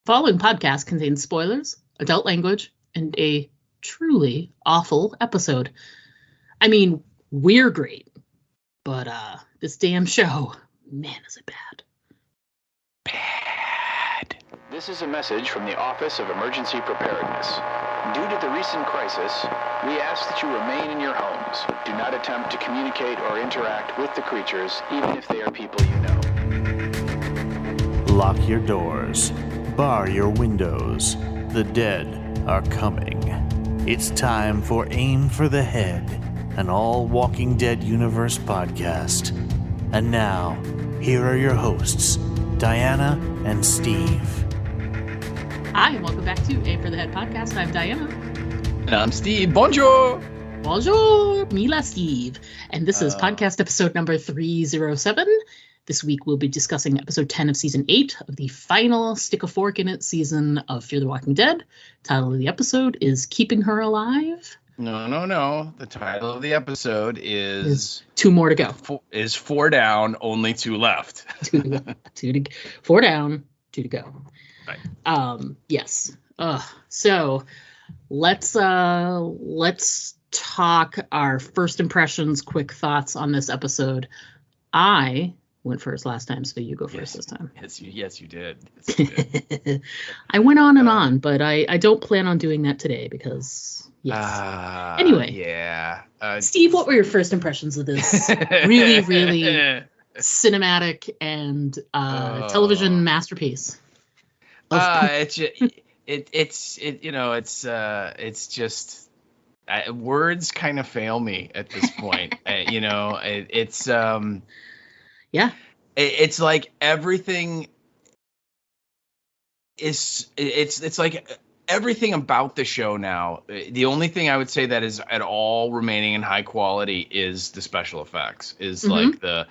Following podcast contains spoilers, adult language, and a truly awful episode. I mean, we're great, but this damn show, man, is it bad. Bad. This is a message from the Office of Emergency Preparedness. Due to the recent crisis, we ask that you remain in your homes. Do not attempt to communicate or interact with the creatures, even if they are people you know. Lock your doors. Bar your windows. The dead are coming. It's time for Aim for the Head, an all Walking Dead universe podcast. And now, here are your hosts, Diana and Steve. Hi, and welcome back to Aim for the Head podcast. I'm Diana. And I'm Steve. Bonjour. Bonjour, Mila Steve. And this is podcast episode number 307. This week we'll be discussing episode 10 of season 8 of the final Stick a Fork in It season of Fear the Walking Dead. Title of the episode is Keeping Her Alive. No. The title of the episode is 2 more to go. Is 4 down, only 2 left. 2 to go. 4 down, 2 to go. Right. Yes. So let's talk our first impressions, quick thoughts on this episode. I went first last time, so you go first this time. Yes, you did. Yes, you did. I went on and on, but I don't plan on doing that today because, yes. Anyway. Yeah. Steve, what were your first impressions of this really, really cinematic and television masterpiece? It's just words kind of fail me at this point. It's like everything is it's like everything about the show now. The only thing I would say that is at all remaining in high quality is the special effects, is like the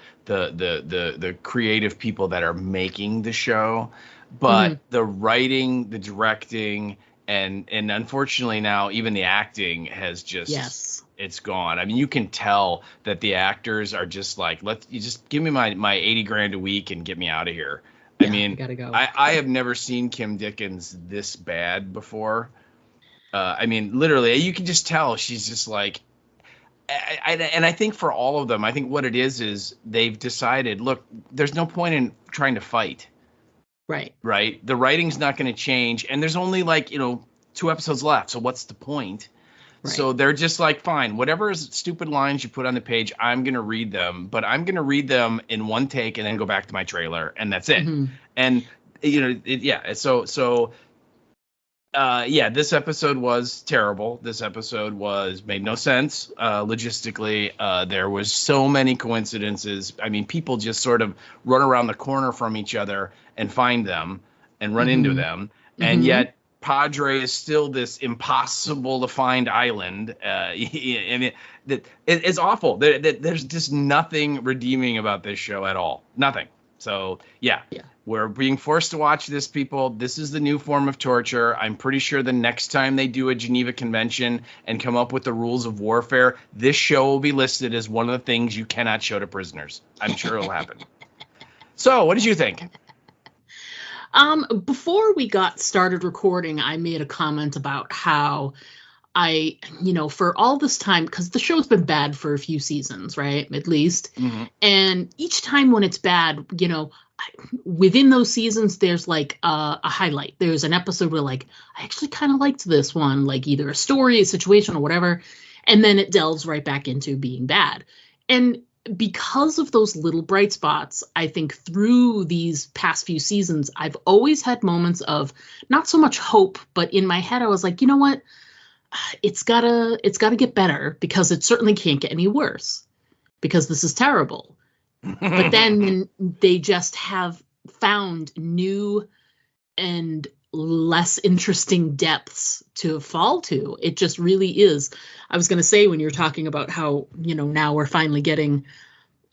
creative people that are making the show. But the writing, the directing, and unfortunately now even the acting has just it's gone. I mean, you can tell that the actors are just like, you just give me my $80,000 a week and get me out of here. Yeah, I mean, gotta go. I have never seen Kim Dickens this bad before. I mean, literally, you can just tell she's just like, and I think for all of them, I think what it is they've decided, look, there's no point in trying to fight. Right. The writing's not going to change. And there's only 2 episodes left. So what's the point? Right. So they're just like, fine, whatever stupid lines you put on the page, I'm going to read them. But I'm going to read them in one take and then go back to my trailer. And that's it. Mm-hmm. And, this episode was terrible. This episode made no sense logistically. There was so many coincidences. I mean, people just sort of run around the corner from each other and find them and run into them. And yet Padre is still this impossible to find island. It's awful. There's just nothing redeeming about this show at all. Nothing. So, we're being forced to watch this, people. This is the new form of torture. I'm pretty sure the next time they do a Geneva Convention and come up with the rules of warfare, this show will be listed as one of the things you cannot show to prisoners. I'm sure it'll happen. So, what did you think? Before we got started recording, I made a comment about how for all this time, because the show's been bad for a few seasons, right? At least. Mm-hmm. And each time when it's bad, within those seasons, there's like a highlight. There's an episode where I actually kind of liked this one, like either a story, a situation, or whatever. And then it delves right back into being bad. And because of those little bright spots, I think through these past few seasons, I've always had moments of not so much hope, but in my head, I was like, you know what? It's gotta get better, because it certainly can't get any worse, because this is terrible. But then they just have found new and less interesting depths to fall to. It just really is. I was going to say, when you're talking about how, now we're finally getting,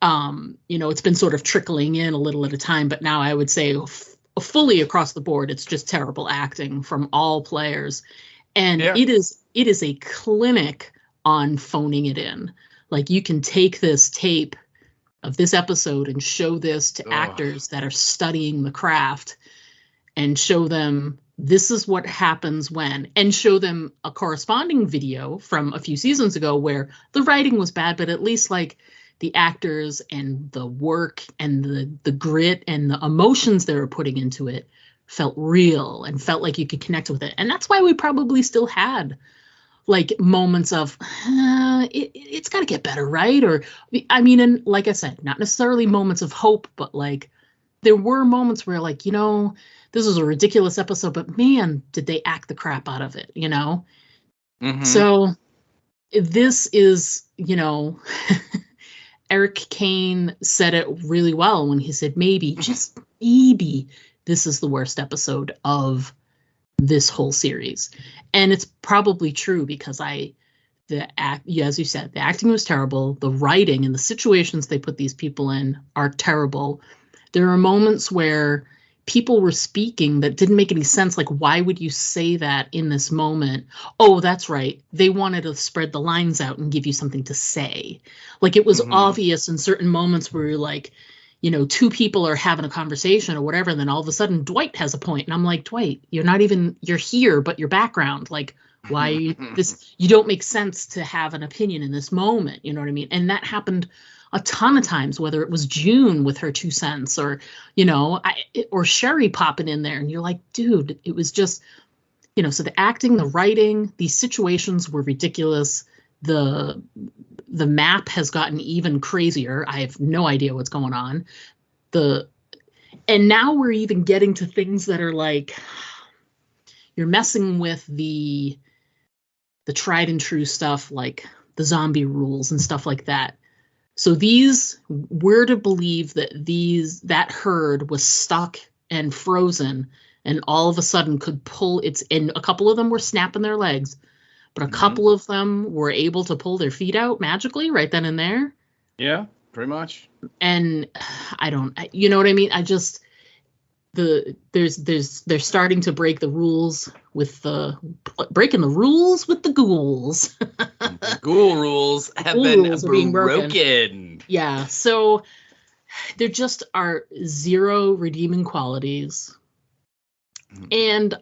it's been sort of trickling in a little at a time, but now I would say fully across the board, it's just terrible acting from all players. And it is a clinic on phoning it in. Like, you can take this tape of this episode and show this to actors that are studying the craft, and show them this is what happens when, and show them a corresponding video from a few seasons ago where the writing was bad, but at least like the actors and the work and the grit and the emotions they were putting into it felt real and felt like you could connect with it. And that's why we probably still had like moments of it's got to get better, right? Or I mean, and like I said, not necessarily moments of hope, but like there were moments where like, you know, this was a ridiculous episode, but man, did they act the crap out of it, you know? Mm-hmm. So this is, you know, Eric Kane said it really well when he said, maybe, just maybe, this is the worst episode of this whole series. And it's probably true because as you said, the acting was terrible. The writing and the situations they put these people in are terrible. There are moments where people were speaking that didn't make any sense. Like, why would you say that in this moment? Oh, that's right. They wanted to spread the lines out and give you something to say. Like, it was obvious in certain moments where you're like, you know, two people are having a conversation or whatever, and then all of a sudden Dwight has a point. And I'm like, Dwight, you're here, but your background, like, why are you you don't make sense to have an opinion in this moment. You know what I mean? And that happened a ton of times, whether it was June with her 2 cents or, you know, or Sherry popping in there. And you're like, dude, it was just, you know, so the acting, the writing, these situations were ridiculous. The map has gotten even crazier. I have no idea what's going on. And now we're even getting to things that are like, you're messing with the tried and true stuff, like the zombie rules and stuff like that. So we're to believe that herd was stuck and frozen and all of a sudden could pull and a couple of them were snapping their legs, but a couple of them were able to pull their feet out magically right then and there. Yeah, pretty much. And you know what I mean? They're starting to break the rules with breaking the rules with the ghouls. The ghoul rules have been broken. Yeah, so there just are zero redeeming qualities. And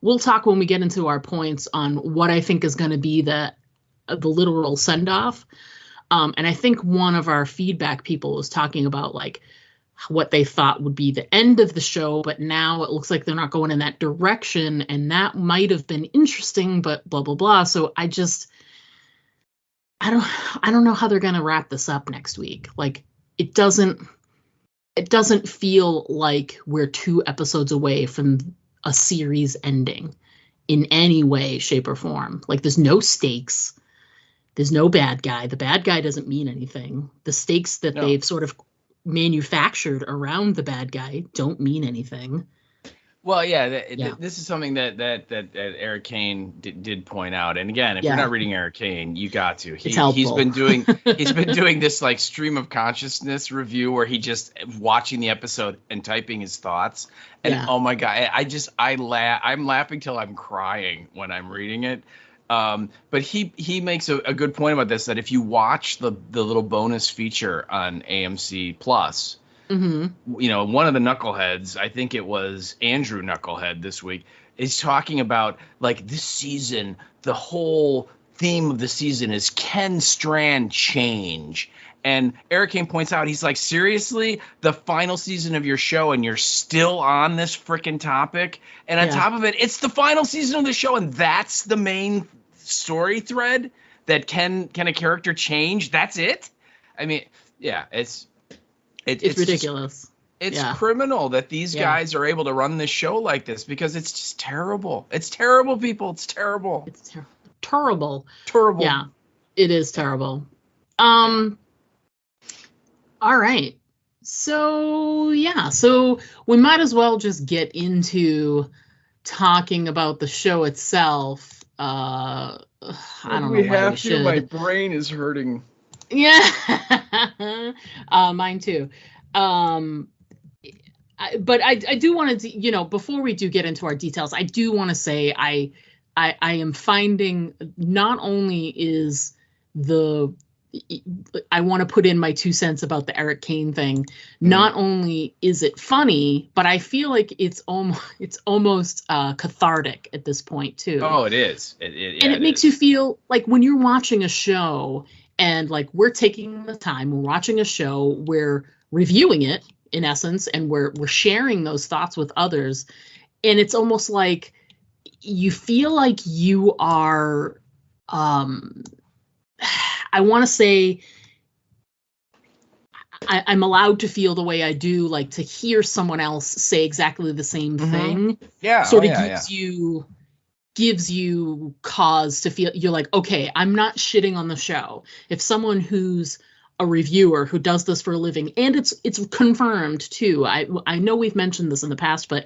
we'll talk when we get into our points on what I think is going to be the literal send-off. And I think one of our feedback people was talking about like what they thought would be the end of the show, but now it looks like they're not going in that direction, and that might have been interesting, but blah blah blah. So I don't know how they're going to wrap this up next week. Like it doesn't feel like we're 2 episodes away from a series ending in any way, shape, or form. Like there's no stakes. There's no bad guy. The bad guy doesn't mean anything. The stakes that they've sort of manufactured around the bad guy don't mean anything. Well, this is something that Eric Kane did point out. And again, if you're not reading Eric Kane, you got to. He's been doing this like stream of consciousness review where he just watching the episode and typing his thoughts. And oh my God, I'm laughing till I'm crying when I'm reading it. But he makes a good point about this, that if you watch the little bonus feature on AMC Plus, you know, one of the knuckleheads, I think it was Andrew Knucklehead this week, is talking about like this season, the whole theme of the season is can Strand change? And Eric Kane points out, he's like, seriously, the final season of your show and you're still on this freaking topic? And on top of it, it's the final season of the show and that's the main story thread, that can a character change? That's it? I mean, it's ridiculous. It's criminal that these guys are able to run this show like this, because it's just terrible. It's terrible, people. It's terrible. It's terrible. Terrible. Yeah, it is terrible. All right. So we might as well just get into talking about the show itself. I don't know why we should. My brain is hurting. Yeah, mine too. But I do want to, you know, before we do get into our details, I do want to say I am finding not only is the I want to put in my 2 cents about the Eric Kane thing. Not only is it funny, but I feel like it's almost cathartic at this point too. Oh, it is. And it makes you feel like when you're watching a show and like we're taking the time, we're watching a show, we're reviewing it in essence, and we're sharing those thoughts with others. And it's almost like you feel like you are, I want to say, I'm allowed to feel the way I do, like to hear someone else say exactly the same thing. Yeah. Sort of gives you cause to feel, you're like, okay, I'm not shitting on the show. If someone who's a reviewer who does this for a living, and it's confirmed too. I know we've mentioned this in the past, but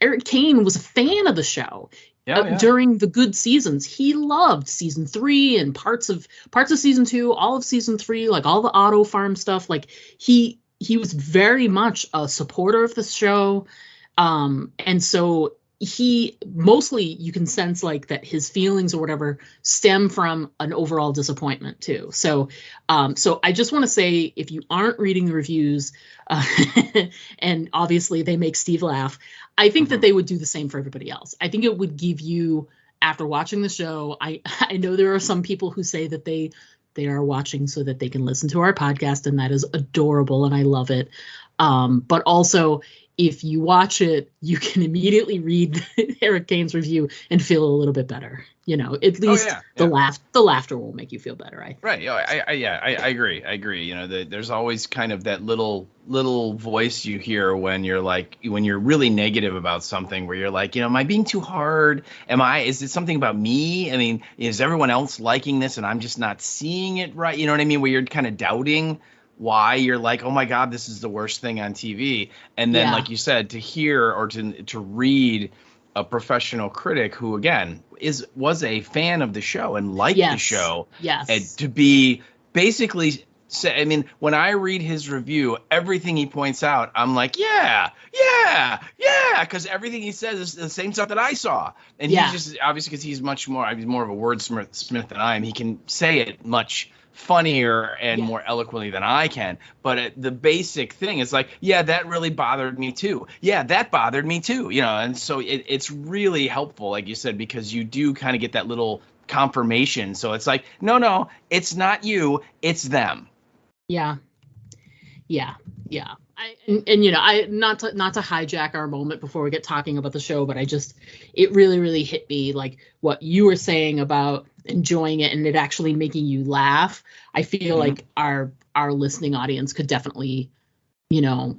Eric Kane was a fan of the show. During the good seasons. He loved season 3 and parts of season 2, all of season 3, like all the Auto Farm stuff. Like he was very much a supporter of the show. And so he mostly, you can sense like that his feelings or whatever stem from an overall disappointment too. So I just want to say, if you aren't reading the reviews, and obviously they make Steve laugh, I think that they would do the same for everybody else. I think it would give you, after watching the show, I know there are some people who say that they are watching so that they can listen to our podcast, and that is adorable and I love it. But also, if you watch it, you can immediately read Eric Kane's review and feel a little bit better. You know, at least the laughter will make you feel better. Right. Yeah. I agree. You know, there's always kind of that little voice you hear when you're really negative about something, where you're like, you know, am I being too hard? Is it something about me? I mean, is everyone else liking this and I'm just not seeing it right? You know what I mean? Where you're kind of doubting why you're like, oh my God, this is the worst thing on TV. And then, like you said, to hear or to read a professional critic who, again, was a fan of the show and liked the show. Yes. And to be basically say, I mean, when I read his review, everything he points out, I'm like, yeah, because everything he says is the same stuff that I saw. And he's just, obviously, because he's more of a wordsmith than I am, he can say it much funnier and more eloquently than I can. But the basic thing is like, yeah, that really bothered me too. Yeah, that bothered me too. You know, and so it's really helpful, like you said, because you do kind of get that little confirmation. So it's like, no, it's not you, it's them. Yeah. And you know, not to hijack our moment before we get talking about the show, but it really hit me, like what you were saying about enjoying it and it actually making you laugh. I feel like our listening audience could definitely, you know,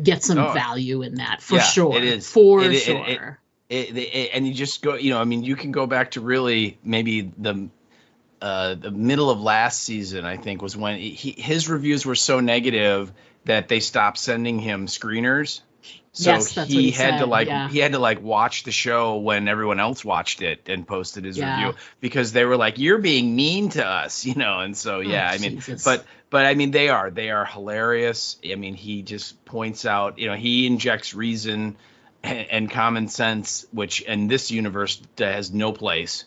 get some value in that for sure. It is for sure. And you just go, you know, I mean, you can go back to really maybe the middle of last season, I think, was when his reviews were so negative that they stopped sending him screeners. So he had to watch the show when everyone else watched it and posted his review, because they were like, you're being mean to us, you know. And so I mean, but I mean, they are hilarious. I mean, he just points out, you know, he injects reason and common sense, which in this universe has no place.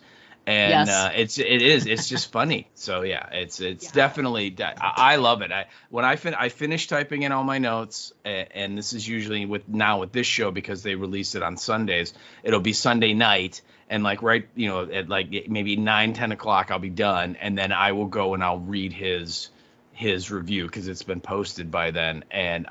And it's just funny. So it's definitely, I love it. When I finish typing in all my notes, and this is usually with this show, because they release it on Sundays, it'll be Sunday night, and like right, you know, at like maybe 9-10 o'clock I'll be done, and then I will go and I'll read his review, because it's been posted by then. And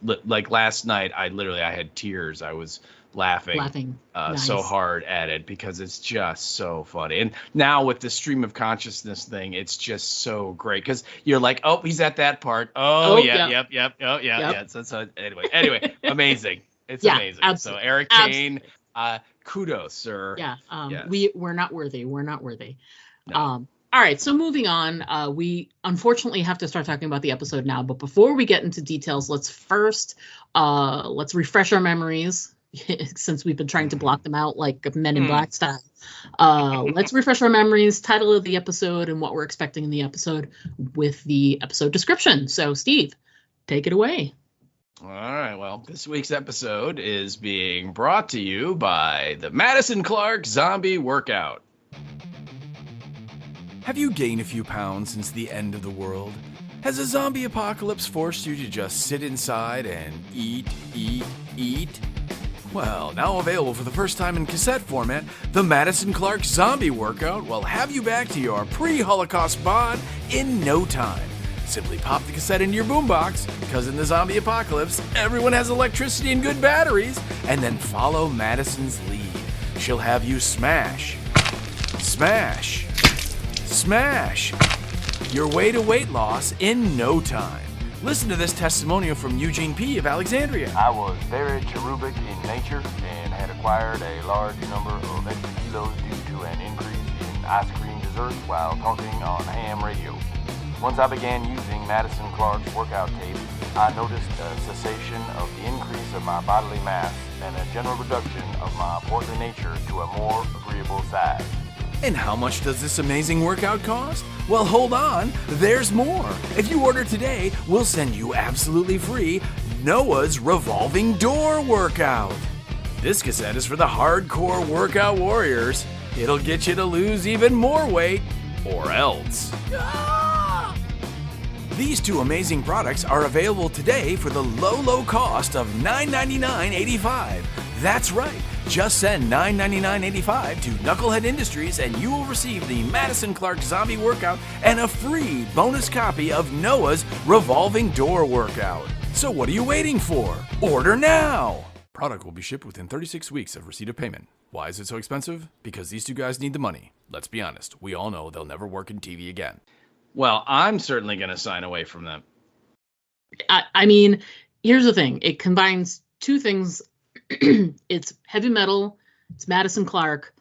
like last night, I had tears. I was laughing nice. So hard at it, because it's just so funny. And now with the stream of consciousness thing, it's just so great, because you're like, oh, he's at that part. Yeah. So anyway, amazing. It's amazing. Absolutely. So Eric Kane, kudos, sir. We're not worthy. No. All right, so moving on, we unfortunately have to start talking about the episode now. But before we get into details, let's refresh our memories, since we've been trying to block them out like Men in Black style. Let's refresh our memories, title of the episode, and what we're expecting in the episode with the episode description. So, Steve, take it away. All right, well, this week's episode is being brought to you by the Madison Clark Zombie Workout. Have you gained a few pounds since the end of the world? Has a zombie apocalypse forced you to just sit inside and eat? Well, now available for the first time in cassette format, the Madison Clark Zombie Workout will have you back to your pre-Holocaust bod in no time. Simply pop the cassette into your boombox, because in the zombie apocalypse, everyone has electricity and good batteries, and then follow Madison's lead. She'll have you smash your way to weight loss in no time. Listen to this testimonial from Eugene P. of Alexandria. I was very cherubic in nature and had acquired a large number of extra kilos due to an increase in ice cream desserts while talking on ham radio. Once I began using Madison Clark's workout tape, I noticed a cessation of the increase of my bodily mass and a general reduction of my portly nature to a more agreeable size. And how much does this amazing workout cost? Well, hold on, there's more. If you order today, we'll send you absolutely free Noah's Revolving Door Workout. This cassette is for the hardcore workout warriors. It'll get you to lose even more weight, or else. These two amazing products are available today for the low cost of $9.99.85. That's right. Just send $9.99.85 to Knucklehead Industries and you will receive the Madison Clark Zombie Workout and a free bonus copy of Noah's Revolving Door Workout. So what are you waiting for? Order now! Product will be shipped within 36 weeks of receipt of payment. Why is it so expensive? Because these two guys need the money. Let's be honest, we all know they'll never work in TV again. Well, I'm certainly going to sign away from them. I mean, here's the thing. It combines two things. It's heavy metal. It's Madison Clark.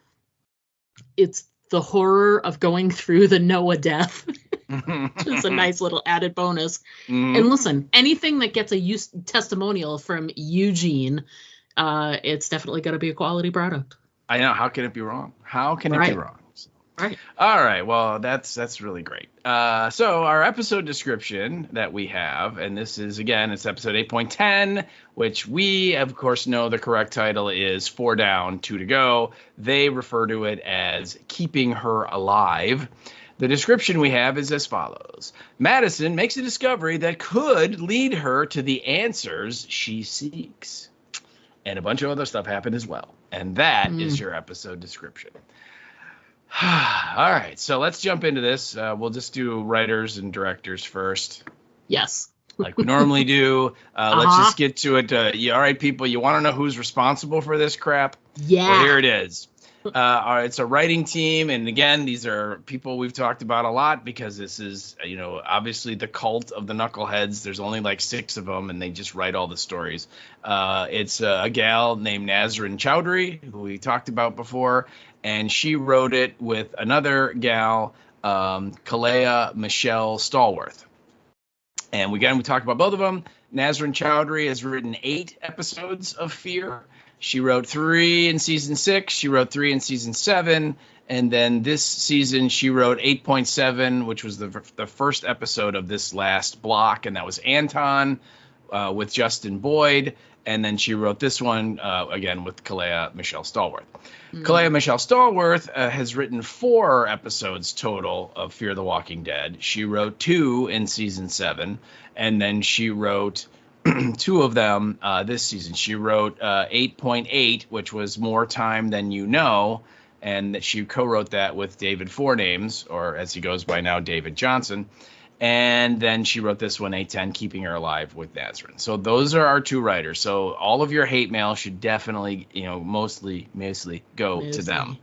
It's the horror of going through the Noah death. Just a nice little added bonus. And listen, anything that gets a testimonial from Eugene, it's definitely going to be a quality product. I know. How can it be wrong? How can it be wrong? Right. All right. Well, that's really great. So our episode description that we have, and this is, again, it's episode 8.10, which we, of course, know the correct title is 4 Down, 2 to Go. They refer to it as Keeping Her Alive. The description we have is as follows. Madison makes a discovery that could lead her to the answers she seeks. And a bunch of other stuff happened as well. And that is your episode description. All right, so let's jump into this. We'll just do writers and directors first. Yes. Like we normally do. Let's just get to it. All right, people, you want to know who's responsible for this crap? Yeah. Well, here it is. All right, it's a writing team. And again, these are people we've talked about a lot because this is, obviously the cult of the Knuckleheads. There's only like 6 of them, and they just write all the stories. It's a gal named Nazrin Chowdhury, who we talked about before. And she wrote it with another gal, Kalea Michelle Stallworth. And we talked about both of them. Nazrin Chowdhury has written 8 episodes of Fear. She wrote 3 in season 6. She wrote 3 in season 7. And then this season, she wrote 8.7, which was the first episode of this last block. And that was Anton with Justin Boyd. And then she wrote this one, again, with Kalea Michelle Stallworth. Kalea Michelle Stallworth has written 4 episodes total of Fear the Walking Dead. She wrote 2 in season 7. And then she wrote 2 of them this season. She wrote 8.8, which was More Time Than You Know. And she co-wrote that with David Fournames, or as he goes by now, David Johnson. And then she wrote this one, 810, Keeping Her Alive with Nazrin. So those are our 2 writers. So all of your hate mail should definitely, mostly go to them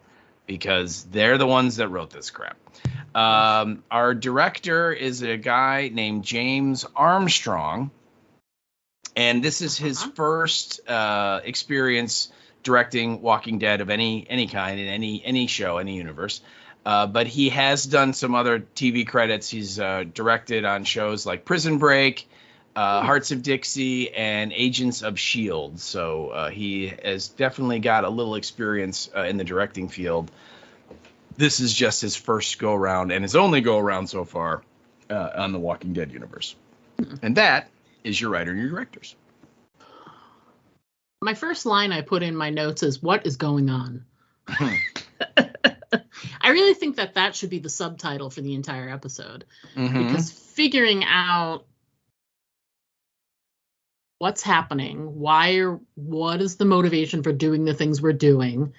because they're the ones that wrote this crap. Our director is a guy named James Armstrong. And this is his first experience directing Walking Dead of any kind in any show, any universe. But he has done some other TV credits. He's directed on shows like Prison Break, Hearts of Dixie, and Agents of S.H.I.E.L.D. So he has definitely got a little experience in the directing field. This is just his first go-around and his only go-around so far on the Walking Dead universe. And that is your writer and your directors. My first line I put in my notes is, "What is going on?" I really think that should be the subtitle for the entire episode, because figuring out what's happening, what is the motivation for doing the things we're doing.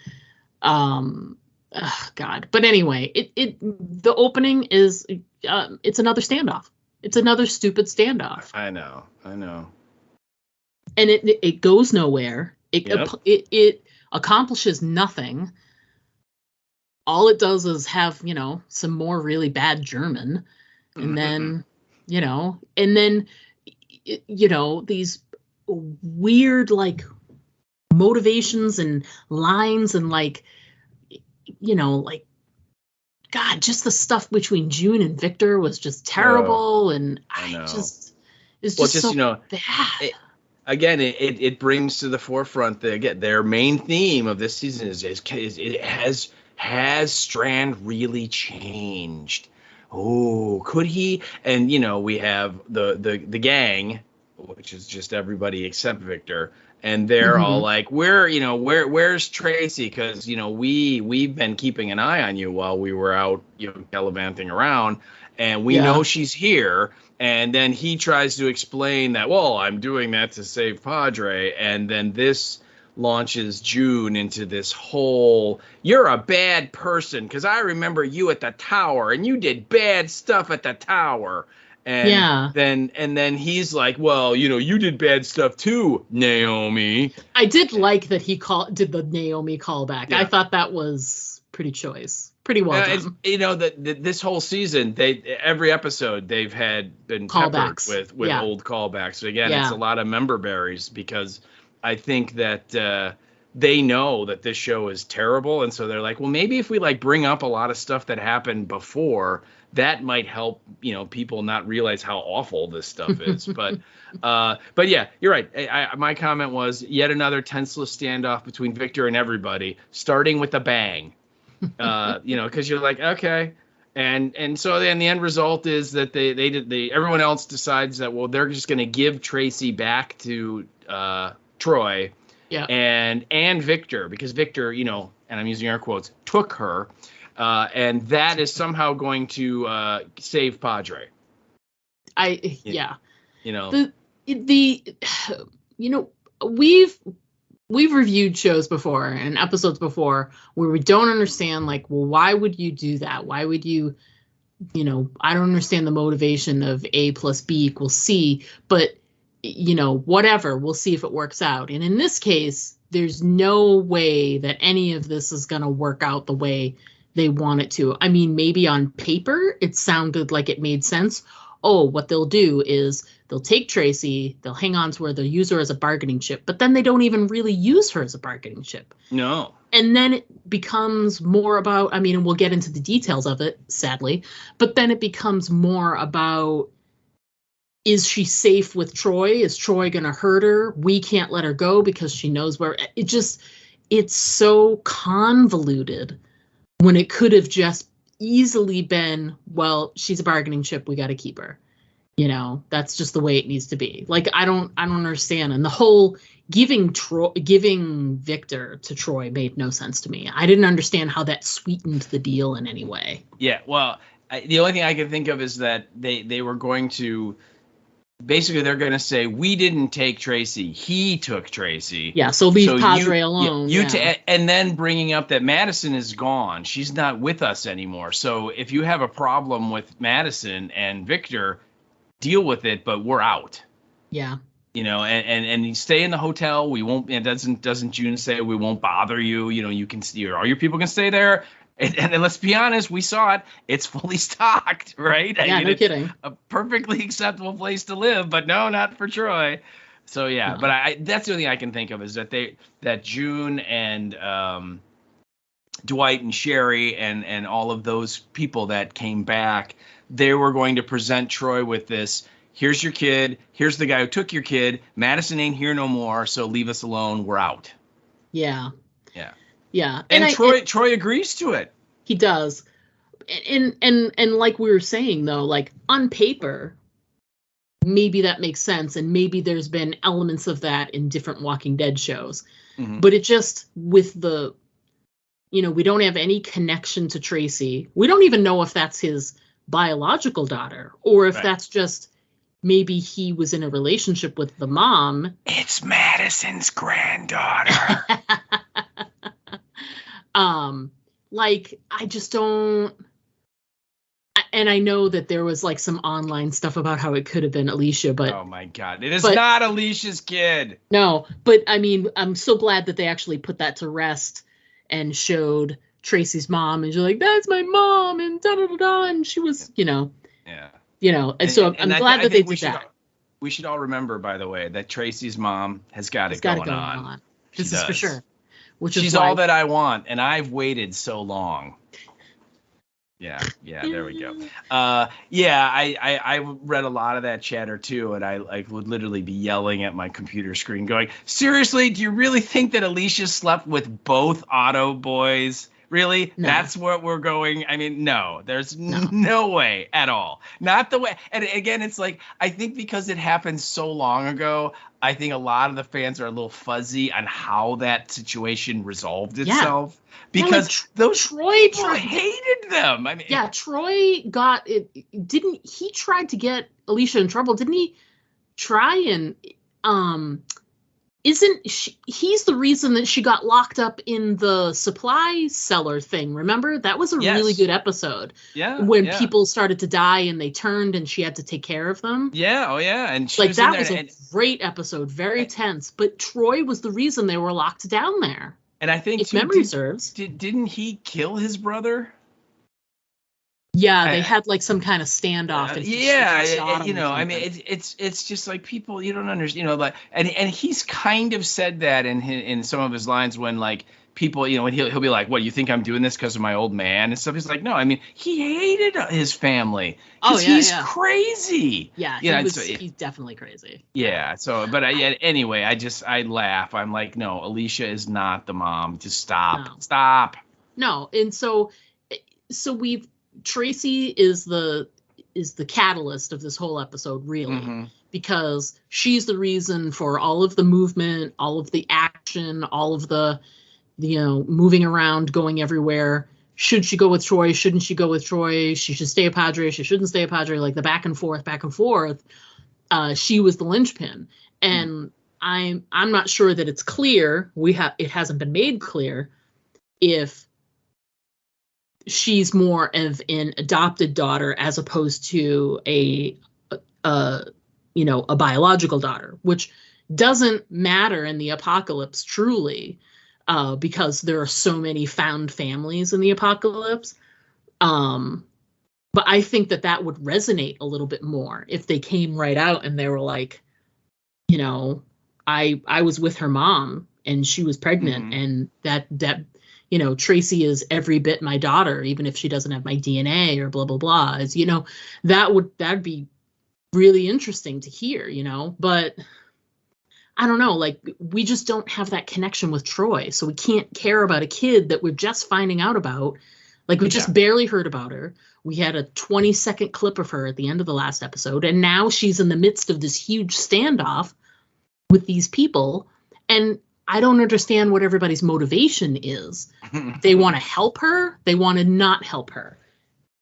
God. But anyway, the opening is, it's another standoff. It's another stupid standoff. I know. And it goes nowhere. It accomplishes nothing. All it does is have, some more really bad German. And then, these weird, like, motivations and lines and, like, God, just the stuff between June and Victor was just terrible. And it's just so bad. It brings to the forefront their main theme of this season has Strand really changed? Oh, could he? And we have the gang, which is just everybody except Victor, and they're all like, where's Tracy? Because we've been keeping an eye on you while we were out gallivanting around, and we know she's here. And then he tries to explain that, well, I'm doing that to save Padre. And then this launches June into this whole, you're a bad person because I remember you at the tower and you did bad stuff at the tower. And then he's like, well, you did bad stuff too, Naomi. I did like that he did the Naomi callback. Yeah. I thought that was pretty well done. This whole season, every episode they've been callbacks peppered with old callbacks. So again, it's a lot of member berries, because I think that they know that this show is terrible, and so they're like, well, maybe if we bring up a lot of stuff that happened before, that might help people not realize how awful this stuff is. But yeah, you're right. My comment was yet another tenseless standoff between Victor and everybody, starting with a bang. Because you're like, okay, and so then the end result is that everyone else decides that, well, they're just going to give Tracy back to Troy, and Victor, because Victor, and I'm using air quotes, took her, and that is somehow going to save Padre. We've reviewed shows before and episodes before where we don't understand, well, why would you do that? Why would you, I don't understand the motivation of A plus B equals C, but, whatever, we'll see if it works out. And in this case, there's no way that any of this is going to work out the way they want it to. I mean, maybe on paper, it sounded like it made sense. Oh, what they'll do is they'll take Tracy, they'll hang on to her, they'll use her as a bargaining chip, but then they don't even really use her as a bargaining chip. No. And then it becomes more about, and we'll get into the details of it, sadly, but then it becomes more about, is she safe with Troy? Is Troy going to hurt her? We can't let her go because she knows where. It's so convoluted when it could have just easily been, well, she's a bargaining chip, we got to keep her. That's just the way it needs to be. I don't understand. And the whole giving Victor to Troy made no sense to me. I didn't understand how that sweetened the deal in any way. Yeah, well, the only thing I can think of is that they were going to, basically they're going to say, we didn't take Tracy, he took Tracy. Yeah, so leave Padre alone. And then bringing up that Madison is gone. She's not with us anymore. So if you have a problem with Madison and Victor, deal with it, but we're out. Yeah. And you stay in the hotel. We won't. It doesn't June say we won't bother you? You can. All your people can stay there. And let's be honest, we saw it. It's fully stocked, right? Yeah, no kidding. A perfectly acceptable place to live, but no, not for Troy. So yeah, no. But that's the only thing I can think of is that June and Dwight and Sherry and all of those people that came back, they were going to present Troy with this. Here's your kid. Here's the guy who took your kid. Madison ain't here no more, so leave us alone. We're out. Yeah. Yeah. Yeah. And Troy agrees to it. He does. And like we were saying, though, on paper, maybe that makes sense. And maybe there's been elements of that in different Walking Dead shows. Mm-hmm. But it just, with the we don't have any connection to Tracy. We don't even know if that's his biological daughter or if that's just maybe he was in a relationship with the mom. It's Madison's granddaughter. I just don't. And I know that there was like some online stuff about how it could have been Alicia, but oh my God, it is not Alicia's kid. No, but I mean, I'm so glad that they actually put that to rest and showed Tracy's mom, and you're like, that's my mom, and da da da da, and she was, and so I'm glad that they did that. We should all remember, by the way, that Tracy's mom has got it going on. This is for sure. She's all that I want, and I've waited so long. Yeah, there we go. I read a lot of that chatter too, and I would literally be yelling at my computer screen going, seriously, do you really think that Alicia slept with both Otto boys? Really? No. That's what we're going. I mean, no, there's no way at all. Not the way. And again, it's like, I think because it happened so long ago, I think a lot of the fans are a little fuzzy on how that situation resolved itself. Because those Troy hated them. I mean, Troy got it. Didn't he try to get Alicia in trouble? Didn't he try and isn't he's the reason that she got locked up in the supply cellar thing? Remember? That was a really good episode. Yeah. When people started to die and they turned and she had to take care of them. Yeah. Oh yeah. And she was that was a great episode. Very tense. But Troy was the reason they were locked down there. And I think if memory serves. Didn't he kill his brother? Yeah, they had like some kind of standoff. And I mean, it's just like people you don't understand, like, and he's kind of said that in some of his lines when like people, when he'll be like, "What, you think I'm doing this because of my old man?" and stuff. He's like, "No, I mean, he hated his family. He's crazy. Yeah, he's definitely crazy. Yeah. So, but anyway, I laugh. I'm like, no, Alicia is not the mom. Just stop. No, and so Tracy is the catalyst of this whole episode, really, because she's the reason for all of the movement, all of the action, all of the, moving around, going everywhere. Should she go with Troy? Shouldn't she go with Troy? She should stay a Padre. She shouldn't stay a Padre. Like the back and forth. She was the linchpin, and I'm not sure that it's clear. It hasn't been made clear if she's more of an adopted daughter as opposed to a biological daughter, which doesn't matter in the apocalypse truly, because there are so many found families in the apocalypse. But I think that would resonate a little bit more if they came right out and they were like, I was with her mom and she was pregnant, and that Tracy is every bit my daughter, even if she doesn't have my DNA or blah, blah, blah. That'd be really interesting to hear, but I don't know, like we just don't have that connection with Troy. So we can't care about a kid that we're just finding out about. Like we just barely heard about her. We had a 20-second clip of her at the end of the last episode. And now she's in the midst of this huge standoff with these people. And I don't understand what everybody's motivation is. They want to help her. They want to not help her.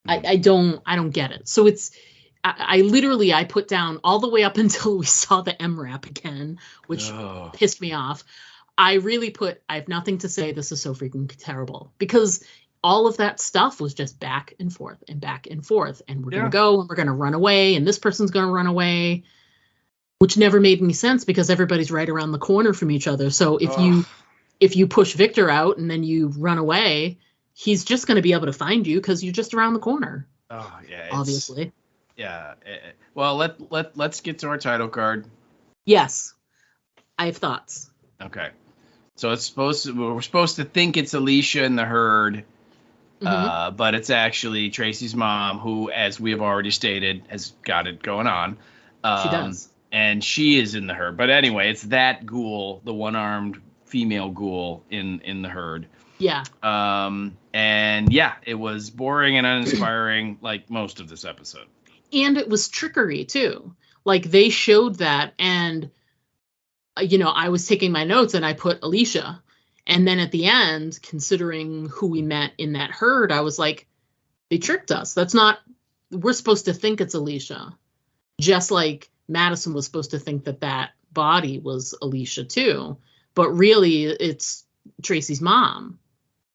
I don't get it. So I put down all the way up until we saw the MRAP again, which pissed me off. I have nothing to say. This is so freaking terrible, because all of that stuff was just back and forth and back and forth. And we're going to go and we're going to run away and this person's going to run away, which never made any sense because everybody's right around the corner from each other. So if you push Victor out and then you run away, he's just going to be able to find you because you're just around the corner. Oh yeah, obviously. Yeah. Well, let's get to our title card. Yes, I have thoughts. Okay, so we're supposed to think it's Alicia in the herd, but it's actually Tracy's mom, who, as we have already stated, has got it going on. She does. And she is in the herd. But anyway, it's that ghoul, the one-armed female ghoul in the herd. Yeah. And yeah, it was boring and uninspiring like most of this episode. And it was trickery too. Like they showed that, and I was taking my notes and I put Alicia, And then at the end, considering who we met in that herd, I was like, they tricked us. We're supposed to think it's Alicia. Just like Madison was supposed to think that body was Alicia too. But really, it's Tracy's mom,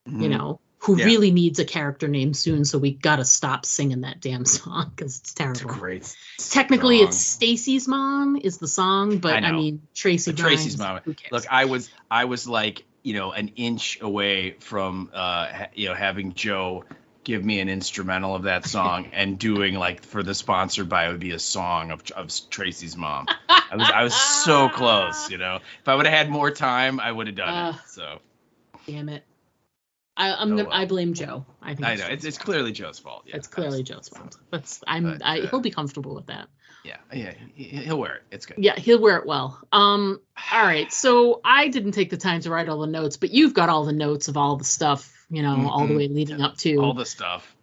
who really needs a character name soon. So we got to stop singing that damn song because it's terrible. It's a great Technically, song. It's Stacy's mom is the song, but I mean, Tracy's mom. Look, I was like, an inch away from, having Joe give me an instrumental of that song and doing like for the sponsored by, it would be a song of Tracy's mom. I was so close, If I would have had more time, I would have done it. So, damn it. I blame Joe. I know it's clearly Joe's fault. Yeah, it's clearly Joe's fault. He'll be comfortable with that. Yeah, he'll wear it. It's good. Yeah, he'll wear it well. All right. So I didn't take the time to write all the notes, but you've got all the notes of all the stuff, all the way leading up to all the stuff.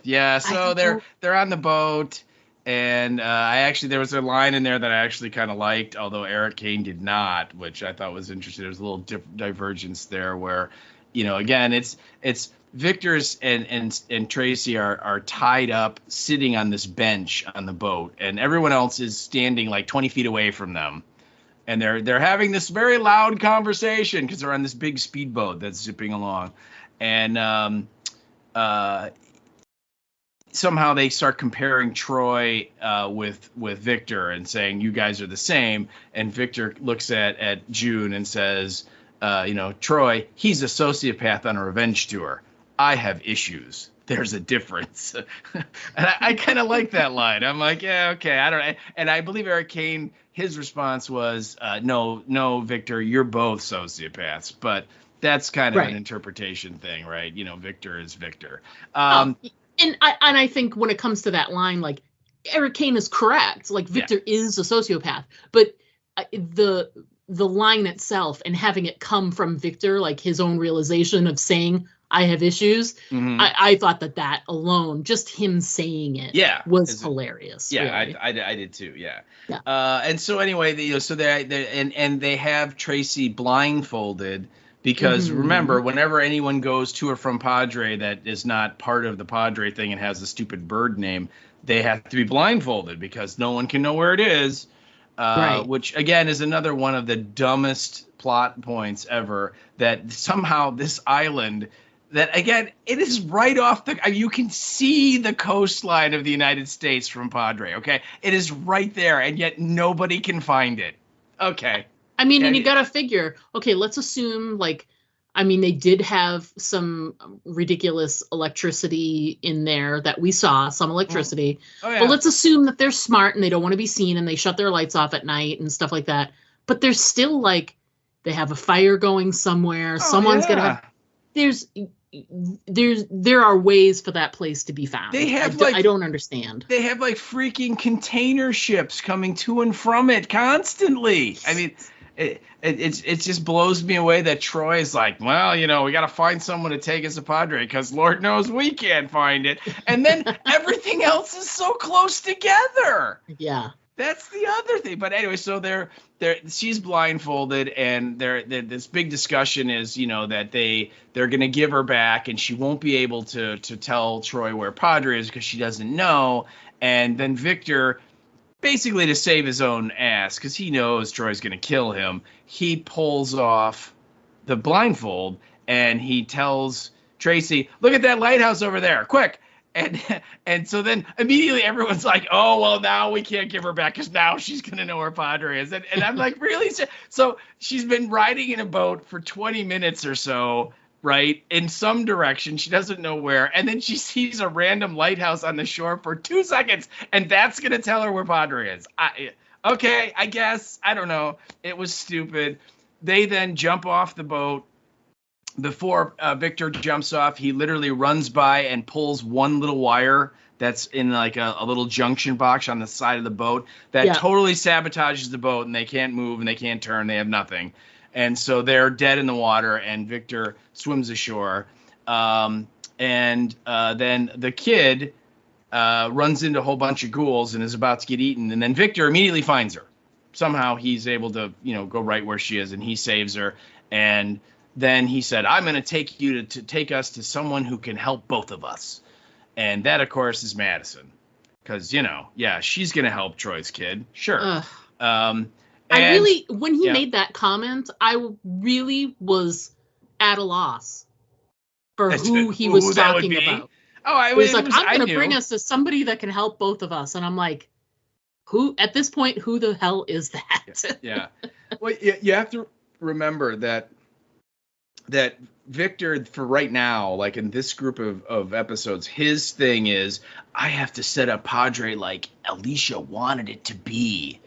Yeah. So they're on the boat, and there was a line in there that I actually kind of liked, although Eric Kane did not, which I thought was interesting. There's a little divergence there where, again, it's Victor's and Tracy are tied up, sitting on this bench on the boat, and everyone else is standing like 20 feet away from them, and they're having this very loud conversation because they're on this big speedboat that's zipping along, and somehow they start comparing Troy with Victor and saying, you guys are the same, and Victor looks at June and says, Troy, he's a sociopath on a revenge tour. I have issues. There's a difference. And I kind of like that line. I'm like, yeah, okay. I don't. And I believe Eric Kane, his response was, no, Victor, you're both sociopaths. But that's kind of an interpretation thing, right? Victor is Victor. And I think when it comes to that line, like, Eric Kane is correct. Like, Victor is a sociopath. But the line itself and having it come from Victor, like his own realization of saying, I have issues. Mm-hmm. I thought that alone, just him saying it, was hilarious. Yeah, really. I did too. Yeah. And so anyway, they have Tracy blindfolded because remember, whenever anyone goes to or from Padre that is not part of the Padre thing and has a stupid bird name, they have to be blindfolded because no one can know where it is. Which again is another one of the dumbest plot points ever. That somehow this island. That, again, it is right off you can see the coastline of the United States from Padre, okay? It is right there, and yet nobody can find it. Okay. I mean, and you got to figure, okay, let's assume, they did have some ridiculous electricity in there that we saw, some electricity. Oh, yeah. But let's assume that they're smart and they don't want to be seen and they shut their lights off at night and stuff like that. But there's still, they have a fire going somewhere. Someone's going to have... There are ways for that place to be found. They have I don't understand. They have freaking container ships coming to and from it constantly. I mean, it just blows me away that Troy is like, well, we got to find someone to take us to Padre because Lord knows we can't find it. And then everything else is so close together. Yeah. That's the other thing. But anyway, so she's blindfolded, and this big discussion is, that they're going to give her back, and she won't be able to tell Troy where Padre is because she doesn't know. And then Victor, basically to save his own ass, because he knows Troy's going to kill him, he pulls off the blindfold, and he tells Tracy, look at that lighthouse over there, quick. And so then immediately everyone's like, oh, well, now we can't give her back because now she's going to know where Padre is. And I'm like, really? So she's been riding in a boat for 20 minutes or so, right, in some direction. She doesn't know where. And then she sees a random lighthouse on the shore for 2 seconds. And that's going to tell her where Padre is. Okay, I guess. I don't know. It was stupid. They then jump off the boat. Before Victor jumps off, he literally runs by and pulls one little wire that's in a little junction box on the side of the boat that totally sabotages the boat, and they can't move and they can't turn. They have nothing. And so they're dead in the water, and Victor swims ashore. And then the kid runs into a whole bunch of ghouls and is about to get eaten. And then Victor immediately finds her. somehow he's able to, go right where she is, and he saves her. And then he said, I'm going to take you to take us to someone who can help both of us. And that, of course, is Madison. Because, she's going to help Troy's kid. Sure. When he made that comment, I really was at a loss for who he was talking about. Oh, he was like, I'm going to bring us to somebody that can help both of us. And I'm like, who, at this point, who the hell is that? Yeah. Well, you have to remember that Victor, for right now, like in this group of episodes, his thing is, I have to set up Padre like Alicia wanted it to be.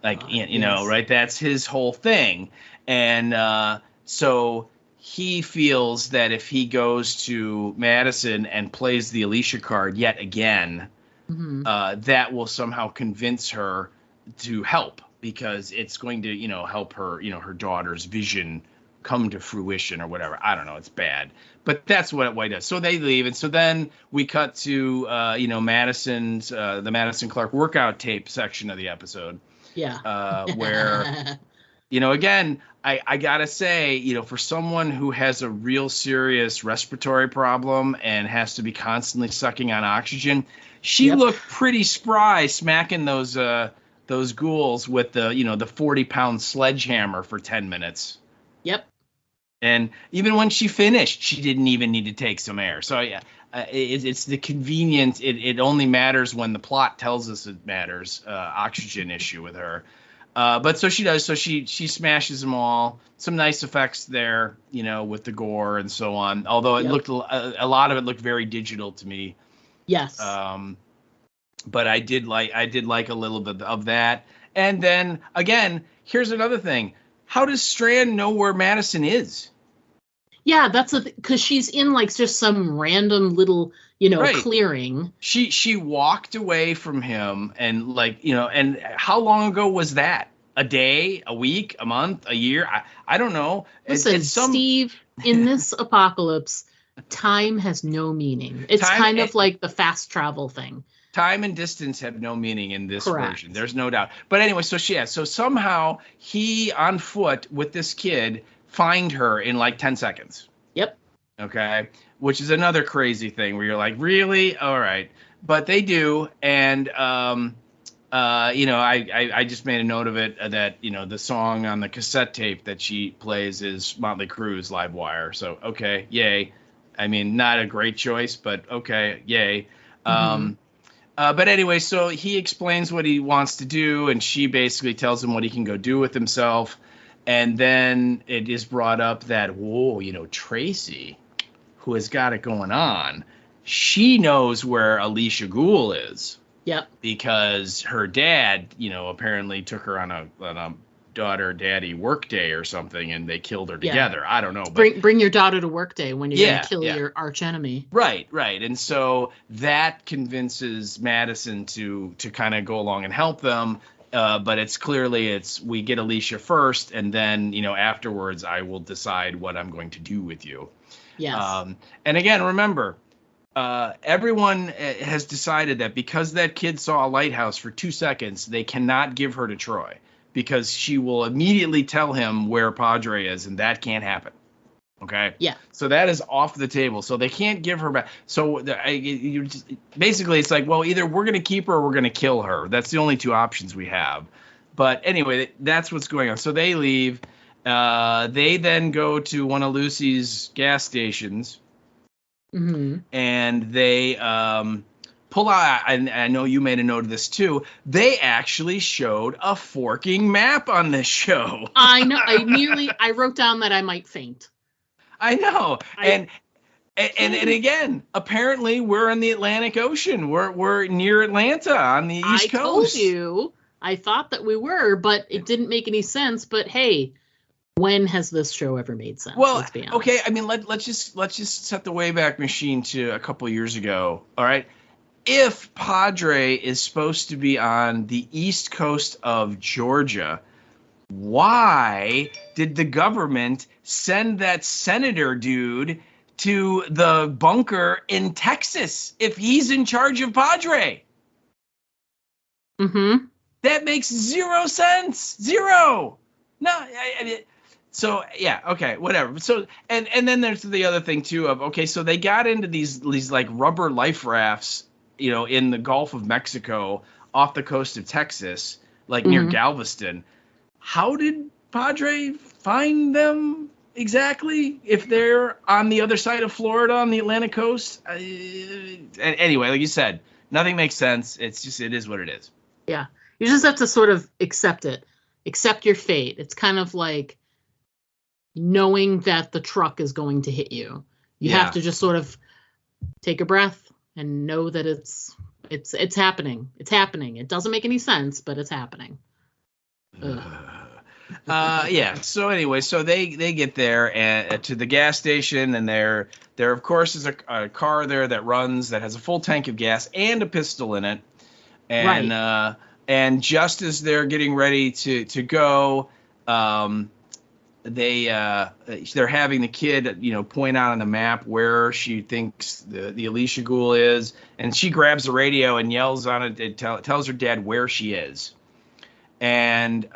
Like, right? That's his whole thing. And so he feels that if he goes to Madison and plays the Alicia card yet again, that will somehow convince her to help, because it's going to, help her, her daughter's vision come to fruition or whatever. I don't know. It's bad. But that's what he does. So they leave. And so then we cut to, Madison's, the Madison Clark workout tape section of the episode. Yeah. Where, again, I gotta say, for someone who has a real serious respiratory problem and has to be constantly sucking on oxygen, she looked pretty spry smacking those ghouls with the 40-pound sledgehammer for 10 minutes. Yep. And even when she finished, she didn't even need to take some air. So yeah, it's the convenience. It only matters when the plot tells us it matters. Oxygen issue with her. But so she does. So she smashes them all. Some nice effects there, with the gore and so on. Although it looked a lot of it looked very digital to me. Yes. But I did like a little bit of that. And then again, here's another thing. How does Strand know where Madison is? Yeah, that's because she's in like just some random little, clearing. She walked away from him and and how long ago was that? A day, a week, a month, a year? I don't know. Listen, Steve, in this apocalypse, time has no meaning. It's kind of like the fast travel thing. Time and distance have no meaning in this version. There's no doubt. But anyway, so somehow he on foot with this kid find her in like 10 seconds. Yep. Okay. Which is another crazy thing where you're like, really? All right. But they do. And, I just made a note of it that, the song on the cassette tape that she plays is Motley Crue's Live Wire. So, okay. Yay. I mean, not a great choice, but okay. Yay. But anyway, so he explains what he wants to do, and she basically tells him what he can go do with himself. And then it is brought up that, Tracy, who has got it going on, she knows where Alicia Gould is. Yep. Because her dad, apparently took her on a daughter-daddy work day or something, and they killed her together. I don't know. But bring your daughter to work day when you're going to kill your arch enemy. Right. And so that convinces Madison to kind of go along and help them. But it's clearly we get Alicia first, and then, afterwards I will decide what I'm going to do with you. Yes. And again, remember, everyone has decided that because that kid saw a lighthouse for 2 seconds, they cannot give her to Troy, because she will immediately tell him where Padre is, and that can't happen. Okay? Yeah. So that is off the table. So they can't give her back. So basically it's like, well, either we're going to keep her or we're going to kill her. That's the only two options we have. But anyway, that's what's going on. So they leave. They then go to one of Lucy's gas stations. Mm-hmm. And they pull out, I know you made a note of this too, they actually showed a forking map on this show. I know. I wrote down that I might faint. I know. And again, apparently we're in the Atlantic Ocean. We're near Atlanta on the East Coast. I told you. I thought that we were, but it didn't make any sense. But hey, when has this show ever made sense? Well, let's be honest. Okay. I mean, let's just set the Wayback Machine to a couple years ago. All right. If Padre is supposed to be on the East Coast of Georgia, why did the government send that senator dude to the bunker in Texas if he's in charge of Padre? Mm-hmm. That makes zero sense. Zero. No, I mean, so yeah, okay, whatever. So and then there's the other thing too of, okay, so they got into these like rubber life rafts, in the Gulf of Mexico off the coast of Texas, like near Galveston. How did Padre find them exactly if they're on the other side of Florida on the Atlantic coast? Anyway, like you said, nothing makes sense. It is what it is. Yeah. You just have to sort of accept it. Accept your fate. It's kind of like knowing that the truck is going to hit you. You have to just sort of take a breath and know that it's happening. It's happening. It doesn't make any sense, but it's happening. Yeah. So anyway, so they get there and to the gas station, and there of course is a car there that has a full tank of gas and a pistol in it, and right. And just as they're getting ready to go, they're having the kid, point out on the map where she thinks the Alicia Ghoul is, and she grabs the radio and yells on it. It tells her dad where she is, and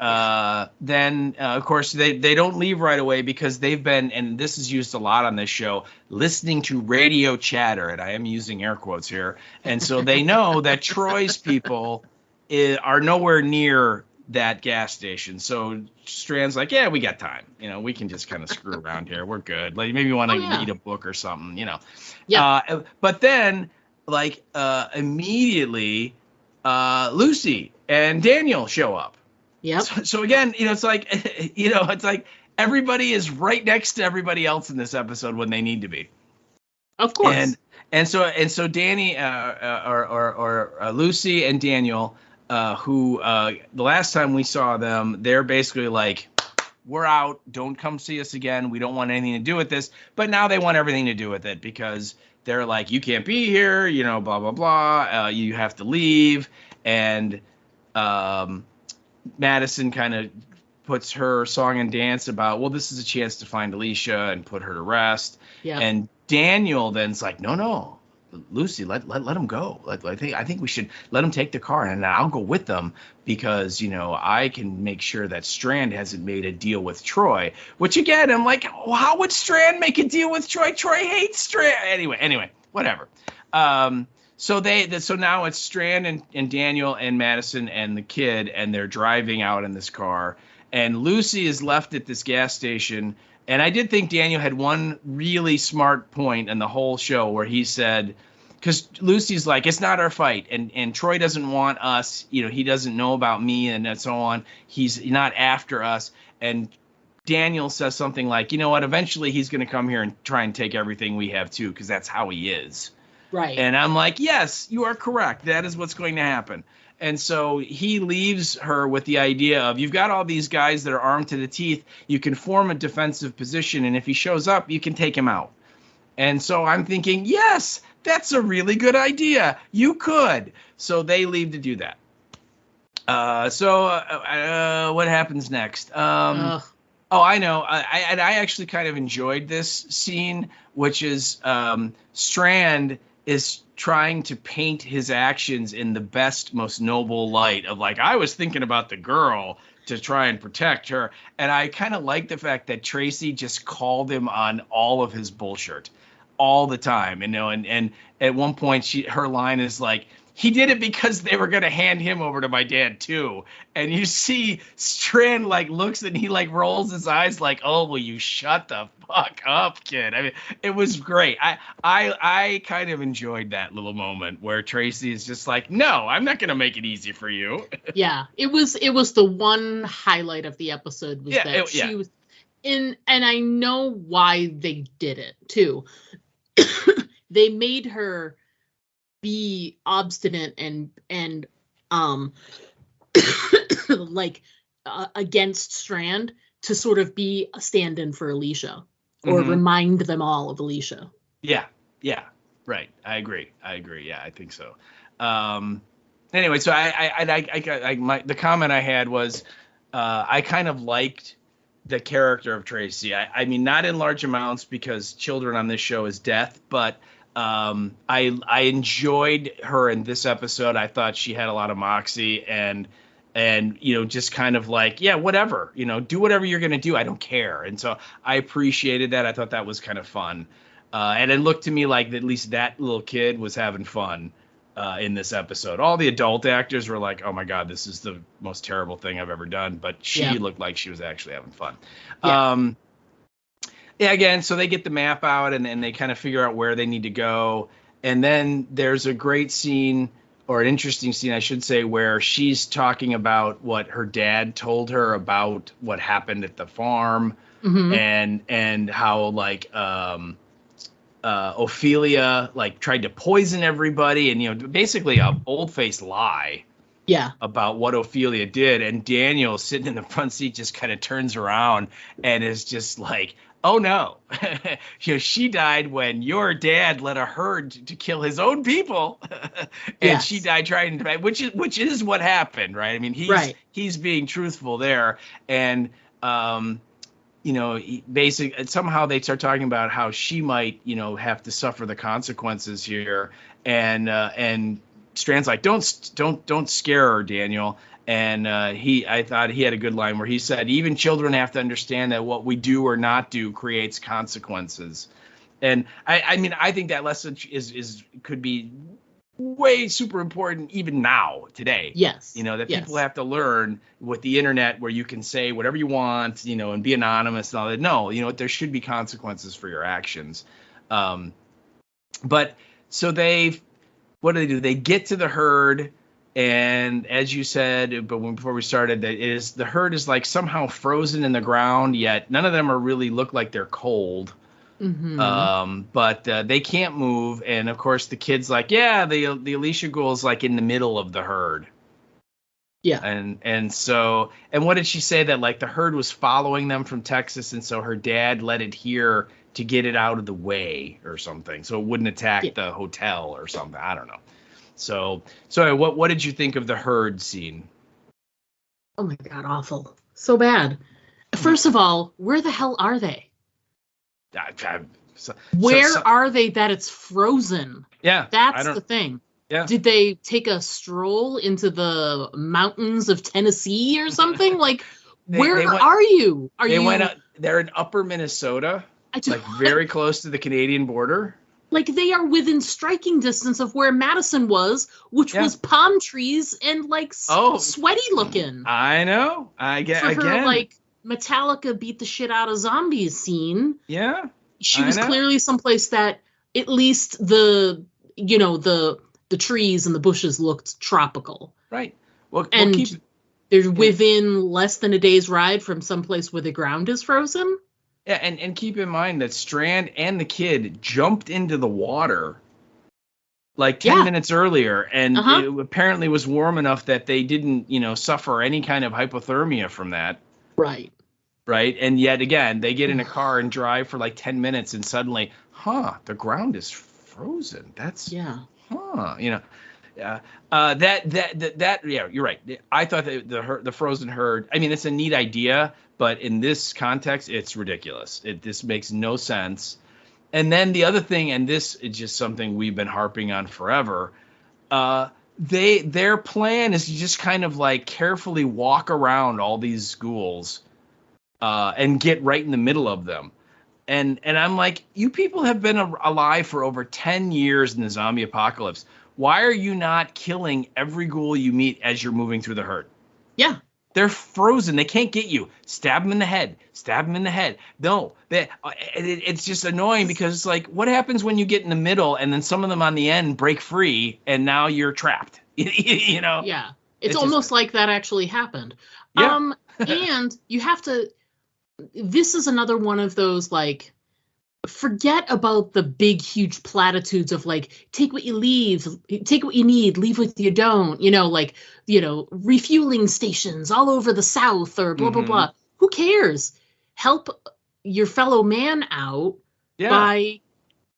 then of course they don't leave right away because they've been, and this is used a lot on this show, listening to radio chatter, and I am using air quotes here, and so they know that Troy's people are nowhere near that gas station. So Strand's like, yeah, we got time. We can just kind of screw around here. We're good. Like maybe you want to read a book or something, Yeah. But then like immediately Lucy and Daniel show up. Yep. So again, it's like, it's like everybody is right next to everybody else in this episode when they need to be. Of course. And so Danny or Lucy and Daniel, who the last time we saw them, they're basically like, we're out. Don't come see us again. We don't want anything to do with this. But now they want everything to do with it because they're like, you can't be here, blah, blah, blah. You have to leave. And Madison kind of puts her song and dance about, well, this is a chance to find Alicia and put her to rest. Yeah. And Daniel then's like, no, Lucy, let them go. I think we should let them take the car, and I'll go with them because I can make sure that Strand hasn't made a deal with Troy. Which again, I'm like, well, how would Strand make a deal with Troy? Troy hates Strand. Anyway, whatever. So now it's Strand and Daniel and Madison and the kid, and they're driving out in this car, and Lucy is left at this gas station. And I did think Daniel had one really smart point in the whole show where he said, because Lucy's like, it's not our fight. And Troy doesn't want us. He doesn't know about me and so on. He's not after us. And Daniel says something like, you know what? Eventually he's going to come here and try and take everything we have, too, because that's how he is. Right. And I'm like, yes, you are correct. That is what's going to happen. And so he leaves her with the idea of, you've got all these guys that are armed to the teeth. You can form a defensive position, and if he shows up, you can take him out. And so I'm thinking, yes, that's a really good idea. You could. So they leave to do that. What happens next? Oh, I know. I actually kind of enjoyed this scene, which is Strand is trying to paint his actions in the best, most noble light of like, I was thinking about the girl to try and protect her. And I kind of like the fact that Tracy just called him on all of his bullshit all the time, and at one point her line is like, he did it because they were going to hand him over to my dad too. And you see Strand like looks and he like rolls his eyes like, oh, will you shut the fuck up, kid? I mean, it was great. I kind of enjoyed that little moment where Tracy is just like, no, I'm not going to make it easy for you. Yeah, it was the one highlight of the episode was she was in, and I know why they did it too. They made her be obstinate and like against Strand to sort of be a stand-in for Alicia or remind them all of Alicia. Yeah, right. I agree. Yeah, I think so. Anyway, so the comment I had was I kind of liked the character of Tracy. I mean, not in large amounts because children on this show is death, but I enjoyed her in this episode. I thought she had a lot of moxie, and and, just kind of like, yeah, whatever, do whatever you're going to do. I don't care. And so I appreciated that. I thought that was kind of fun. And it looked to me like at least that little kid was having fun in this episode. All the adult actors were like, oh my God, this is the most terrible thing I've ever done. But she looked like she was actually having fun. Yeah. Again, so they get the map out and they kind of figure out where they need to go. And then there's a great scene, or an interesting scene, I should say, where she's talking about what her dad told her about what happened at the farm, and how like Ophelia like tried to poison everybody, and basically a bold-faced lie about what Ophelia did. And Daniel, sitting in the front seat, just kind of turns around and is just like, oh no, she died when your dad led a herd to kill his own people, and she died trying to, which is what happened, right? I mean, he's being truthful there, and basically somehow they start talking about how she might, have to suffer the consequences here, and Strand's like, don't scare her, Daniel. And I thought he had a good line where he said, even children have to understand that what we do or not do creates consequences. And I mean, I think that lesson could be way super important even now, today. Yes. That people have to learn with the internet, where you can say whatever you want, and be anonymous and all that. No, there should be consequences for your actions. But so what do? They get to the herd. And as you said, before we started, the herd is like somehow frozen in the ground, yet none of them really look like they're cold. But they can't move. And of course, the kid's like, yeah, the Alicia Ghoul's like in the middle of the herd. Yeah. And so what did she say? That like the herd was following them from Texas, and so her dad led it here to get it out of the way or something, so it wouldn't attack the hotel or something. I don't know. So what did you think of the herd scene? Oh my God, awful. So bad. First of all, where the hell are they? Where are they that it's frozen? Yeah. That's the thing. Yeah. Did they take a stroll into the mountains of Tennessee or something? Like, where are you? They're in upper Minnesota, like very close to the Canadian border. Like, they are within striking distance of where Madison was, which was palm trees and like sweaty looking. I know. I get for her like Metallica beat the shit out of zombies scene. Yeah, she was clearly someplace that at least the trees and the bushes looked tropical. Right. Well, they're within less than a day's ride from someplace where the ground is frozen. Yeah, and keep in mind that Strand and the kid jumped into the water like 10 minutes earlier, and it apparently was warm enough that they didn't, suffer any kind of hypothermia from that. Right. Right. And yet again, they get in a car and drive for like 10 minutes, and suddenly, the ground is frozen. That's Yeah, you're right. I thought that the frozen herd, I mean, it's a neat idea, but in this context, it's ridiculous. This makes no sense. And then the other thing, and this is just something we've been harping on forever, their plan is to just kind of like carefully walk around all these schools and get right in the middle of them. And I'm like, you people have been alive for over 10 years in the zombie apocalypse. Why are you not killing every ghoul you meet as you're moving through the herd? Yeah. They're frozen. They can't get you. Stab them in the head. Stab them in the head. No, it's just annoying, because it's like, what happens when you get in the middle and then some of them on the end break free and now you're trapped? Yeah. It's almost like that actually happened. Yeah. And you have to, this is another one of those, like, forget about the big, huge platitudes of like, take what you need, leave what you don't, refueling stations all over the South or blah, blah, blah. Who cares? Help your fellow man out by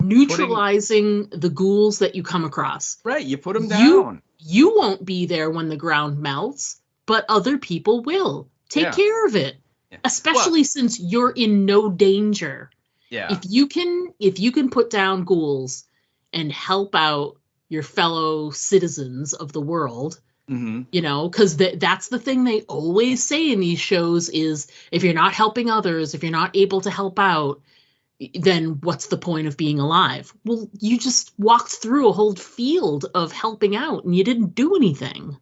neutralizing the ghouls that you come across. Right. You put them down. You won't be there when the ground melts, but other people will. Take care of it, especially since you're in no danger. Yeah. If you can put down ghouls and help out your fellow citizens of the world, Mm-hmm. You know, because that's the thing they always say in these shows is if you're not helping others, if you're not able to help out, then what's the point of being alive? Well, you just walked through a whole field of helping out and you didn't do anything.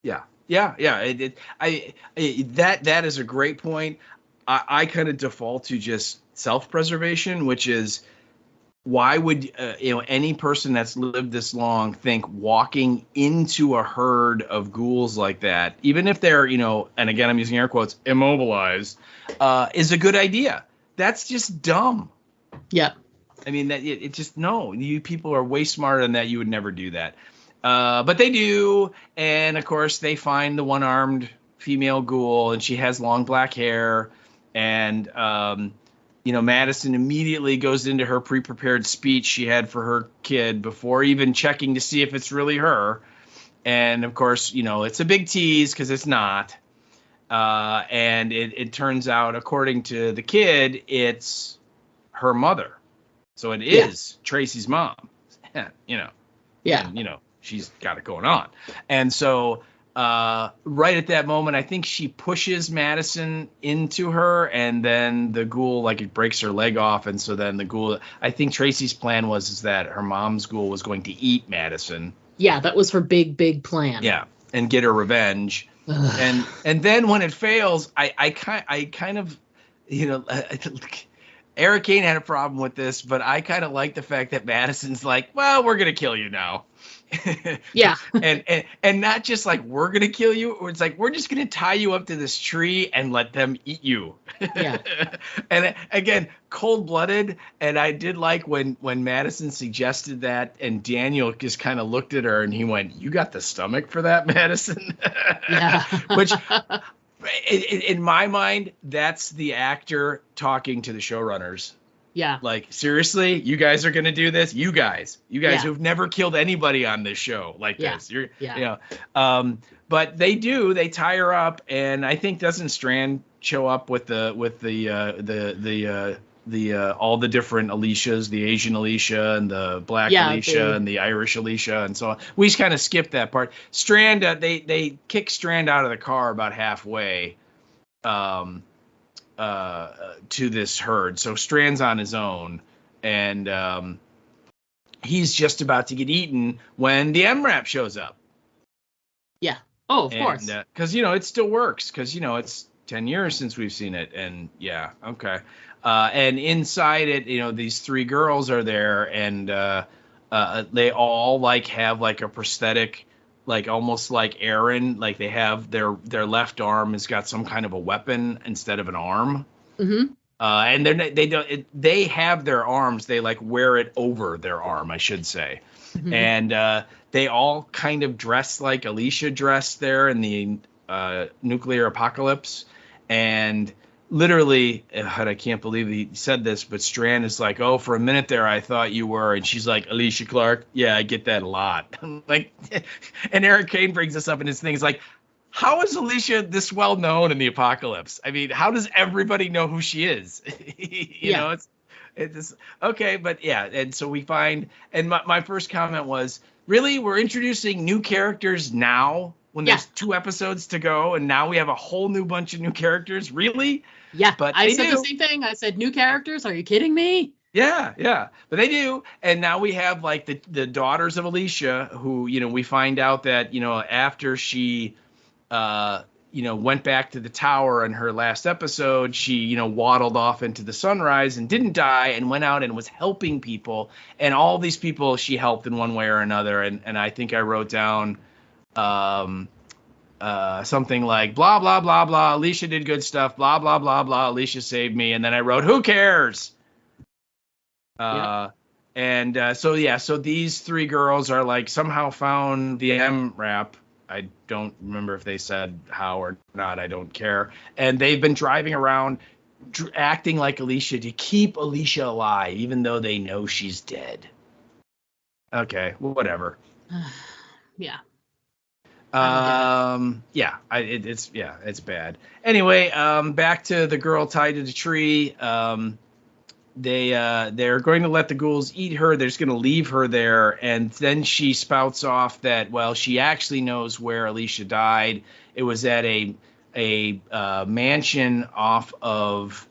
Yeah. That is a great point. I kind of default to just self-preservation, which is why would any person that's lived this long think walking into a herd of ghouls like that, even if they're, and again, I'm using air quotes, immobilized, is a good idea. That's just dumb. Yeah. I mean, that it just, no, you people are way smarter than that. You would never do that. But they do. And of course they find the one-armed female ghoul, and she has long black hair. And, Madison immediately goes into her pre-prepared speech she had for her kid before even checking to see if it's really her. And of course, it's a big tease because it's not. And it turns out, according to the kid, it's her mother. So it is Tracy's mom, Yeah. And, she's got it going on. And so right at that moment, I think she pushes Madison into her, and then the ghoul, it breaks her leg off. And so then the ghoul, I think Tracy's plan was that her mom's ghoul was going to eat Madison. Yeah, that was her big plan. Yeah, and get her revenge. and then when it fails, I kind of, Eric Kane had a problem with this, but I kind of like the fact that Madison's like, well, we're going to kill you now. Yeah. and not just like, we're going to kill you. Or it's like, we're just going to tie you up to this tree and let them eat you. Yeah. And again, cold blooded. And I did like when Madison suggested that, and Daniel just kind of looked at her and he went, you got the stomach for that, Madison? Yeah. Which, in my mind, that's the actor talking to the showrunners. Yeah. Like, seriously, you guys are going to do this? You guys who've never killed anybody on this show like this. But they do, they tie her up. And I think doesn't Strand show up with the all the different Alicias, the Asian Alicia and the black Alicia and the Irish Alicia and so on. We just kind of skipped that part. Strand, they kick Strand out of the car about halfway to this herd. So Strand's on his own, and he's just about to get eaten when the MRAP shows up. Yeah. Oh, of course. Because, it still works because, it's 10 years since we've seen it. And yeah, okay. And inside it, these three girls are there, and they all have a prosthetic, almost like Aaron, they have their left arm has got some kind of a weapon instead of an arm. Mm-hmm. And they have their arms. They wear it over their arm, I should say. Mm-hmm. And they all kind of dress like Alicia dressed there in the nuclear apocalypse. And literally, I can't believe he said this, but Strand is like, oh, for a minute there, I thought you were. And she's like, Alicia Clark? Yeah, I get that a lot. And Eric Kane brings this up in his thing. He's like, how is Alicia this well known in the apocalypse? I mean, how does everybody know who she is? you know, it's okay. But yeah. And so we find, and my first comment was, really, we're introducing new characters now when there's 2 episodes to go, and now we have a whole new bunch of new characters? Really? Yeah, but I said the same thing. I said, new characters? Are you kidding me? Yeah. But they do. And now we have the daughters of Alicia who, we find out that, after she, went back to the tower in her last episode, she, waddled off into the sunrise and didn't die and went out and was helping people. And all these people she helped in one way or another. And I think I wrote down something like blah, blah, blah, blah. Alicia did good stuff. Blah, blah, blah, blah. Alicia saved me. And then I wrote, who cares? So these 3 girls are somehow found the MRAP. I don't remember if they said how or not. I don't care. And they've been driving around acting like Alicia to keep Alicia alive, even though they know she's dead. Okay, whatever. Yeah. It's bad. Anyway, back to the girl tied to the tree. they're going to let the ghouls eat her. They're just going to leave her there, and then she spouts off that, well, she actually knows where Alicia died. It was at a mansion off of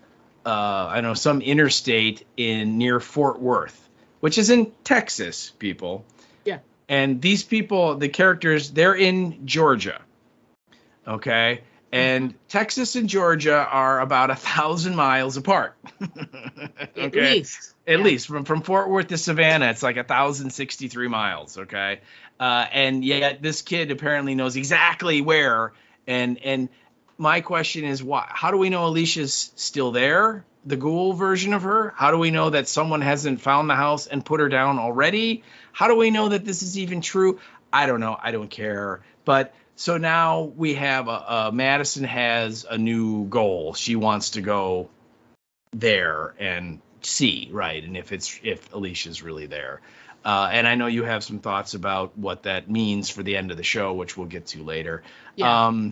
I don't know, some interstate near Fort Worth, which is in Texas, people. Yeah. And these people, the characters, they're in Georgia. Okay. And Texas and Georgia are about 1,000 miles apart. Okay. At least from Fort Worth to Savannah, it's like 1,063 miles. Okay. And yet this kid apparently knows exactly where. And my question is, why? How do we know Alicia's still there? The ghoul version of her? How do we know that someone hasn't found the house and put her down already? How do we know that this is even true? I don't know. I don't care. But so now we have Madison has a new goal. She wants to go there and see, right? And if Alicia's really there. And I know you have some thoughts about what that means for the end of the show, which we'll get to later. Yeah.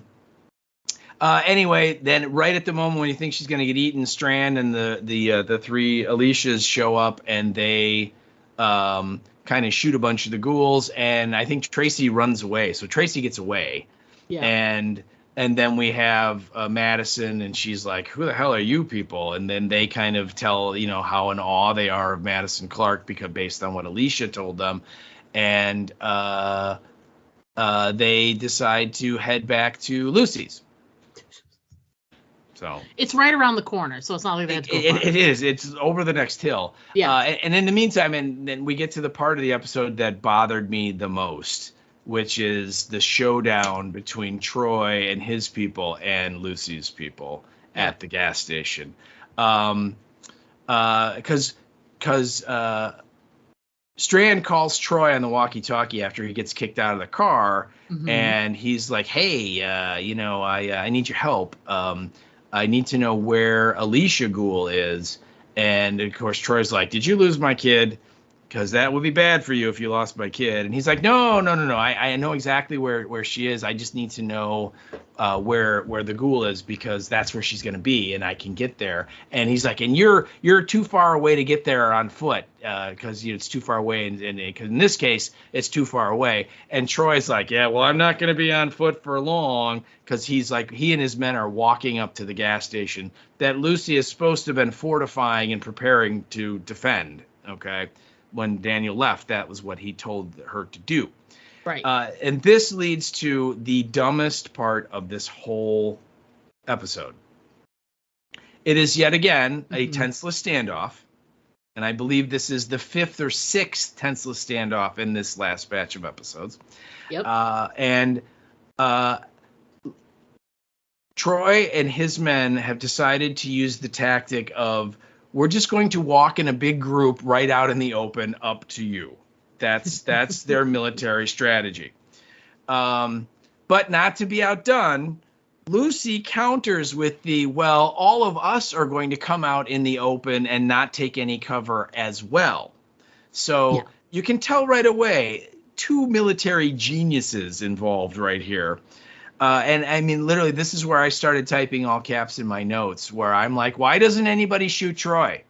Anyway, then right at the moment when you think she's going to get eaten, Strand and the three Alicias show up, and they kind of shoot a bunch of the ghouls, and I think Tracy runs away. So Tracy gets away. Yeah. And then we have Madison, and she's like, who the hell are you people? And then they kind of tell, how in awe they are of Madison Clark because based on what Alicia told them. And they decide to head back to Lucy's. So it's right around the corner, so it's not like they have to go far. It is. It's over the next hill. Yeah. And in the meantime, and then we get to the part of the episode that bothered me the most, which is the showdown between Troy and his people and Lucy's people at the gas station. Because Strand calls Troy on the walkie-talkie after he gets kicked out of the car, and he's like, hey, I need your help. I need to know where Alicia Ghoul is. And, of course, Troy's like, did you lose my kid? Because that would be bad for you if you lost my kid. And he's like, no. I know exactly where she is. I just need to know where the ghoul is because that's where she's going to be, and I can get there. And he's like, and you're too far away to get there on foot because it's too far away. And in this case, it's too far away. And Troy's like, yeah, well, I'm not going to be on foot for long because he's like, he and his men are walking up to the gas station that Lucy is supposed to have been fortifying and preparing to defend. Okay. When Daniel left, that was what he told her to do. Right. And this leads to the dumbest part of this whole episode. It is yet again a tenseless standoff. And I believe this is the 5th or 6th tenseless standoff in this last batch of episodes. Yep. And Troy and his men have decided to use the tactic of, we're just going to walk in a big group right out in the open up to you. That's their military strategy. But not to be outdone, Lucy counters with all of us are going to come out in the open and not take any cover as well. So you can tell right away, 2 military geniuses involved right here. And I mean, literally, this is where I started typing all caps in my notes, where I'm like, why doesn't anybody shoot Troy?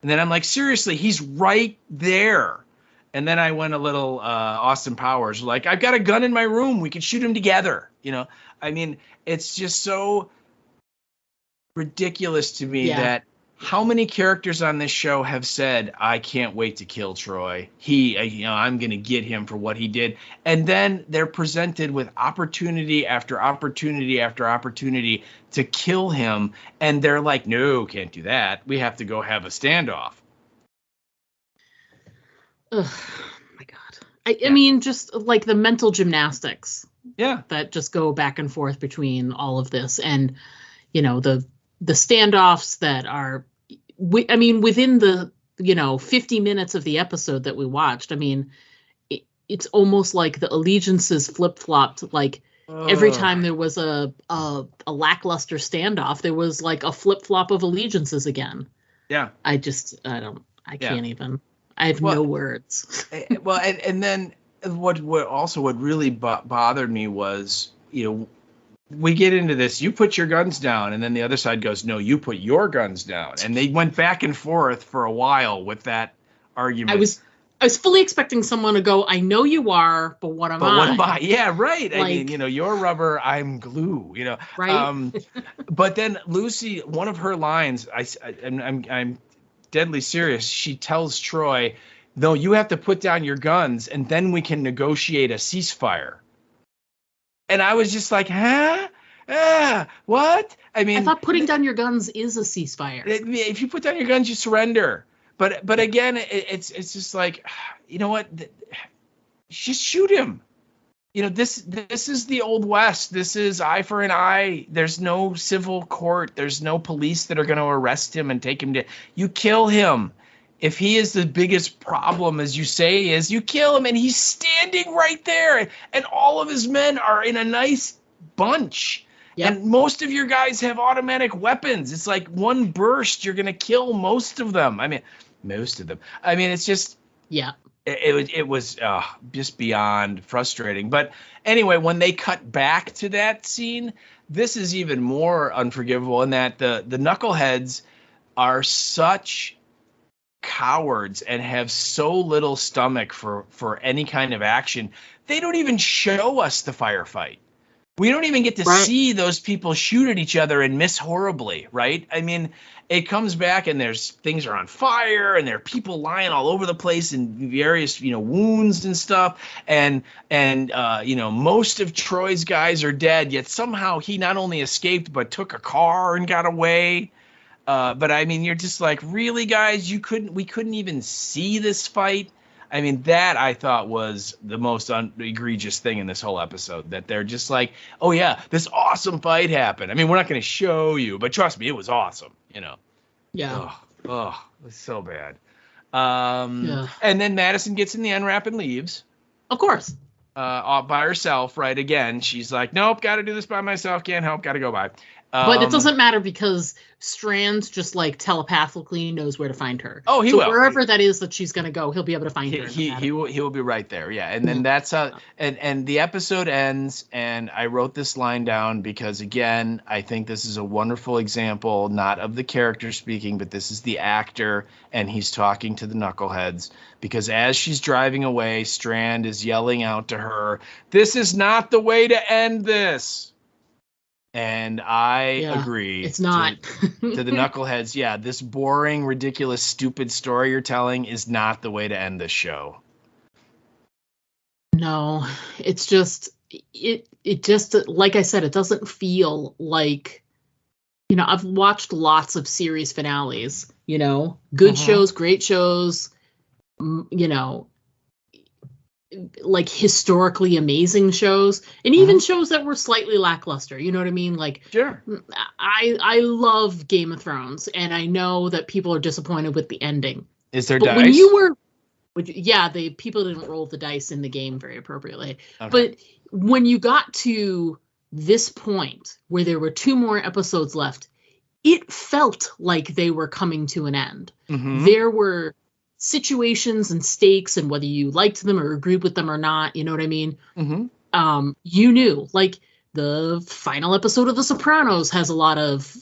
And then I'm like, seriously, he's right there. And then I went a little Austin Powers, like, I've got a gun in my room. We could shoot him together. I mean, it's just so ridiculous to me that how many characters on this show have said, I can't wait to kill Troy. I'm going to get him for what he did. And then they're presented with opportunity after opportunity after opportunity to kill him. And they're like, no, can't do that. We have to go have a standoff. Oh my God. I mean, just like the mental gymnastics. Yeah. That just go back and forth between all of this. And, the standoffs that are, within the, 50 minutes of the episode that we watched, it's almost like the allegiances flip-flopped. Like every time there was a lackluster standoff, there was like a flip-flop of allegiances again. Yeah. I can't even. I have no words. Well, and then what really bothered me was, we get into this, you put your guns down, and then the other side goes, no, you put your guns down. And they went back and forth for a while with that argument. I was fully expecting someone to go, I know you are, but what am I? But what am I? Yeah, right. Like, I mean, you know, you're rubber, I'm glue, you know. Right. But then Lucy, one of her lines, I'm deadly serious. She tells Troy, no, you have to put down your guns and then we can negotiate a ceasefire. And I was just like, huh? What? I mean, I thought putting down your guns is a ceasefire. If you put down your guns, you surrender. But again, it's just like, you know what? Just shoot him. You know, this is the Old West. This is eye for an eye. There's no civil court. There's no police that are going to arrest him and take him to. You kill him. If he is the biggest problem, as you say he is, you kill him, and he's standing right there, and all of his men are in a nice bunch. Yep. And most of your guys have automatic weapons. It's like one burst, you're going to kill most of them. I mean, most of them. I mean, it's just, yeah. It was just beyond frustrating. But anyway, when they cut back to that scene, this is even more unforgivable in that the knuckleheads are such cowards and have so little stomach for any kind of action. They don't even show us the firefight. We don't even get to see those people shoot at each other and miss horribly, right? I mean, it comes back and there's things are on fire and there are people lying all over the place in various, you know, wounds and stuff. And you know, most of Troy's guys are dead, yet somehow he not only escaped but took a car and got away. But I mean, you're just like, really, guys? We couldn't even see this fight. I mean, that I thought was the most egregious thing in this whole episode, that they're just like, oh, yeah, this awesome fight happened. I mean, we're not going to show you, but trust me, it was awesome, you know. Yeah. Oh, it's so bad. And then Madison gets in the unwrap and leaves. Of course. By herself, right? Again, she's like, nope, got to do this by myself. Can't help, got to go by. But it doesn't matter because Strand just like telepathically knows where to find her. Oh, he will. Wherever that is that she's going to go, he'll be able to find her. He will be right there. Yeah. And then that's how, and the episode ends. And I wrote this line down because, again, I think this is a wonderful example, not of the character speaking, but this is the actor. And he's talking to the knuckleheads because as she's driving away, Strand is yelling out to her, "This is not the way to end this." And I agree. It's not. To the knuckleheads, yeah, this boring, ridiculous, stupid story you're telling is not the way to end this show. No, it's just, it just, like I said, it doesn't feel like, you know, I've watched lots of series finales, you know, good shows, great shows, you know, like historically amazing shows, and even shows that were slightly lackluster, you know what I mean? Like, sure, I love Game of Thrones, and I know that people are disappointed with the ending. Is there dice? When you were, the people didn't roll the dice in the game very appropriately. Okay. But when you got to this point where there were 2 more episodes left, it felt like they were coming to an end. There were situations and stakes, and whether you liked them or agreed with them or not, you know what I mean? You knew, like, the final episode of The Sopranos has a lot of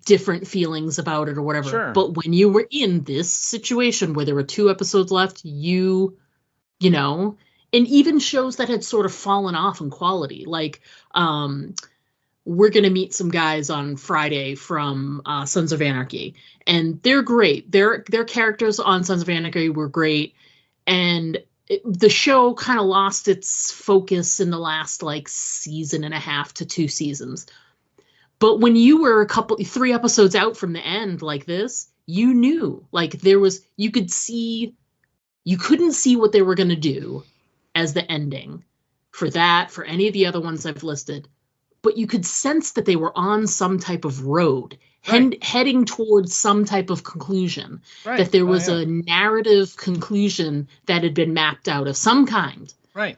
different feelings about it or whatever. Sure. But when you were in this situation where there were 2 episodes left, you know, and even shows that had sort of fallen off in quality, like, we're going to meet some guys on Friday from Sons of Anarchy, and they're great. Their characters on Sons of Anarchy were great, and the show kind of lost its focus in the last like season and a half to 2 seasons. But when you were 3 episodes out from the end like this, you knew, like, there was, you couldn't see what they were going to do as the ending for that, for any of the other ones I've listed. But you could sense that they were on some type of road, heading towards some type of conclusion, that there was a narrative conclusion that had been mapped out of some kind,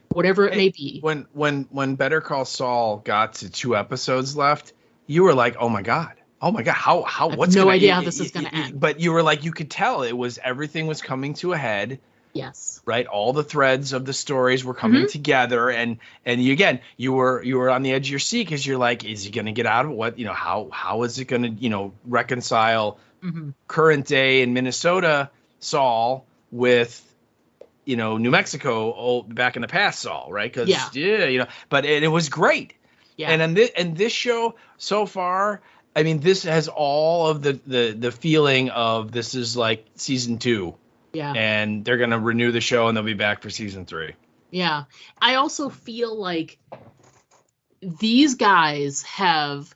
whatever it may be. When Better Call Saul got to 2 episodes left, you were like, oh my God, how, what's no idea how this is going to end. But you were like, you could tell everything was coming to a head. Yes. Right. All the threads of the stories were coming together, and you were on the edge of your seat because you're like, is he going to get out of it? What, how is it going to, reconcile current day in Minnesota Saul with, New Mexico back in the past Saul, right? Because but it was great. Yeah. And this show so far, I mean, this has all of the feeling of this is like season 2. Yeah. And they're going to renew the show and they'll be back for season 3. Yeah. I also feel like these guys have,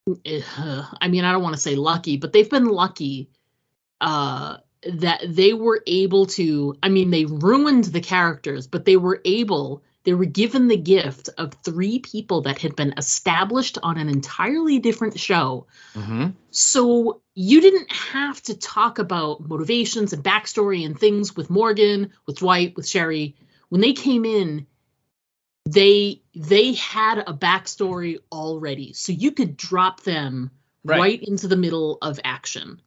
I mean, I don't want to say lucky, but they've been lucky that they were able to, I mean, they ruined the characters, but they were given the gift of 3 people that had been established on an entirely different show. So you didn't have to talk about motivations and backstory and things with Morgan, with Dwight, with Sherry. When they came in, they had a backstory already. So you could drop them right into the middle of action,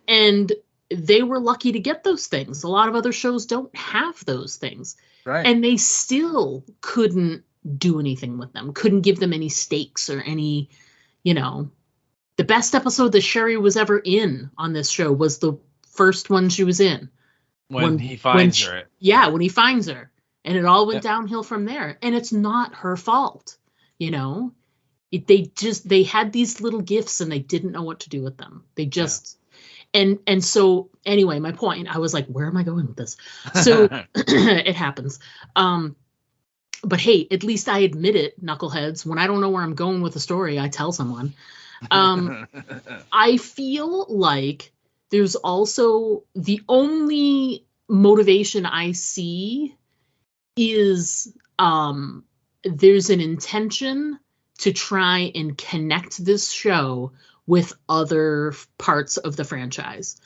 And they were lucky to get those things. A lot of other shows don't have those things. Right. And they still couldn't do anything with them, couldn't give them any stakes or any, the best episode that Sherry was ever in on this show was the first one she was in. When he finds her. Yeah, when he finds her. And it all went downhill from there. And it's not her fault, They had these little gifts and they didn't know what to do with them. They just... And so anyway, my point, I was like, where am I going with this? So it happens. But hey, at least I admit it, knuckleheads. When I don't know where I'm going with the story, I tell someone. I feel like there's also the only motivation I see is there's an intention to try and connect this show with other parts of the franchise.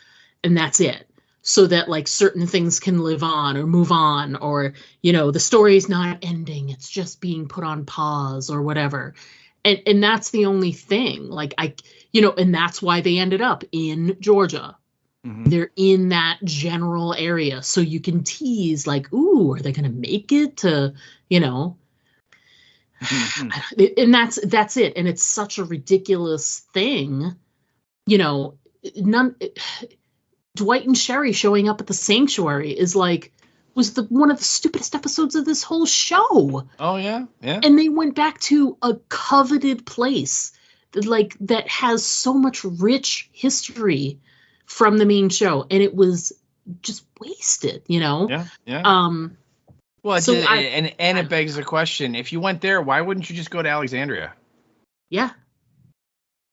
And that's it. So that like certain things can live on or move on, or, the story's not ending. It's just being put on pause or whatever. And that's the only thing. Like and that's why they ended up in Georgia. They're in that general area. So you can tease like, ooh, are they going to make it to, and that's it. And it's such a ridiculous thing, Dwight and Sherry showing up at the sanctuary is like, was one of the stupidest episodes of this whole show. Oh yeah. Yeah. And they went back to a coveted place that has so much rich history from the main show. And it was just wasted, Yeah. Yeah. Well, so it begs the question: if you went there, why wouldn't you just go to Alexandria? Yeah,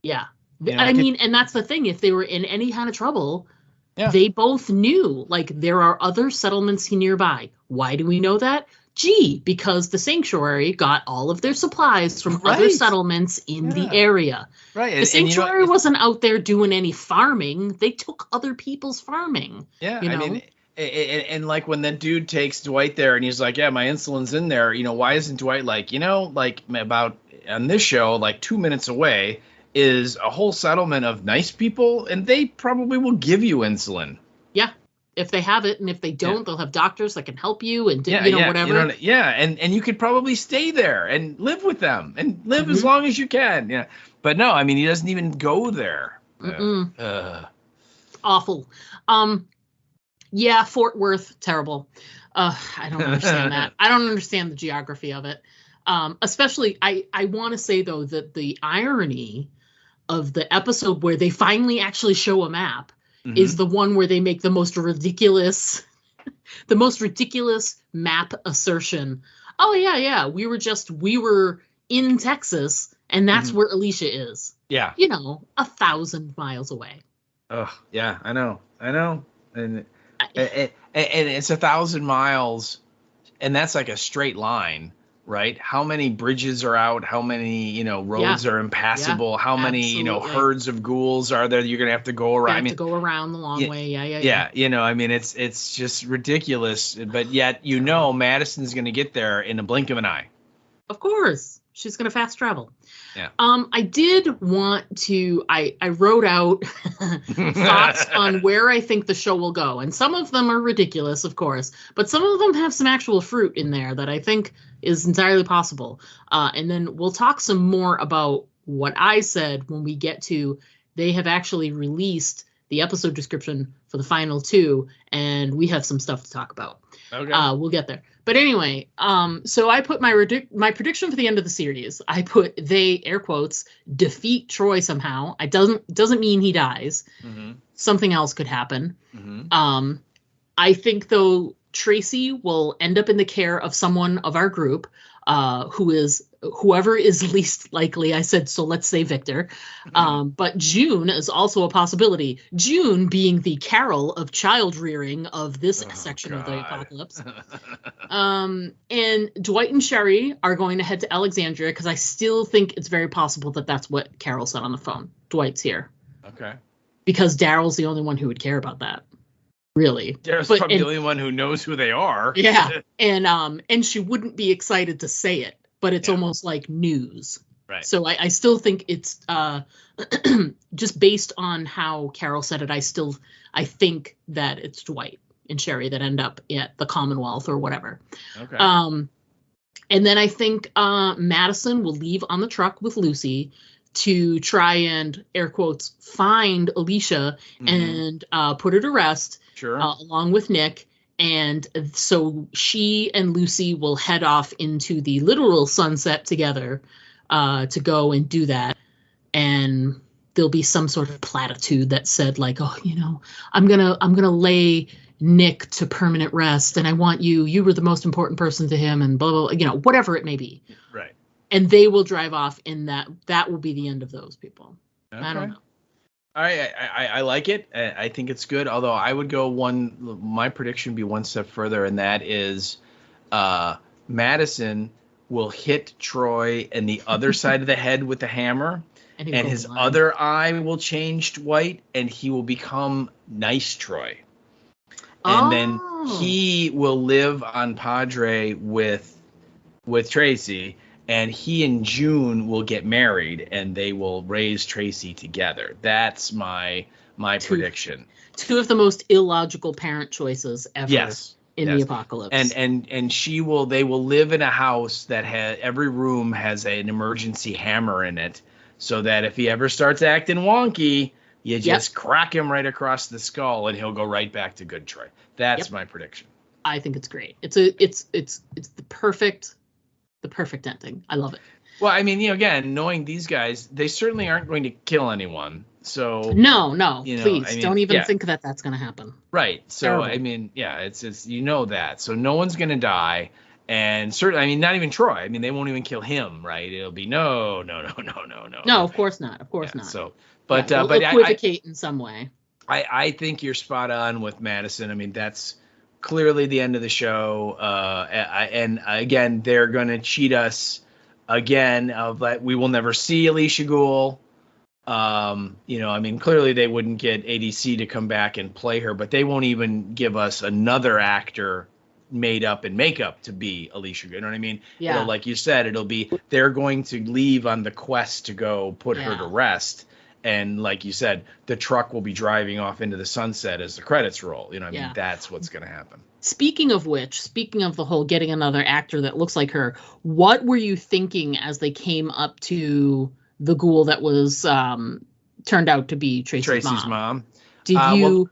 yeah. I mean, and that's the thing. If they were in any kind of trouble, they both knew like there are other settlements nearby. Why do we know that? Gee, because the sanctuary got all of their supplies from other settlements in the area. Right. The sanctuary wasn't out there doing any farming. They took other people's farming. Yeah, I mean. And like when that dude takes Dwight there and he's like, yeah, my insulin's in there. Why isn't Dwight like, like about on this show, like 2 minutes away is a whole settlement of nice people and they probably will give you insulin. Yeah. If they have it. And if they don't, they'll have doctors that can help you and whatever. And you could probably stay there and live with them and live as long as you can. Yeah. But no, I mean, he doesn't even go there. Awful. Yeah, Fort Worth, terrible. I don't understand that. I don't understand the geography of it. Especially, I want to say, though, that the irony of the episode where they finally actually show a map is the one where they make the most ridiculous map assertion. Oh, yeah, we were in Texas, and that's where Alicia is. Yeah. 1,000 miles away. Oh, yeah, I know. And it's 1,000 miles, and that's like a straight line, right? How many bridges are out? How many, roads are impassable? Yeah, how many, herds of ghouls are there? You're gonna have to go around. To go around the long way. Yeah. I mean, it's just ridiculous, but yet Madison's gonna get there in a blink of an eye. Of course. She's going to fast travel. Yeah. I did want to, I wrote out thoughts on where I think the show will go. And some of them are ridiculous, of course, but some of them have some actual fruit in there that I think is entirely possible. And then we'll talk some more about what I said when we get to, they have actually released the episode description for the final 2, and we have some stuff to talk about. Okay. We'll get there. But anyway, so I put my prediction for the end of the series. I put they, air quotes, defeat Troy somehow. It doesn't mean he dies. Mm-hmm. Something else could happen. Mm-hmm. I think, though, Tracy will end up in the care of someone of our group, whoever is least likely. I said, so let's say Victor. But June is also a possibility. June being the Carol of child rearing of this section of the apocalypse. And Dwight and Sherry are going to head to Alexandria because I still think it's very possible that that's what Carol said on the phone. Dwight's here. Okay. Because Daryl's the only one who would care about that. Really. Daryl's probably the only one who knows who they are. Yeah. And she wouldn't be excited to say it, but it's almost like news. Right. So I still think it's just based on how Carol said it, I think that it's Dwight and Sherry that end up at the Commonwealth or whatever. Okay. And then I think Madison will leave on the truck with Lucy to try and, air quotes, find Alicia and put her to rest. Sure. Along with Nick. And so she and Lucy will head off into the literal sunset together to go and do that. And there'll be some sort of platitude that said, like, oh, I'm gonna lay Nick to permanent rest, and I want you were the most important person to him, and blah, blah, blah, whatever it may be. Right. And they will drive off, and that will be the end of those people. Okay. I don't know. I like it. I think it's good. Although I would go my prediction would be one step further, and that is Madison will hit Troy in the other side of the head with the hammer, and his other eye will change to white, and he will become nice Troy. And then he will live on Padre with Tracy. And he and June will get married, and they will raise Tracy together. That's my prediction. 2 of the most illogical parent choices ever. Yes. In the apocalypse. And they will live in a house that every room has an emergency hammer in it, so that if he ever starts acting wonky, you just crack him right across the skull, and he'll go right back to good Troy. That's my prediction. I think it's great. It's the perfect ending. I love it. Well, I mean, again, knowing these guys, they certainly aren't going to kill anyone. So no, please don't even think that that's going to happen. Right. So terrible. I mean, it's that. So no one's going to die, and certainly, I mean, not even Troy. I mean, they won't even kill him, right? It'll be no. No, of course not. Of course not. So, but we'll equivocate in some way. I think you're spot on with Madison. I mean, that's clearly the end of the show, and again, they're going to cheat us again of that we will never see Alicia Gould. I mean, clearly they wouldn't get ADC to come back and play her, but they won't even give us another actor made up in makeup to be Alicia Gould. You know what I mean? Yeah. Like you said, they're going to leave on the quest to go put her to rest. And like you said, the truck will be driving off into the sunset as the credits roll. I mean, that's what's going to happen. Speaking of the whole getting another actor that looks like her, what were you thinking as they came up to the ghoul that was turned out to be Tracy's mom? Did you,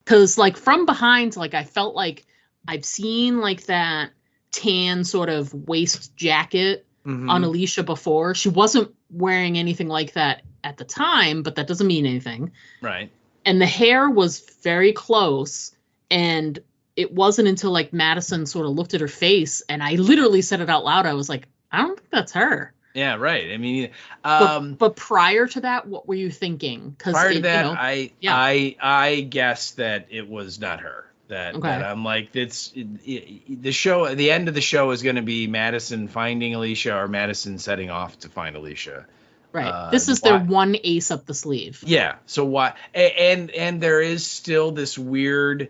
because like from behind, like I felt like I've seen like that tan sort of waist jacket on Alicia before. She wasn't wearing anything like that at the time, but that doesn't mean anything. Right. And the hair was very close, and it wasn't until like Madison sort of looked at her face, and I literally said it out loud. I was like, I don't think that's her. Yeah, right. I mean, but prior to that, what were you thinking? Prior to that, I guessed that it was not her. That I'm like, the show. The end of the show is going to be Madison finding Alicia or Madison setting off to find Alicia. Right. This is their one ace up the sleeve. Yeah. So why? And there is still this weird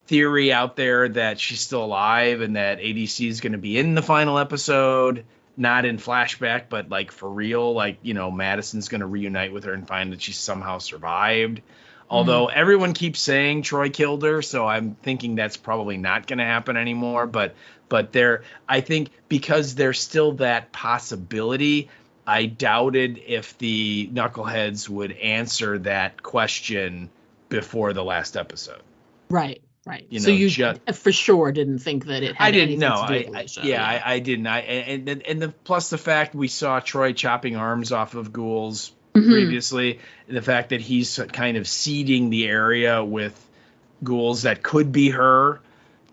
theory out there that she's still alive and that ADC is going to be in the final episode. not in flashback, but like for real, like, you know, Madison's going to reunite with her and find that she somehow survived. Although everyone keeps saying Troy killed her, so I'm thinking that's probably not going to happen anymore. But I think because there's still that possibility, I doubted if the Knuckleheads would answer that question before the last episode. Right. You so know, you for sure didn't think that it had anything to do with Alicia. I didn't. Plus the fact we saw Troy chopping arms off of ghouls previously, the fact that he's kind of seeding the area with ghouls that could be her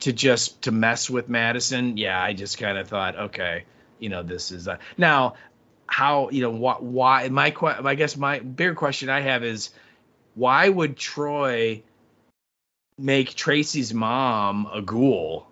to mess with Madison. Yeah, I just kind of thought, okay, you know, this is now how, you know, why I guess my bigger question I have is, why would Troy make Tracy's mom a ghoul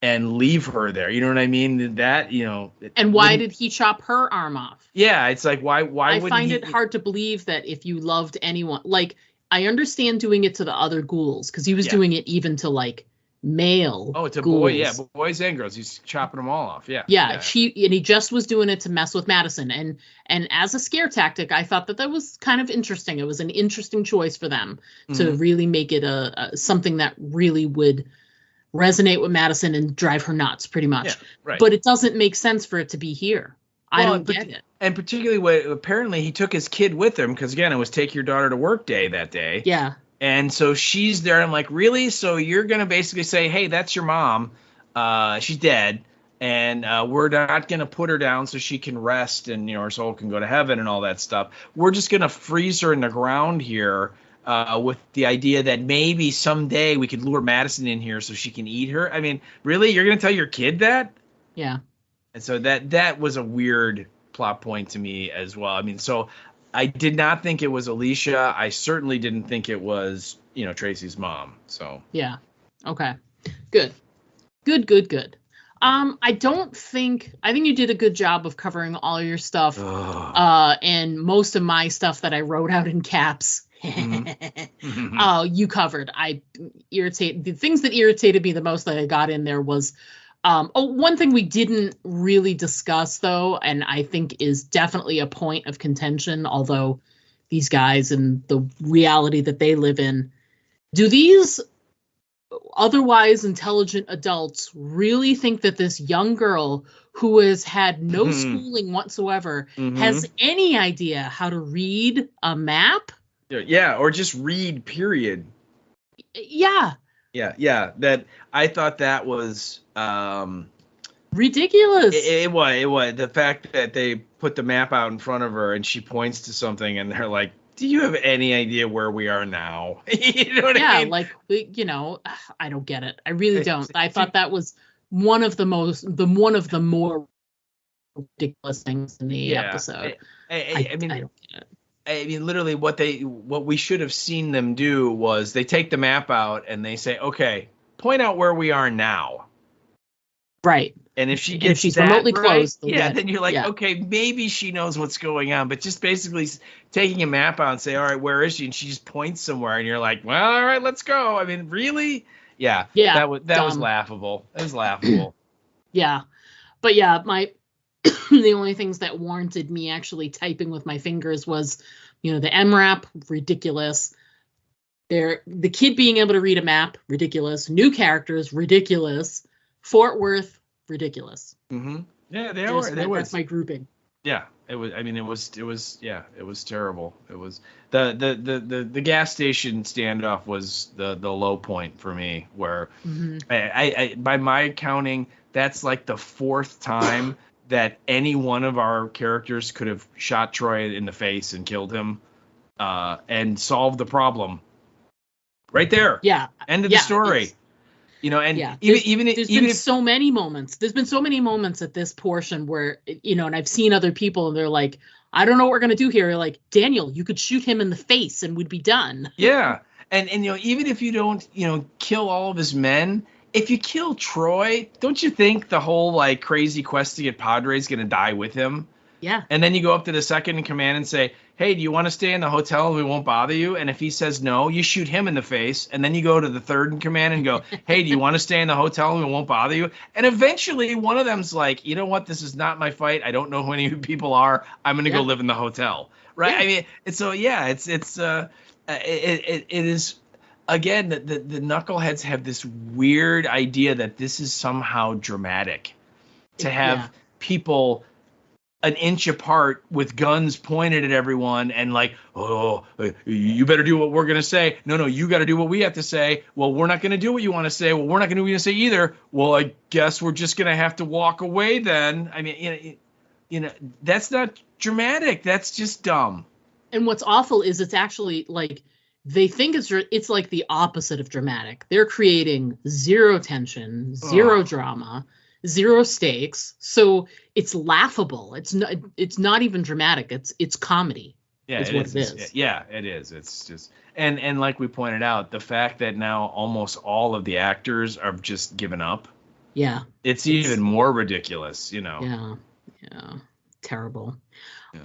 and leave her there? You know what I mean? That, you know. And why did he chop her arm off? Yeah, it's like, why I find it hard to believe that if you loved anyone, like, I understand doing it to the other ghouls, because he was doing it even to, like, male it's a ghouls. boy, yeah, boys and girls. He's chopping them all off, yeah. He just was doing it to mess with Madison, and as a scare tactic, I thought that was kind of interesting. It was an interesting choice for them to really make it a something that really would resonate with Madison and drive her nuts, pretty much. Yeah, right. But it doesn't make sense for it to be here. I don't get it. And particularly apparently he took his kid with him, because again, it was take your daughter to work day that day. Yeah. And so she's there. And I'm like, really? So you're going to basically say, hey, that's your mom. She's dead. And we're not going to put her down so she can rest and, you know, her soul can go to heaven and all that stuff. We're just going to freeze her in the ground here with the idea that maybe someday we could lure Madison in here so she can eat her. I mean, really? You're going to tell your kid that? Yeah. And so that was a weird plot point to me as well. I mean, so I did not think it was Alicia. I certainly didn't think it was, you know, Tracy's mom. So yeah. Okay. Good. I think you did a good job of covering all your stuff. And most of my stuff that I wrote out in caps. You covered. The things that irritated me the most that I got in there was one thing we didn't really discuss, though, and I think is definitely a point of contention, although these guys and the reality that they live in, do these otherwise intelligent adults really think that this young girl who has had no schooling whatsoever has any idea how to read a map? Yeah, or just read, period. Yeah. Yeah. That I thought that was ridiculous. It was the fact that they put the map out in front of her and she points to something and they're like, "Do you have any idea where we are now?" You know what I mean? Like, you know, I don't get it. I really don't. I thought that was one of the more ridiculous things in the episode. I mean, I don't get it. I mean, literally, what we should have seen them do was they take the map out and they say, "Okay, point out where we are now." Right. And if she's remotely right, close, then you're like, okay, maybe she knows what's going on. But just basically taking a map out and say, all right, where is she? And she just points somewhere, and you're like, well, all right, let's go. I mean, really? Yeah. That was laughable. It was laughable. Yeah, but yeah, the only things that warranted me actually typing with my fingers was, you know, the MRAP, ridiculous. The kid being able to read a map, ridiculous. New characters, ridiculous. Fort Worth, ridiculous. Yeah, they were. That's my grouping. Yeah, it was. I mean, it was terrible. It was the gas station standoff was the low point for me. Where I by my counting, that's like the fourth time that any one of our characters could have shot Troy in the face and killed him, and solved the problem. Right there. Yeah. End of the story. You know, and there's been so many moments. There's been so many moments at this portion where, you know, and I've seen other people and they're like, I don't know what we're gonna do here. You're like, Daniel, you could shoot him in the face and we'd be done. Yeah, and you know, even if you don't, you know, kill all of his men, if you kill Troy, don't you think the whole like crazy quest to get Padre is gonna die with him? Yeah. And then you go up to the second in command and say, hey, do you want to stay in the hotel and we won't bother you? And if he says no, you shoot him in the face. And then you go to the third in command and go, hey, do you want to stay in the hotel and we won't bother you? And eventually one of them's like, you know what? This is not my fight. I don't know who any of you people are. I'm going to go live in the hotel. Right. Yeah. I mean, it is, again, the knuckleheads have this weird idea that this is somehow dramatic to have people an inch apart with guns pointed at everyone and like, oh, you better do what we're going to say. No, you got to do what we have to say. Well, we're not going to do what you want to say. Well, we're not going to do what you say either. Well, I guess we're just going to have to walk away then. I mean, that's not dramatic. That's just dumb. And what's awful is it's actually like they think it's like the opposite of dramatic. They're creating zero tension, zero drama, zero stakes. So it's laughable. It's not even dramatic. It's comedy. Yeah, it is. Yeah, it is. It's just and like we pointed out, the fact that now almost all of the actors are just given up. Yeah. It's even more ridiculous, Yeah. Terrible. Yeah.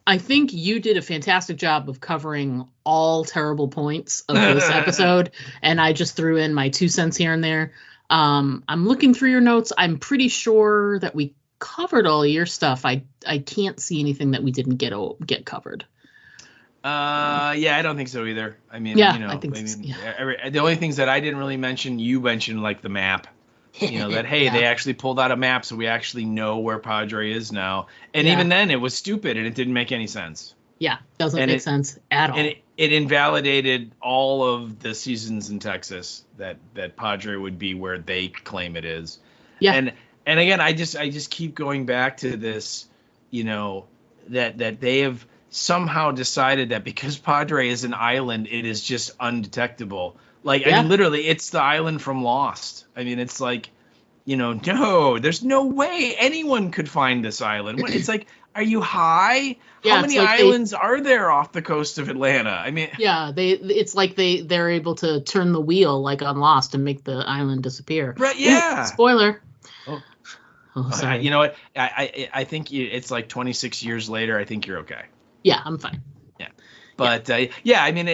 I think you did a fantastic job of covering all terrible points of this episode, and I just threw in my 2 cents here and there. I'm looking through your notes. I'm pretty sure that we covered all of your stuff. I can't see anything that we didn't get covered. Yeah, I don't think so either. I mean, I think the only things that I didn't really mention, you mentioned, like the map. That, hey, they actually pulled out a map, so we actually know where Padre is now. And even then, it was stupid, and it didn't make any sense. Yeah, doesn't make sense at all. And it invalidated all of the seasons in Texas that Padre would be where they claim it is. Yeah. And again, I just keep going back to this, that they have somehow decided that because Padre is an island, it is just undetectable. Like, I mean, literally, it's the island from Lost. I mean, it's like, no, there's no way anyone could find this island. It's like, are you high? How many islands are there off the coast of Atlanta? I mean, it's like they're able to turn the wheel like on Lost and make the island disappear. Right? Yeah. Ooh, spoiler. Oh, sorry. You know what? I think it's like 26 years later. I think you're okay. Yeah, I'm fine. Yeah. But I mean,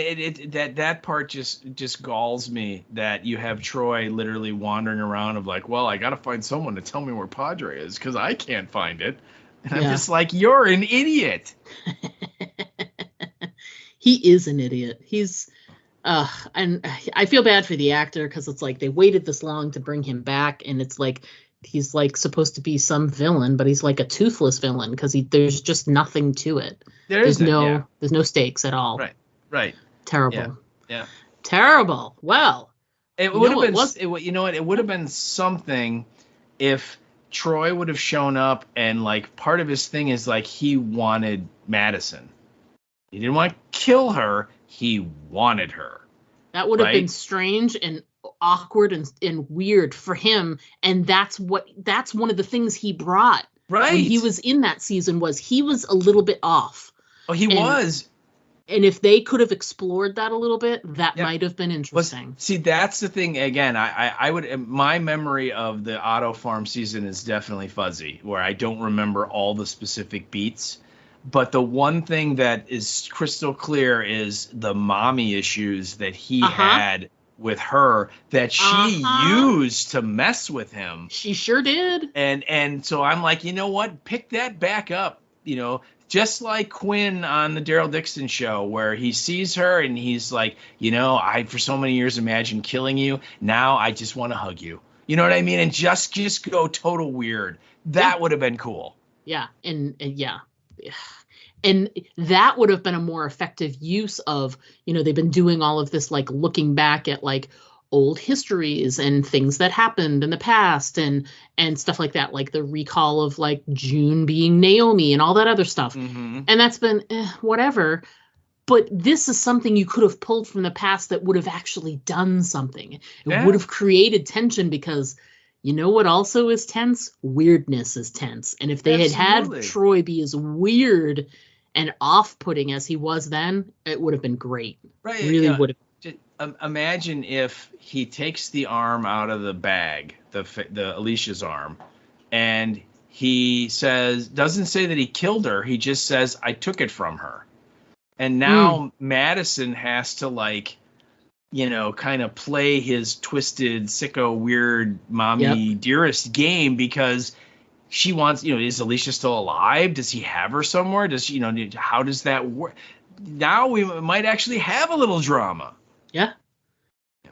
that part just galls me that you have Troy literally wandering around of like, well, I got to find someone to tell me where Padre is because I can't find it. And I'm just like, you're an idiot. He is an idiot. He's and I feel bad for the actor because it's like they waited this long to bring him back, and it's like he's like supposed to be some villain, but he's like a toothless villain because there's just nothing to it. There's no stakes at all. Right. Terrible. Yeah. Terrible. Well, it would have been. You know what? It would have been something if Troy would have shown up and like part of his thing is like he wanted Madison. He didn't want to kill her. He wanted her. That would have been strange and awkward and weird for him. And that's one of the things he brought. Right. When he was in that season he was a little bit off. Oh, he was. And if they could have explored that a little bit, that might have been interesting. See, that's the thing. Again, I would. My memory of the Otto Farm season is definitely fuzzy, where I don't remember all the specific beats. But the one thing that is crystal clear is the mommy issues that he had with her that she used to mess with him. She sure did. And so I'm like, you know what? Pick that back up. Just like Quinn on the Daryl Dixon show, where he sees her and he's like, I for so many years imagined killing you. Now I just want to hug you. You know what I mean? And just go total weird. That would have been cool. Yeah. And that would have been a more effective use of, they've been doing all of this, like looking back at like old histories and things that happened in the past and stuff like that, like the recall of like June being Naomi and all that other stuff. Mm-hmm. And that's been whatever. But this is something you could have pulled from the past that would have actually done something. It would have created tension because you know what also is tense? Weirdness is tense. And if they had Troy be as weird and off-putting as he was then, it would have been great. Right. Really would have. Imagine if he takes the arm out of the bag, the Alicia's arm, and he doesn't say that he killed her. He just says, I took it from her. And now Madison has to, like, kind of play his twisted, sicko, weird, mommy dearest game because she wants, is Alicia still alive? Does he have her somewhere? Does she, how does that work? Now we might actually have a little drama. Yeah.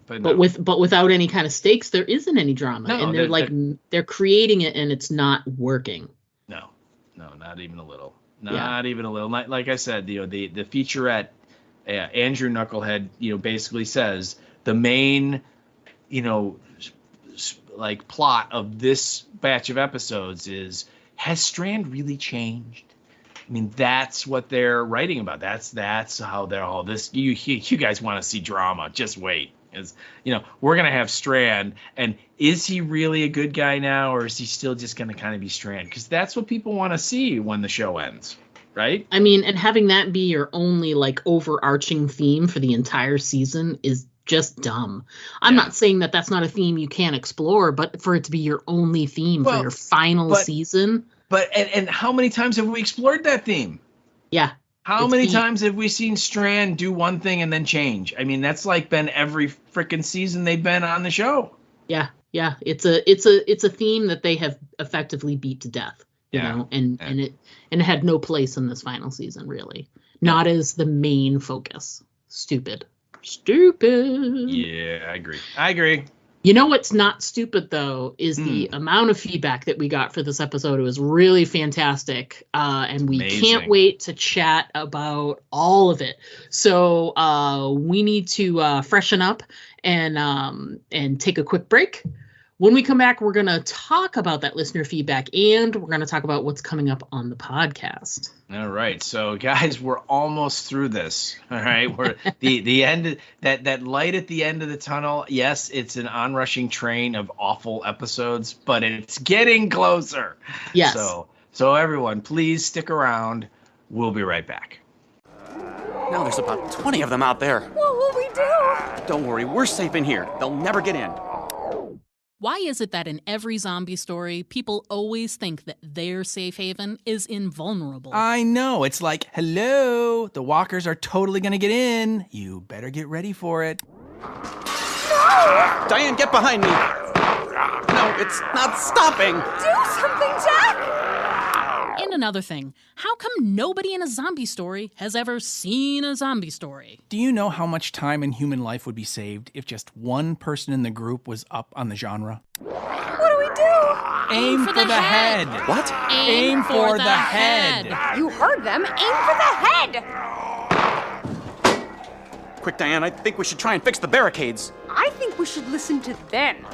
But without any kind of stakes, there isn't any drama. No, and they're creating it and it's not working. No, not even a little. Not even a little. Like I said, the featurette, Andrew Knucklehead, basically says the main, like plot of this batch of episodes is, has Strand really changed? I mean, that's what they're writing about. That's how they're all this. You guys want to see drama? Just wait. We're gonna have Strand, and is he really a good guy now, or is he still just gonna kind of be Strand? Because that's what people want to see when the show ends, right? I mean, and having that be your only like overarching theme for the entire season is just dumb. I'm not saying that that's not a theme you can't explore, but for it to be your only theme for your final season. But and how many times have we explored that theme? Yeah. How many times have we seen Strand do one thing and then change? I mean, that's like been every freaking season they've been on the show. Yeah. It's a theme that they have effectively beat to death. And it had no place in this final season, really. Not as the main focus. Stupid. Yeah, I agree. You know what's not stupid, though, is the amount of feedback that we got for this episode. It was really fantastic, and we Amazing. Can't wait to chat about all of it. So we need to freshen up and take a quick break. When we come back, we're going to talk about that listener feedback, and we're going to talk about what's coming up on the podcast. All right. So, guys, we're almost through this. All right. We're the end, that light at the end of the tunnel. Yes, it's an onrushing train of awful episodes, but it's getting closer. Yes. So everyone, please stick around. We'll be right back. Now there's about 20 of them out there. What will we do? Don't worry, we're safe in here. They'll never get in. Why is it that in every zombie story, people always think that their safe haven is invulnerable? I know. It's like, hello, the walkers are totally gonna get in. You better get ready for it. No! Diane, get behind me. No, it's not stopping. Do something, Jack! And another thing, how come nobody in a zombie story has ever seen a zombie story? Do you know how much time in human life would be saved if just one person in the group was up on the genre? What do we do? Aim for the head. What? Aim for the head. You heard them. Aim for the head. Quick, Diane, I think we should try and fix the barricades. I think we should listen to them.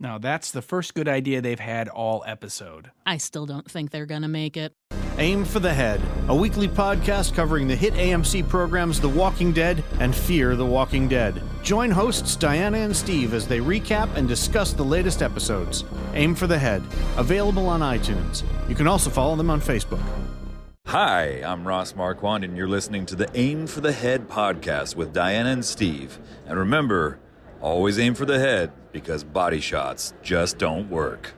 Now, that's the first good idea they've had all episode. I still don't think they're gonna make it. Aim for the Head, a weekly podcast covering the hit AMC programs The Walking Dead and Fear the Walking Dead. Join hosts Diana and Steve as they recap and discuss the latest episodes. Aim for the Head, available on iTunes. You can also follow them on Facebook. Hi, I'm Ross Marquand, and you're listening to the Aim for the Head podcast with Diana and Steve. And remember, always aim for the head, because body shots just don't work.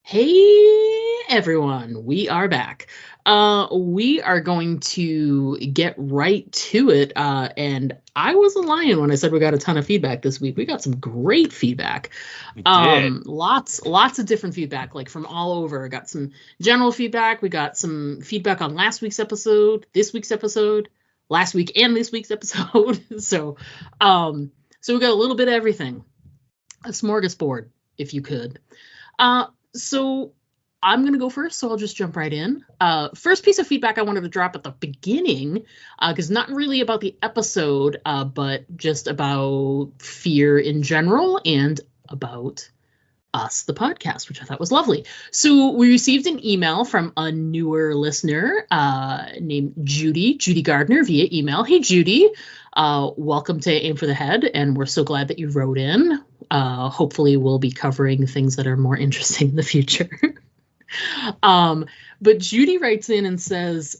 Hey, everyone. We are back. We are going to get right to it. And I wasn't lying when I said we got a ton of feedback this week. We got some great feedback. We did. Lots of different feedback, like from all over. Got some general feedback. We got some feedback on last week's episode, this week's episode, last week and this week's episode. So we got a little bit of everything. A smorgasbord, if you could. So I'm going to go first, so I'll just jump right in. First piece of feedback I wanted to drop at the beginning, because not really about the episode, but just about Fear in general and about us, the podcast, which I thought was lovely. So we received an email from a newer listener named Judy Gardner via email. Hey, Judy. Welcome to Aim for the Head, and we're so glad that you wrote in. Hopefully we'll be covering things that are more interesting in the future. But Judy writes in and says,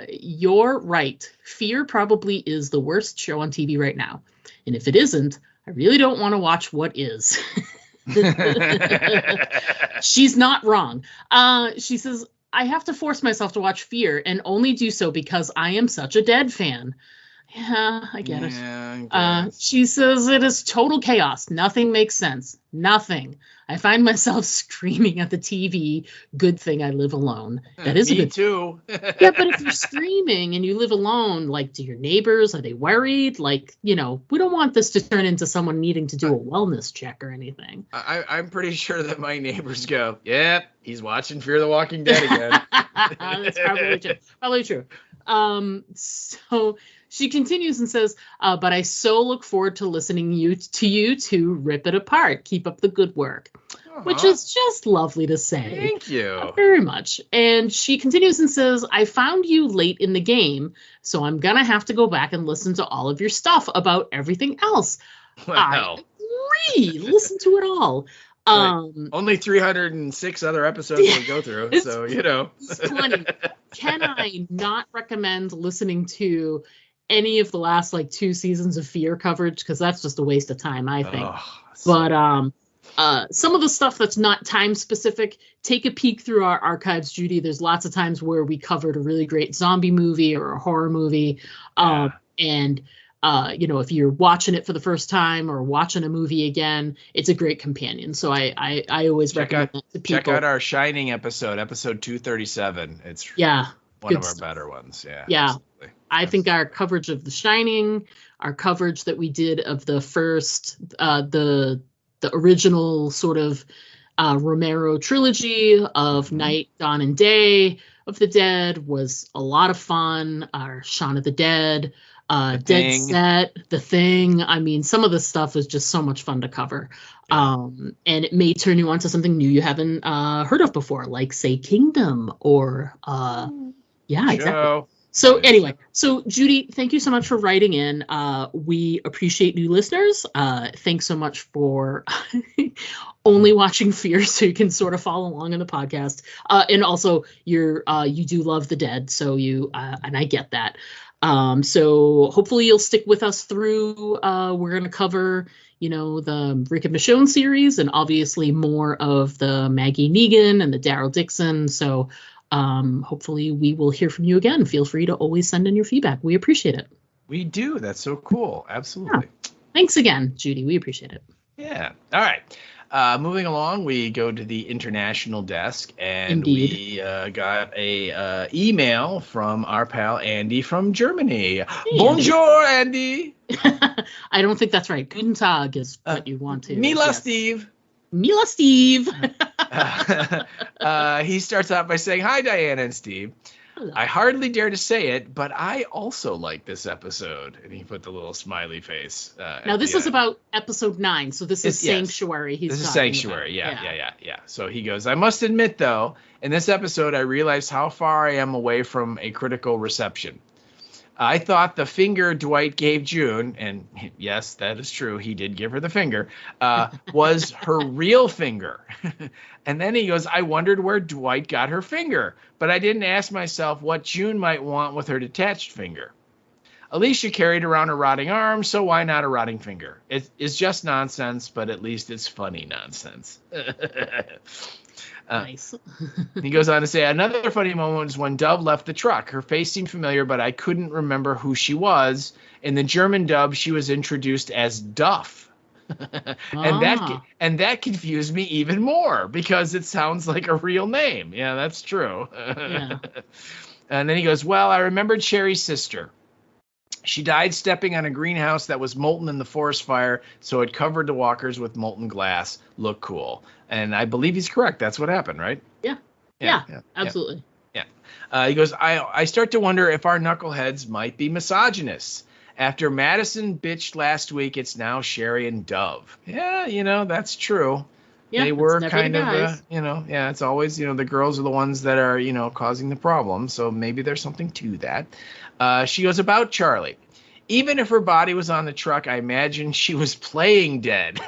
you're right. Fear probably is the worst show on TV right now. And if it isn't, I really don't want to watch what is. She's not wrong. She says, I have to force myself to watch Fear and only do so because I am such a Dead fan. Yeah, I get it. She says it is total chaos. Nothing makes sense. Nothing. I find myself screaming at the TV. Good thing I live alone. That is Me a good too. Yeah, but if you're screaming and you live alone, like, do your neighbors, are they worried? Like, we don't want this to turn into someone needing to do a wellness check or anything. I'm pretty sure that my neighbors go, yep, he's watching Fear the Walking Dead again. That's probably true. So she continues and says, but I so look forward to listening to you two rip it apart. Keep up the good work. Which is just lovely to say. Thank you. Very much. And she continues and says, I found you late in the game, so I'm going to have to go back and listen to all of your stuff about everything else. Wow. I agree. Listen to it all. Right. Only 306 other episodes to go through, so, It's plenty. Can I not recommend listening to any of the last, 2 seasons of Fear coverage? Because that's just a waste of time, I think. But some of the stuff that's not time specific, take a peek through our archives, Judy. There's lots of times where we covered a really great zombie movie or a horror movie. And if you're watching it for the first time or watching a movie again, it's a great companion. So I always recommend that to people. Check out our Shining episode 237. It's one of our better ones. Yeah. Absolutely. I think our coverage of The Shining, our coverage that we did of the first, the original sort of Romero trilogy of Night, Dawn, and Day of the Dead was a lot of fun. Our Shaun of the Dead, Dead Set, The Thing. I mean, some of this stuff is just so much fun to cover. And it may turn you on to something new you haven't heard of before, like, say, Kingdom or exactly. So anyway, Judy, thank you so much for writing in. We appreciate new listeners. Thanks so much for only watching Fear so you can sort of follow along in the podcast. And also you do love the Dead, so and I get that. So hopefully you'll stick with us through. We're going to cover, the Rick and Michonne series and obviously more of the Maggie Negan and the Daryl Dixon. So hopefully we will hear from you again. Feel free to always send in your feedback. We appreciate it. We do. That's so cool. Absolutely. Yeah. Thanks again, Judy. We appreciate it. Yeah. All right. Moving along, we go to the international desk, and we got a email from our pal Andy from Germany. Hey, Bonjour, Andy. I don't think that's right. Guten Tag is what you want to. Mila, Steve. Mila, Steve. He starts out by saying, "Hi, Diana and Steve. Hello. I hardly dare to say it, but I also like this episode." And he put the little smiley face. Now, this is about episode 9, so this is Sanctuary. This is Sanctuary, yeah. So he goes, "I must admit, though, in this episode, I realized how far I am away from a critical reception. I thought the finger Dwight gave June," and yes, that is true, he did give her the finger, "was her real finger." And then he goes, "I wondered where Dwight got her finger, but I didn't ask myself what June might want with her detached finger. Alicia carried around a rotting arm, so why not a rotting finger? It's just nonsense, but at least it's funny nonsense." Nice. He goes on to say, "Another funny moment was when Dove left the truck. Her face seemed familiar, but I couldn't remember who she was. In the German dub, she was introduced as Duff." And that confused me even more because it sounds like a real name. Yeah, that's true. Yeah. And then he goes, "Well, I remembered Sherry's sister. She died stepping on a greenhouse that was molten in the forest fire, so it covered the walkers with molten glass. Look cool." And I believe he's correct. That's what happened, right? Yeah, absolutely. Yeah. He goes, I start to wonder if our knuckleheads might be misogynists. After Madison bitched last week, it's now Sherry and Dove. Yeah, that's true. Yeah, they were kind of, it's always, the girls are the ones that are, causing the problem. So maybe there's something to that. She goes, about Charlie. Even if her body was on the truck, I imagine she was playing dead.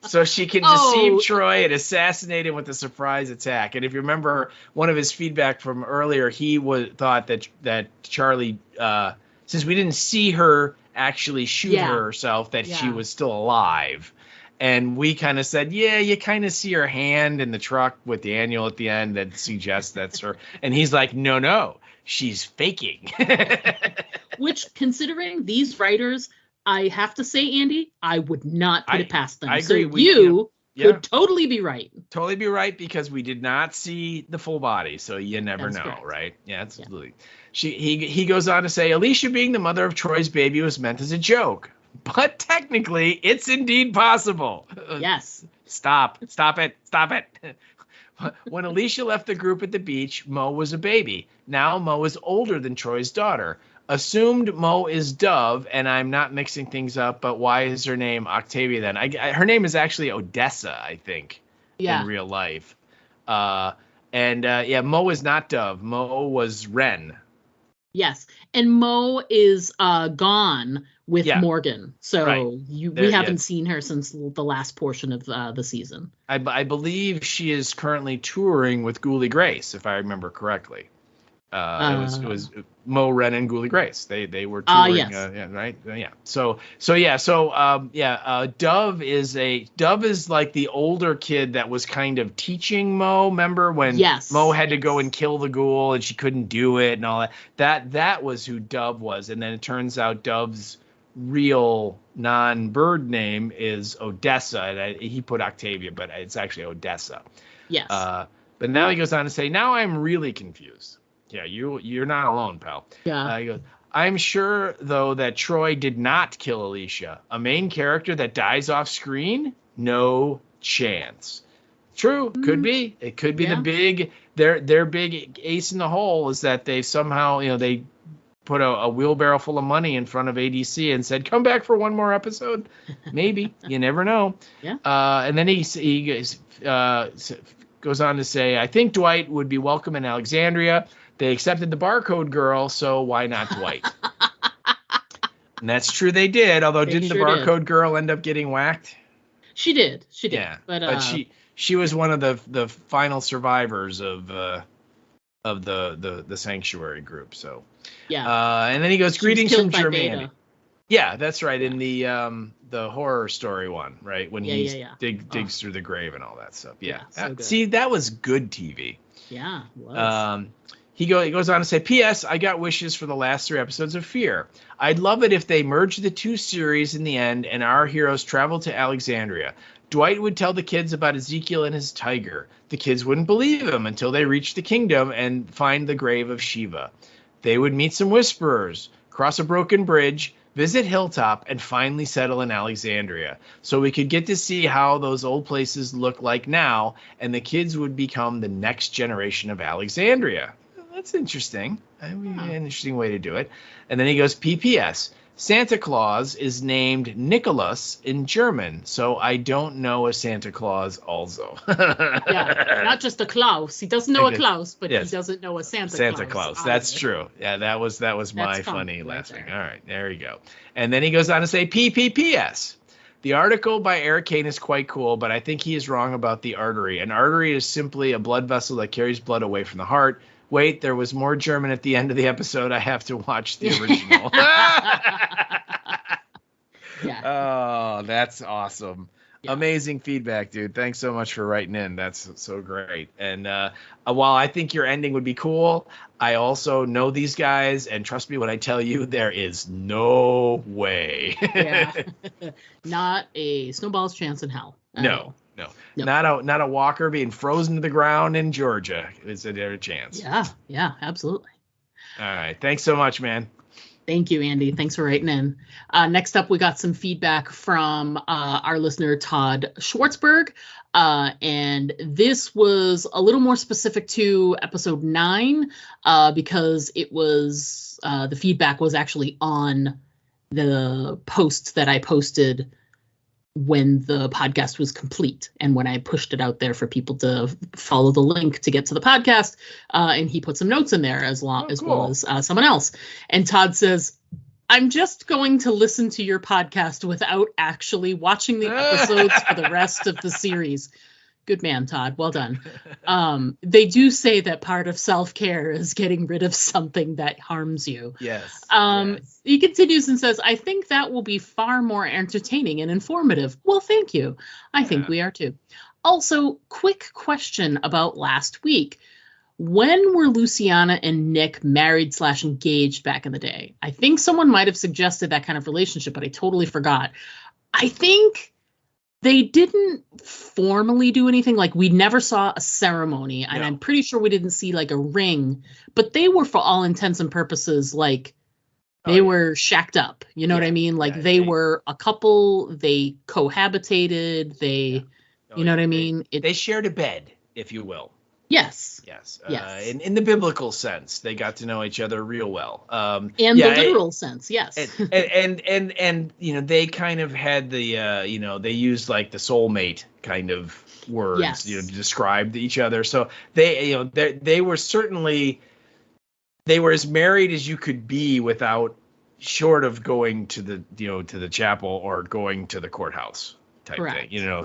So she can deceive Troy and assassinate him with a surprise attack. And if you remember one of his feedback from earlier, he thought that Charlie, since we didn't see her actually shoot herself, that she was still alive. And we kind of said, yeah, you kind of see her hand in the truck with the annual at the end that suggests that's her. And he's like, no, she's faking. Which, considering these writers, I have to say, Andy, I would not put it past them. I agree. So you could totally be right. Totally be right, because we did not see the full body, so you never know, correct. right? Yeah, absolutely. Yeah. He goes on to say, Alicia being the mother of Troy's baby was meant as a joke, but technically it's indeed possible. Yes. Stop it. When Alicia left the group at the beach, Mo was a baby. Now Mo is older than Troy's daughter. Assumed Mo is Dove, and I'm not mixing things up, but why is her name Octavia then? Her name is actually Odessa, I think, in real life. Mo is not Dove. Mo was Ren. Yes, and Mo is gone with Morgan, so we haven't seen her since the last portion of the season. I believe she is currently touring with Ghoulie Grace, if I remember correctly. It was Mo, Ren, and Ghoulie Grace. They were touring. Yes. Right. Yeah. So Dove is like the older kid that was kind of teaching Mo. Remember when Mo had to go and kill the ghoul and she couldn't do it and all that. That was who Dove was. And then it turns out Dove's real non-bird name is Odessa. And he put Octavia, but it's actually Odessa. Yes. But now he goes on to say, now I'm really confused. Yeah, you're not alone, pal. Yeah. He goes, I'm sure, though, that Troy did not kill Alicia. A main character that dies off screen? No chance. True, could be. It could be the big, their big ace in the hole is that they somehow, they put a wheelbarrow full of money in front of ADC and said, come back for one more episode. Maybe. You never know. Yeah. And then he goes on to say, I think Dwight would be welcome in Alexandria. They accepted the barcode girl, so why not Dwight? And that's true, they did. Although, didn't the barcode girl end up getting whacked? She did. Yeah, but she was one of the final survivors of the sanctuary group. So yeah. And then he goes, greetings from Germany. Yeah, that's right. In the horror story one, right? When he digs through the grave and all that stuff. Yeah. See, that was good TV. Yeah, it was. He goes on to say, P.S. I got wishes for the last 3 episodes of Fear. I'd love it if they merged the 2 series in the end and our heroes traveled to Alexandria. Dwight would tell the kids about Ezekiel and his tiger. The kids wouldn't believe him until they reached the kingdom and find the grave of Shiva. They would meet some whisperers, cross a broken bridge, visit Hilltop, and finally settle in Alexandria. So we could get to see how those old places look like now, and the kids would become the next generation of Alexandria. That's interesting. An interesting way to do it. And then he goes, PPS. Santa Claus is named Nicholas in German, so I don't know a Santa Claus also. Yeah, not just a Klaus. He doesn't know a Klaus, but he doesn't know a Santa Claus. That's true. Yeah, that was my funny laughing. All right, there you go. And then he goes on to say PPPS. The article by Eric Kane is quite cool, but I think he is wrong about the artery. An artery is simply a blood vessel that carries blood away from the heart. Wait, there was more German at the end of the episode. I have to watch the original. Yeah. Oh, that's awesome. Yeah. Amazing feedback, dude. Thanks so much for writing in. That's so great. And while I think your ending would be cool, I also know these guys, and trust me when I tell you, there is no way. Yeah. Not a snowball's chance in hell. No. Not a walker being frozen to the ground in Georgia. Is there a chance? Yeah, absolutely. All right. Thanks so much, man. Thank you, Andy. Thanks for writing in. Next up, we got some feedback from our listener, Todd Schwartzberg. And this was a little more specific to episode 9 because it was the feedback was actually on the post that I posted when the podcast was complete and when I pushed it out there for people to follow the link to get to the podcast. And he put some notes in there as well as someone else. And Todd says, I'm just going to listen to your podcast without actually watching the episodes for the rest of the series. Good man, Todd. Well done. They do say that part of self-care is getting rid of something that harms you. Yes. He continues and says, I think that will be far more entertaining and informative. Well, thank you. I think we are too. Also, quick question about last week. When were Luciana and Nick married/engaged back in the day? I think someone might have suggested that kind of relationship, but I totally forgot. I think they didn't formally do anything. Like, we never saw a ceremony, and I'm pretty sure we didn't see like a ring, but they were, for all intents and purposes, like they were shacked up. You know what I mean? Like they were a couple, they cohabitated, they, you know what I mean? They shared a bed, if you will. Yes. Yes. Yes. In the biblical sense, they got to know each other real well. And the literal sense, yes. And they kind of had the they used like the soulmate kind of words, to describe each other. So they were certainly, they were as married as you could be without, short of going to the to the chapel or going to the courthouse type Correct. thing,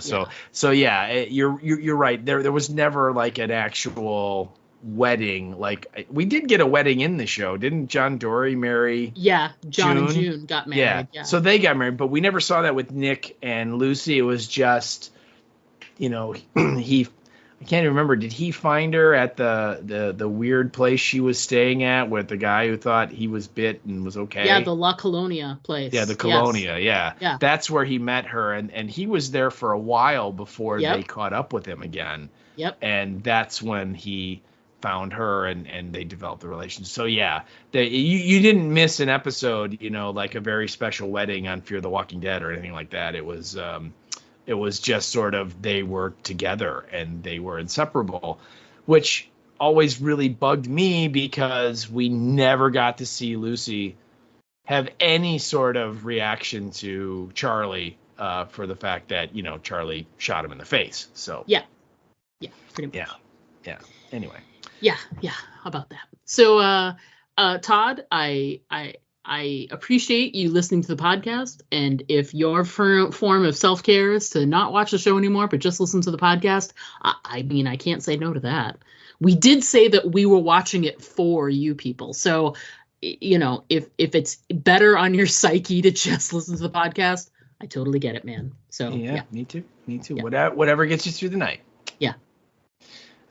so you're right. There was never like an actual wedding. Like, we did get a wedding in the show, didn't John Dory marry? Yeah, John and June got married. Yeah. So they got married, but we never saw that with Nick and Lucy. It was just, I can't even remember. Did he find her at the weird place she was staying at with the guy who thought he was bit and was okay? Yeah, the La Colonia place. Yeah, the Colonia. Yes. Yeah. That's where he met her, and he was there for a while before they caught up with him again. Yep. And that's when he found her, and they developed the relationship. So yeah, you didn't miss an episode, like a very special wedding on Fear the Walking Dead or anything like that. It was just sort of, they were together and they were inseparable, which always really bugged me because we never got to see Lucy have any sort of reaction to Charlie for the fact that, Charlie shot him in the face. So yeah, pretty much. Yeah. Anyway. Yeah. How about that? So, Todd, I appreciate you listening to the podcast, and if your form of self-care is to not watch the show anymore, but just listen to the podcast, I mean, I can't say no to that. We did say that we were watching it for you people. So, if it's better on your psyche to just listen to the podcast, I totally get it, man. So yeah. Me too. Yeah. Whatever gets you through the night. Yeah.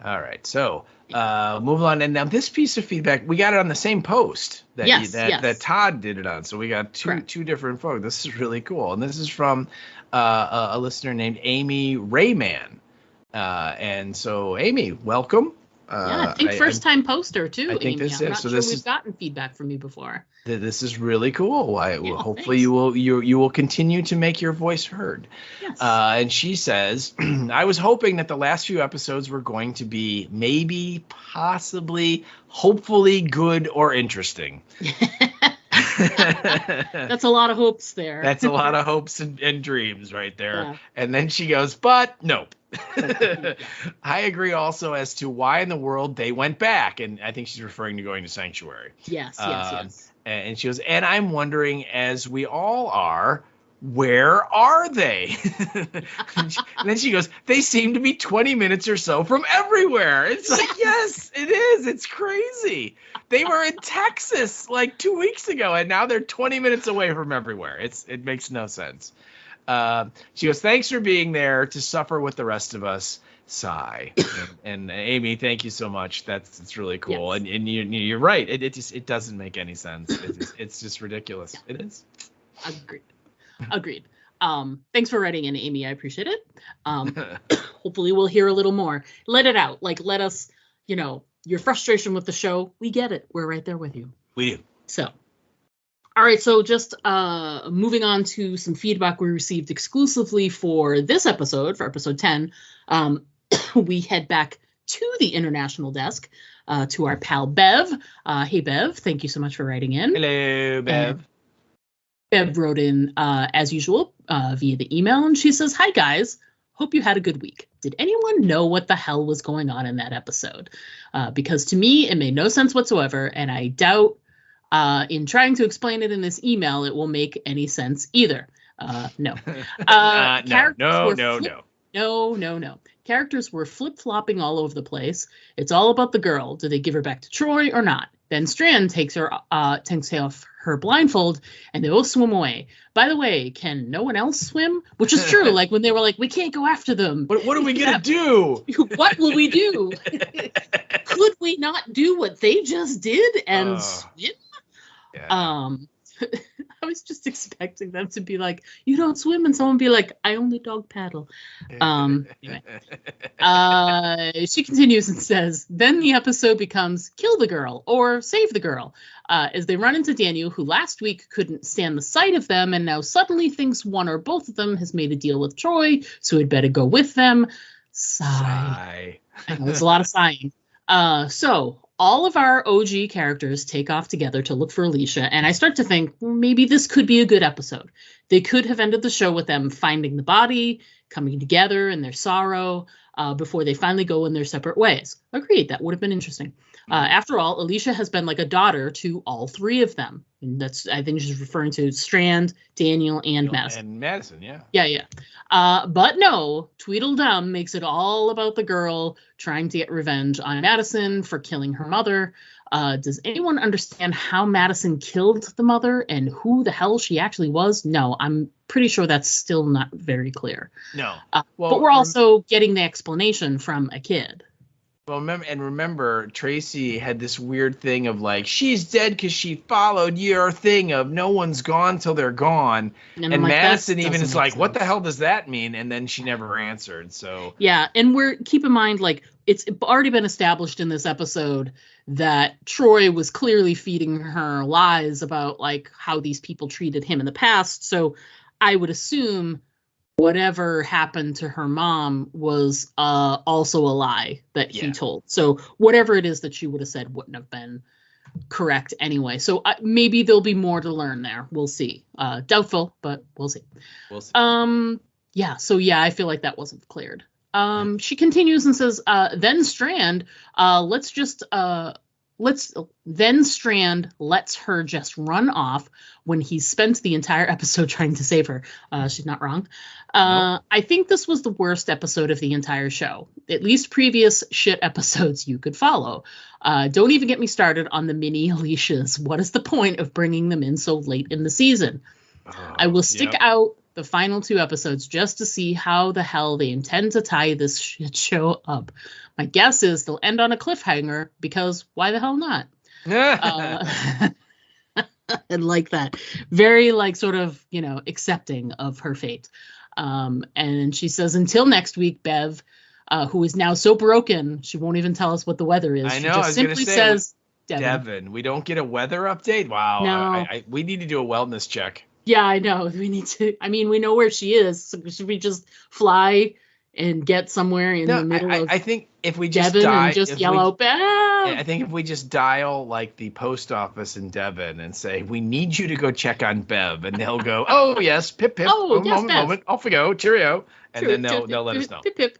All right. So move on. And now this piece of feedback, we got it on the same post that Todd did it on. So we got two different folks. This is really cool. And this is from a listener named Amy Rayman. And so Amy, welcome. I think first time poster too. I think Amy. this I'm is. not So sure this we've gotten feedback from you before. This is really cool. Hopefully thanks. you will continue to make your voice heard. Yes. And she says, I was hoping that the last few episodes were going to be maybe, possibly, hopefully good or interesting. That's a lot of hopes there. That's a lot of hopes and dreams right there. Yeah. And then she goes, but nope. I agree also as to why in the world they went back. And I think she's referring to going to Sanctuary. Yes. And she goes, and I'm wondering, as we all are, where are they? And then she goes, they seem to be 20 minutes or so from everywhere. It's like, yes, it is. It's crazy. They were in Texas like 2 weeks ago, and now they're 20 minutes away from everywhere. It makes no sense. She goes, thanks for being there to suffer with the rest of us. Sigh. And Amy, thank you so much. It's really cool. Yes. And you're right. It doesn't make any sense. It's just ridiculous. Yeah. It is. Agreed. Thanks for writing in, Amy. I appreciate it. Hopefully we'll hear a little more. Let it out. Like, let us, your frustration with the show. We get it. We're right there with you. We do. So, all right. So just moving on to some feedback we received exclusively for this episode, for episode 10. We head back to the international desk, to our pal Bev. Hey, Bev. Thank you so much for writing in. Hello, Bev. Bev wrote in, as usual, via the email, and she says, hi, guys. Hope you had a good week. Did anyone know what the hell was going on in that episode? Because to me, it made no sense whatsoever, and I doubt in trying to explain it in this email, it will make any sense either. No. No. No. Characters were flip-flopping all over the place. It's all about the girl. Do they give her back to Troy or not? Then Strand takes off her blindfold, and they both swim away. By the way, can no one else swim? Which is true. Like when they were like, we can't go after them. What are we gonna do? What will we do? Could we not do what they just did and swim? Yeah. I was just expecting them to be like, you don't swim, and someone be like, I only dog paddle. Anyway. She continues and says, then the episode becomes kill the girl or save the girl, as they run into Daniel, who last week couldn't stand the sight of them and now suddenly thinks one or both of them has made a deal with Troy, so he'd better go with them. Sigh. There's a lot of sighing. So all of our OG characters take off together to look for Alicia, and I start to think, well, maybe this could be a good episode. They could have ended the show with them finding the body, coming together in their sorrow, before they finally go in their separate ways. Agreed, that would have been interesting. After all, Alicia has been like a daughter to all three of them. And that's, I think she's referring to Strand, Daniel, and Madison. And Madison, yeah. Yeah. But no, Tweedledum makes it all about the girl trying to get revenge on Madison for killing her mother. Does anyone understand how Madison killed the mother and who the hell she actually was? No, I'm pretty sure that's still not very clear. No. But we're also getting the explanation from a kid. Well, remember, Tracy had this weird thing of like, she's dead because she followed your thing of no one's gone till they're gone. And like, Madison even is like, what the hell does that mean? And then she never answered. So yeah, and keep in mind, like, it's already been established in this episode that Troy was clearly feeding her lies about like how these people treated him in the past. So I would assume whatever happened to her mom was also a lie that he told. So whatever it is that she would have said wouldn't have been correct anyway. So maybe there'll be more to learn there. We'll see. Doubtful, but we'll see. Yeah. So yeah, I feel like that wasn't cleared. She continues and says, then Strand, then Strand lets her just run off when he spent the entire episode trying to save her. She's not wrong. Nope. I think this was the worst episode of the entire show. At least previous shit episodes you could follow. Don't even get me started on the mini Alicias. What is the point of bringing them in so late in the season? I will stick out the final 2 episodes just to see how the hell they intend to tie this shit show up. My guess is they'll end on a cliffhanger because why the hell not? And like that. Very like sort of, accepting of her fate. And she says, until next week, Bev, who is now so broken, she won't even tell us what the weather is. I know, she just simply says, Devin. We don't get a weather update? Wow. No. We need to do a wellness check. Yeah, I know. We need to. I mean, we know where she is. So should we just fly and get somewhere in the middle of I think if we just Devon and just yell out, Bev? I think if we just dial like the post office in Devon and say, we need you to go check on Bev, and they'll go, oh, yes, pip, pip. Oh, yes, moment. Off we go. Cheerio. And then they'll let us know. Pip, pip.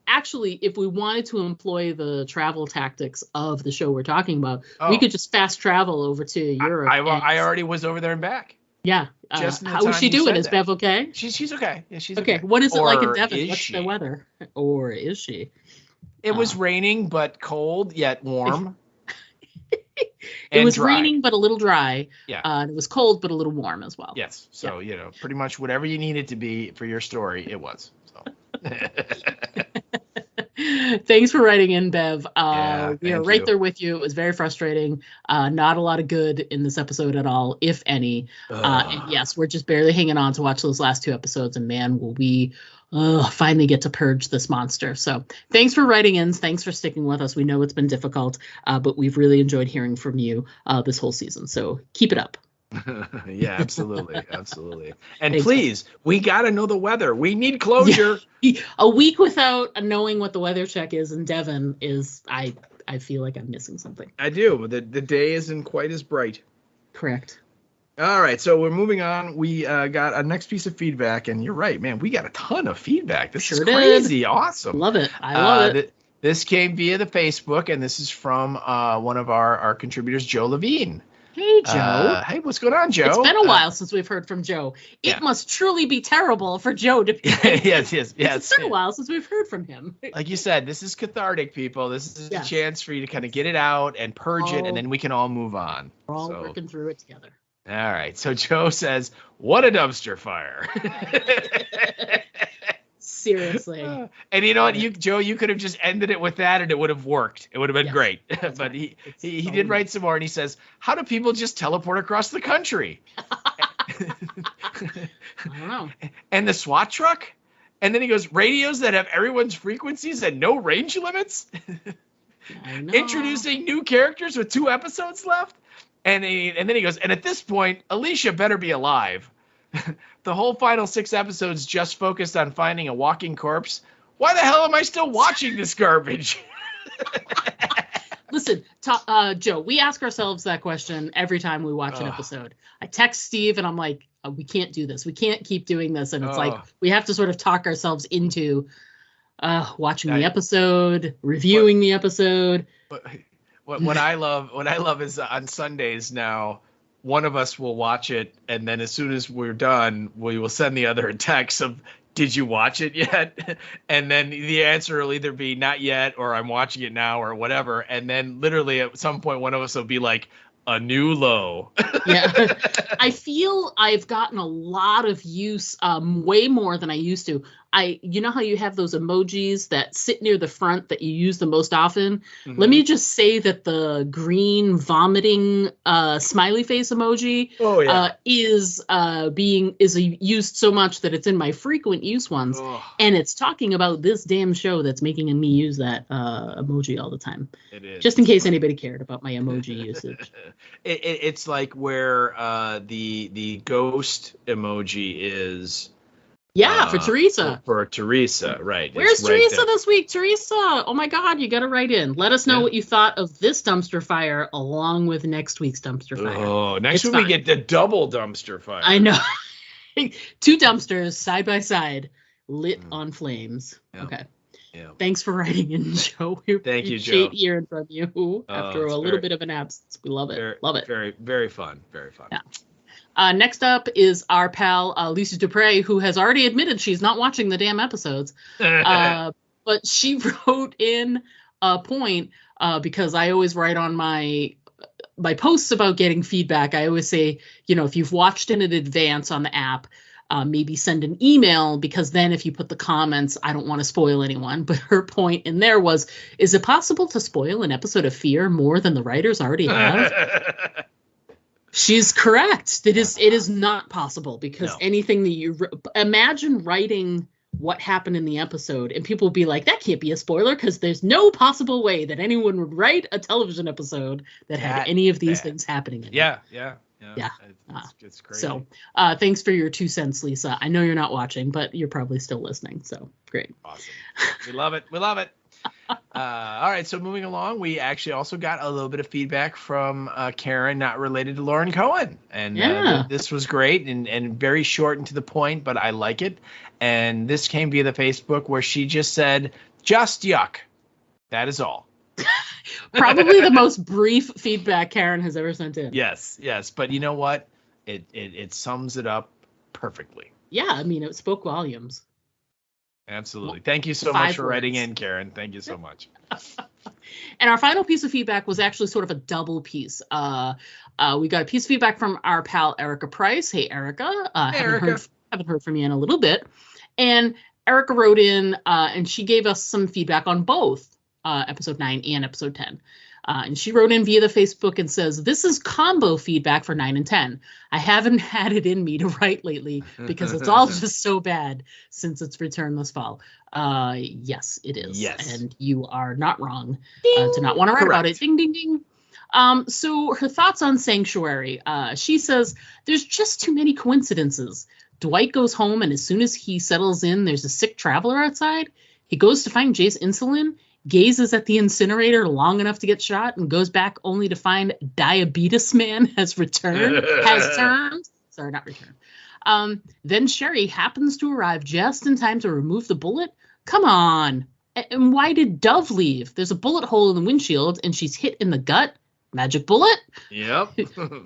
Actually, if we wanted to employ the travel tactics of the show we're talking about, we could just fast travel over to Europe. I already was over there and back. Yeah. How is she doing? Is Bev okay? She's okay. Yeah, she's okay. okay. What is it like in Devon? What's the weather? Or is she? It was raining, but cold yet warm. It was raining, but a little dry. Yeah. It was cold, but a little warm as well. Yes. So, pretty much whatever you needed to be for your story, it was. So. Thanks for writing in, Bev. We are right you. there with you. It was very frustrating. Not a lot of good in this episode at all, if any. And yes, we're just barely hanging on to watch those last 2 episodes. And man, will we finally get to purge this monster. So thanks for writing in. Thanks for sticking with us. We know it's been difficult, but we've really enjoyed hearing from you this whole season. So keep it up. Yeah, absolutely. And thanks, please, we got to know the weather. We need closure. A week without knowing what the weather check is in Devon is, I feel like I'm missing something. I do. The day isn't quite as bright. Correct. All right, so we're moving on. We got a next piece of feedback, and you're right, man. We got a ton of feedback. This is crazy. Awesome. Love it. I love it. This came via the Facebook, and this is from one of our contributors, Joe Levine. Hey, Joe. Hey, what's going on, Joe? It's been a while since we've heard from Joe. It must truly be terrible for Joe to be. yes. It's been a while since we've heard from him. Like you said, this is cathartic, people. This is a chance for you to kind of get it out and purge it, and then we can all move on. We're all working through it together. All right. So Joe says, "What a dumpster fire." Seriously. And you know what, Joe, you could have just ended it with that and it would have worked. It would have been great. But he did write some more, and he says, "How do people just teleport across the country?" I don't know. And the SWAT truck? And then he goes, "Radios that have everyone's frequencies and no range limits?" I know. Introducing new characters with 2 episodes left? And then he goes, "And at this point, Alicia better be alive. The whole final 6 episodes just focused on finding a walking corpse. Why the hell am I still watching this garbage?" Listen, Joe, we ask ourselves that question every time we watch an episode. I text Steve and I'm like, we can't do this. We can't keep doing this. And it's like, we have to sort of talk ourselves into watching the episode, reviewing the episode. What I love is on Sundays now, one of us will watch it, and then as soon as we're done, we will send the other a text of, "Did you watch it yet?" And then the answer will either be "not yet" or "I'm watching it now" or whatever. And then literally at some point, one of us will be like, "A new low." Yeah. I feel I've gotten a lot of use, way more than I used to. You know how you have those emojis that sit near the front that you use the most often? Mm-hmm. Let me just say that the green vomiting smiley face emoji is used so much that it's in my frequent use ones. And it's talking about this damn show that's making me use that emoji all the time. It is. Just in case anybody cared about my emoji usage. It's like where the ghost emoji is. Yeah, for Teresa. For Teresa, right. Where's Teresa this week? Teresa, oh my God, you got to write in. Let us know what you thought of this dumpster fire along with next week's dumpster fire. Oh, next week we get the double dumpster fire. I know. 2 dumpsters side by side, lit on flames. Yeah. Okay. Yeah. Thanks for writing in, Joe. Thank you, Joe. Appreciate hearing from you after a little bit of an absence. We love it. Love it. Very, very fun. Very fun. Yeah. Next up is our pal, Lisa Dupre, who has already admitted she's not watching the damn episodes. But she wrote in a point, because I always write on my posts about getting feedback. I always say, if you've watched in advance on the app, maybe send an email, because then if you put the comments, I don't want to spoil anyone. But her point in there was, is it possible to spoil an episode of Fear more than the writers already have? She's correct. It is not possible, because anything that you imagine writing what happened in the episode, and people will be like, that can't be a spoiler, because there's no possible way that anyone would write a television episode that had any of these things happening in it. Yeah. It's crazy. So thanks for your 2 cents, Lisa. I know you're not watching, but you're probably still listening. So great. Awesome. We love it. We love it. All right, so moving along, we actually also got a little bit of feedback from Karen, not related to Lauren Cohen. And this was great and very short and to the point, but I like it. And this came via the Facebook, where she just said, "Just yuck. That is all." Probably the most brief feedback Karen has ever sent in. Yes. But you know what? It sums it up perfectly. Yeah, I mean, it spoke volumes. Absolutely. Thank you so much for writing in, Karen. Thank you so much. And our final piece of feedback was actually sort of a double piece. We got a piece of feedback from our pal Erica Price. Hey, Erica. Haven't heard from you in a little bit. And Erica wrote in and she gave us some feedback on both episode 9 and episode 10. And she wrote in via the Facebook and says, "This is combo feedback for 9 and 10. I haven't had it in me to write lately because it's all just so bad since its return this fall." Yes, it is. Yes. And you are not wrong to not want to write about it. Ding, ding, ding. So her thoughts on Sanctuary. She says, "There's just too many coincidences. Dwight goes home, and as soon as he settles in, there's a sick traveler outside. He goes to find Jace insulin, gazes at the incinerator long enough to get shot, and goes back only to find Diabetes Man has turned. Sorry, not returned. Then Sherry happens to arrive just in time to remove the bullet. Come on. And why did Dove leave? There's a bullet hole in the windshield, and she's hit in the gut. Magic bullet. Yep.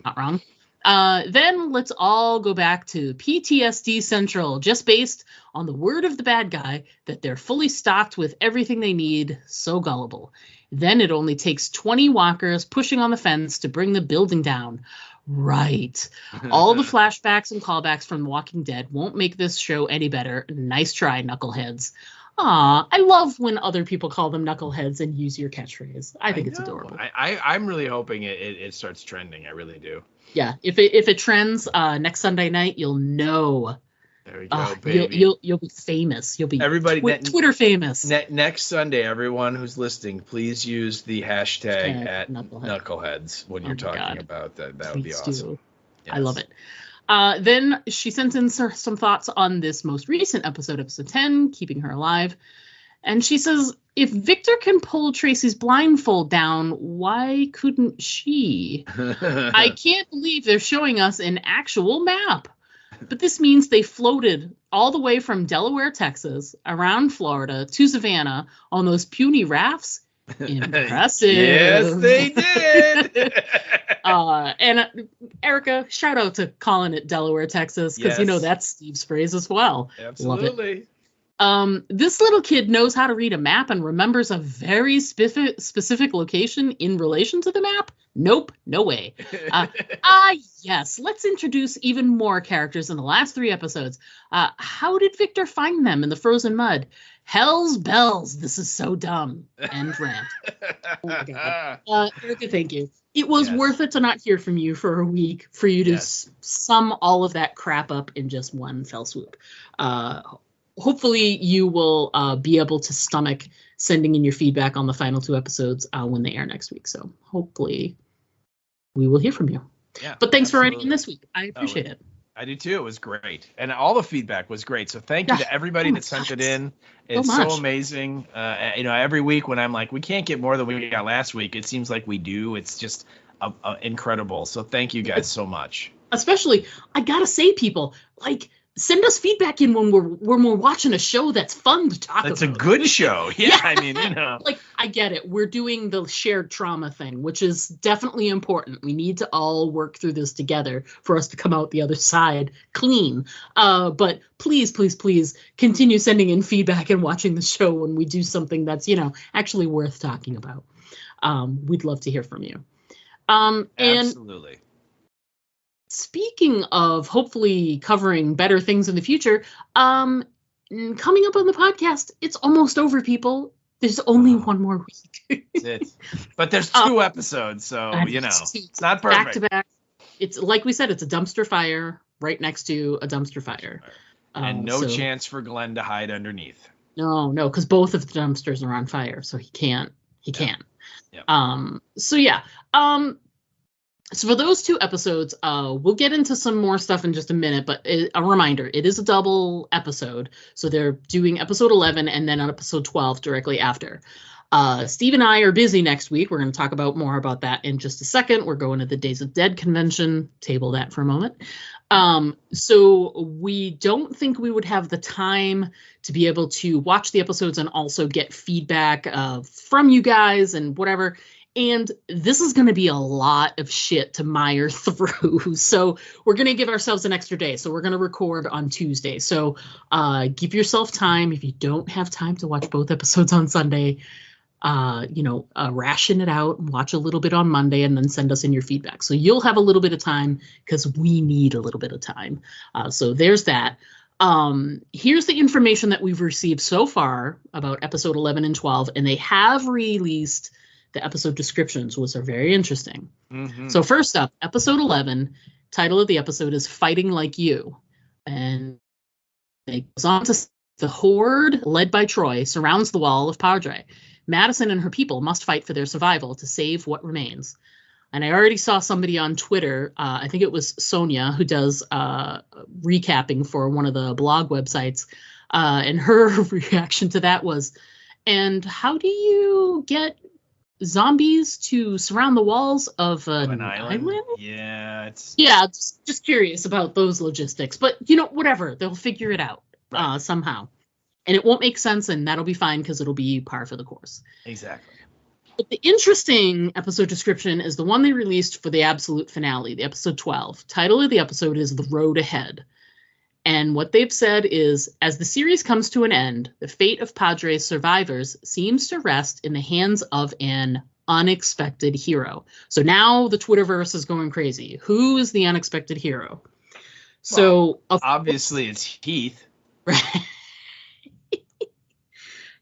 Not wrong. Then let's all go back to PTSD Central, just based on the word of the bad guy that they're fully stocked with everything they need. So gullible. Then it only takes 20 walkers pushing on the fence to bring the building down. Right. All the flashbacks and callbacks from The Walking Dead won't make this show any better. Nice try, knuckleheads. Aw, I love when other people call them knuckleheads and use your catchphrase. I think it's adorable. I'm really hoping it starts trending. I really do. Yeah, if it trends next Sunday night, you'll know. There we go, baby. You'll be famous. You'll be everybody Twitter famous. Next Sunday, everyone who's listening, please use the hashtag at knuckleheads when you're talking about that. That would be awesome. Yes. I love it. Then she sent in some thoughts on this most recent episode 10, Keeping Her Alive. And she says, if Victor can pull Tracy's blindfold down, why couldn't she? I can't believe they're showing us an actual map. But this means they floated all the way from Delaware, Texas, around Florida to Savannah on those puny rafts. Impressive. Yes, they did. And Erica, shout out to calling it Delaware, Texas, because that's Steve's phrase as well. Absolutely. Love it. This little kid knows how to read a map and remembers a very specific location in relation to the map. Nope, no way. Yes, let's introduce even more characters in the last 3 episodes. How did Victor find them in the frozen mud? Hell's bells, this is so dumb. End rant. Oh my God. Erica, thank you. It was worth it to not hear from you for a week, for you to sum all of that crap up in just one fell swoop. Hopefully you will be able to stomach sending in your feedback on the final 2 episodes when they air next week. So hopefully we will hear from you. Yeah, but thanks for writing in this week. I appreciate it. I do too. It was great. And all the feedback was great. So thank you to everybody that sent it in. It's so amazing. Every week when I'm like, we can't get more than we got last week, it seems like we do. It's just incredible. So thank you guys so much. Especially, I gotta say, people, send us feedback in when we're watching a show that's fun to talk about. That's a good show. Yeah, I mean, I get it. We're doing the shared trauma thing, which is definitely important. We need to all work through this together for us to come out the other side clean. But please, please, please continue sending in feedback and watching the show when we do something that's, actually worth talking about. We'd love to hear from you. Absolutely. And speaking of hopefully covering better things in the future, coming up on the podcast, it's almost over, people. There's only one more week. That's it. But there's 2 episodes, so, it's not perfect. Back to back. It's like we said, it's a dumpster fire right next to a dumpster fire. And no chance for Glenn to hide underneath. No, because both of the dumpsters are on fire, so he can't. Yep. So for those 2 episodes, we'll get into some more stuff in just a minute, but a reminder, it is a double episode. So they're doing episode 11 and then on episode 12 directly after. Steve and I are busy next week. We're going to talk about more about that in just a second. We're going to the Days of Dead convention. Table that for a moment. So we don't think we would have the time to be able to watch the episodes and also get feedback from you guys and whatever. And this is going to be a lot of shit to mire through. So we're going to give ourselves an extra day. So we're going to record on Tuesday. So give yourself time. If you don't have time to watch both episodes on Sunday, ration it out and watch a little bit on Monday and then send us in your feedback. So you'll have a little bit of time because we need a little bit of time. So there's that. Here's the information that we've received so far about episode 11 and 12, and they have released the episode descriptions, which are very interesting. Mm-hmm. So first up, episode 11, title of the episode is Fighting Like You. And it goes on to the horde, led by Troy, surrounds the wall of Padre. Madison and her people must fight for their survival to save what remains. And I already saw somebody on Twitter, I think it was Sonia, who does recapping for one of the blog websites. And her reaction to that was, and how do you get zombies to surround the walls of an island? Yeah, just curious about those logistics, but whatever, they'll figure it out somehow, and it won't make sense, and that'll be fine because it'll be par for the course. Exactly. But the interesting episode description is the one they released for the absolute finale, the episode 12. Title of the episode is The Road Ahead. And what they've said is, as the series comes to an end, the fate of Padre's survivors seems to rest in the hands of an unexpected hero. So now the Twitterverse is going crazy. Who is the unexpected hero? So obviously it's Heath.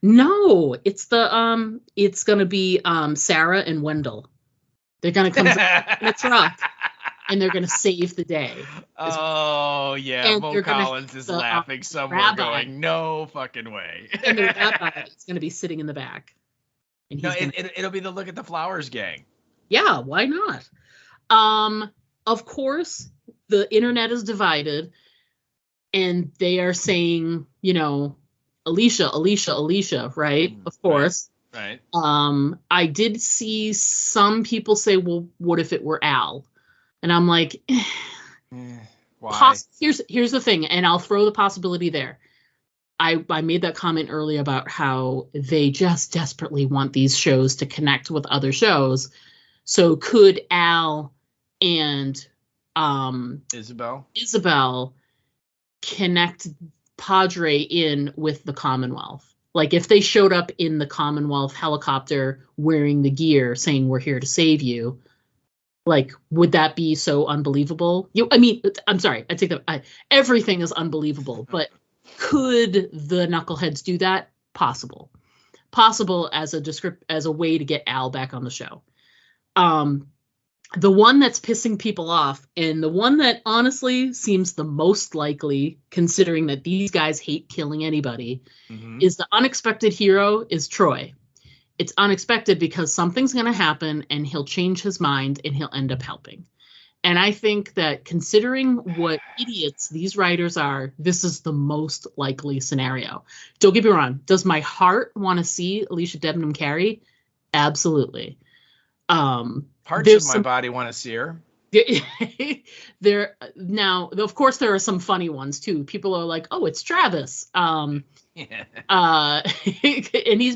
No, it's gonna be Sarah and Wendell. They're gonna come in a truck and they're gonna save the day. Oh yeah, and Mo Collins is laughing somewhere, rabbi, going, "No fucking way!" And the rabbi is gonna be sitting in the back. And it'll be the Look at the Flowers gang. Yeah, why not? Of course, the internet is divided, and they are saying, Alicia, right? Of course. Right. I did see some people say, well, what if it were Al? And I'm like, why? Here's the thing, and I'll throw the possibility there. I made that comment earlier about how they just desperately want these shows to connect with other shows. So could Al and Isabel connect Padre in with the Commonwealth? Like if they showed up in the Commonwealth helicopter wearing the gear saying we're here to save you, like would that be so unbelievable? I'm sorry, I take that. Everything is unbelievable, but could the knuckleheads do that? Possible as a way to get Al back on the show. The one that's pissing people off, and the one that honestly seems the most likely, considering that these guys hate killing anybody, is the unexpected hero is Troy. It's unexpected because something's going to happen and he'll change his mind and he'll end up helping. And I think that considering what idiots these writers are, this is the most likely scenario. Don't get me wrong. Does my heart want to see Alicia Debnam Carey? Absolutely. Parts of my body want to see her. Now, of course, there are some funny ones too. People are like, "Oh, it's Travis." And he's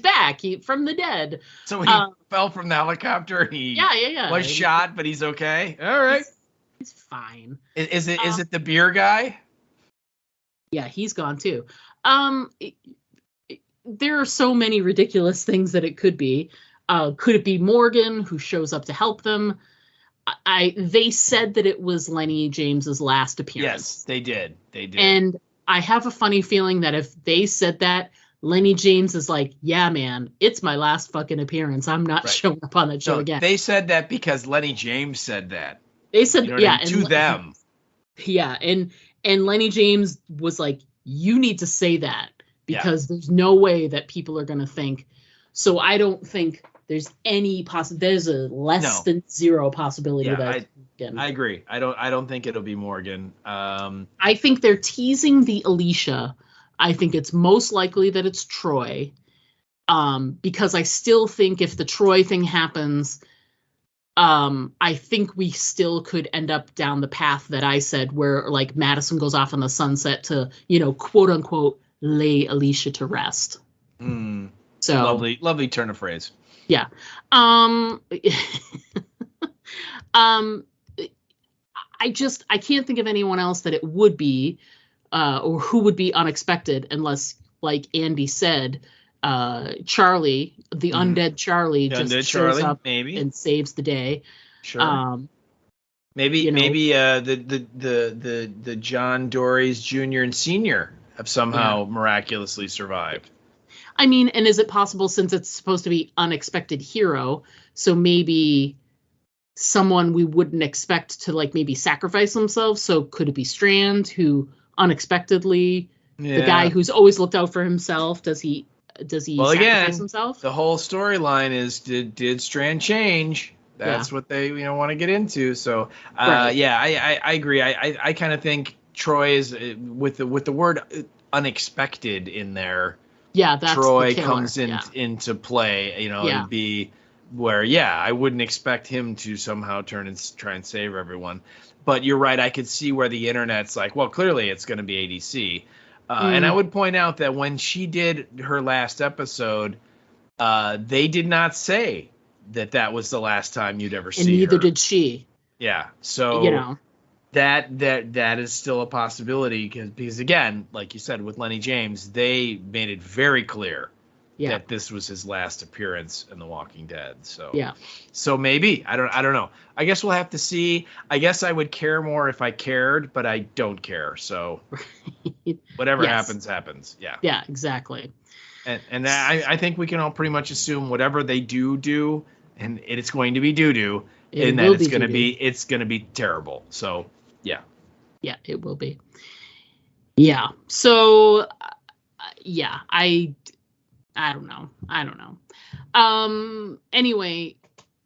back. From the dead. So he fell from the helicopter. He was shot, but he's okay. All right, he's fine. Is it the beer guy? Yeah, he's gone too. There are so many ridiculous things that it could be. Could it be Morgan who shows up to help them? They said that it was Lenny James's last appearance. Yes, they did. And I have a funny feeling that if they said that, Lenny James is like, yeah, man, it's my last fucking appearance. I'm not showing up on that show again. They said that because Lenny James said that. They said, to them. Yeah, and Lenny James was like, you need to say that because there's no way that people are going to think. So I don't think there's any there's a less than zero possibility that I agree. I don't think it'll be Morgan. I think they're teasing the Alicia. I think it's most likely that it's Troy. Because I still think if the Troy thing happens, I think we still could end up down the path that I said where like Madison goes off on the sunset to, quote unquote, lay Alicia to rest. So lovely turn of phrase. Yeah. I can't think of anyone else that it would be, or who would be unexpected unless, like Andy said, Charlie, the undead Charlie, shows up and saves the day. Sure. Maybe the John Dories Jr. and Sr. have somehow miraculously survived. I mean, and is it possible, since it's supposed to be unexpected hero, so maybe someone we wouldn't expect to like maybe sacrifice themselves? So could it be Strand, who unexpectedly, the guy who's always looked out for himself, does he sacrifice himself? The whole storyline is did Strand change? That's what they want to get into. So I agree. I kind of think Troy is with the word unexpected in there. Yeah, that's Troy comes into play, and be where, I wouldn't expect him to somehow turn and try and save everyone. But you're right. I could see where the internet's like, well, clearly it's going to be ADC. And I would point out that when she did her last episode, they did not say that was the last time you'd ever see and neither her. did she. Yeah. So, You know, that is still a possibility because again, like you said, with Lenny James, they made it very clear that this was his last appearance in The Walking Dead. So so maybe I don't know. I guess we'll have to see. I guess I would care more if I cared, but I don't care. So whatever happens. Yeah. Yeah, exactly. And I think we can all pretty much assume whatever they do, and it's going to be doo-doo, and that it's gonna be terrible. So yeah, it will be. Yeah. So I don't know. Anyway,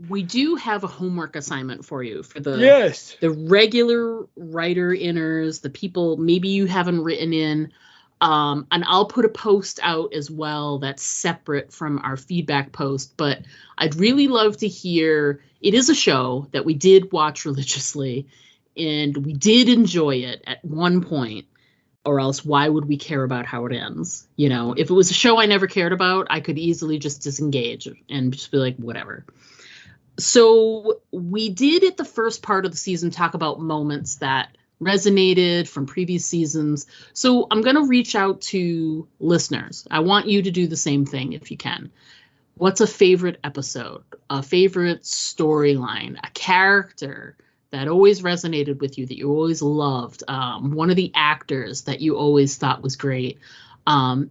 we do have a homework assignment for you for the regular writer inners, the people maybe you haven't written in. And I'll put a post out as well that's separate from our feedback post, but I'd really love to hear. It is a show that we did watch religiously and we did enjoy it at one point, or else why would we care about how it ends? You know, if it was a show I never cared about, I could easily just disengage and just be like, whatever. So we did at the first part of the season talk about moments that resonated from previous seasons. So I'm going to reach out to listeners. I want you to do the same thing if you can. What's a favorite episode, a favorite storyline, a character that always resonated with you, that you always loved, one of the actors that you always thought was great, and,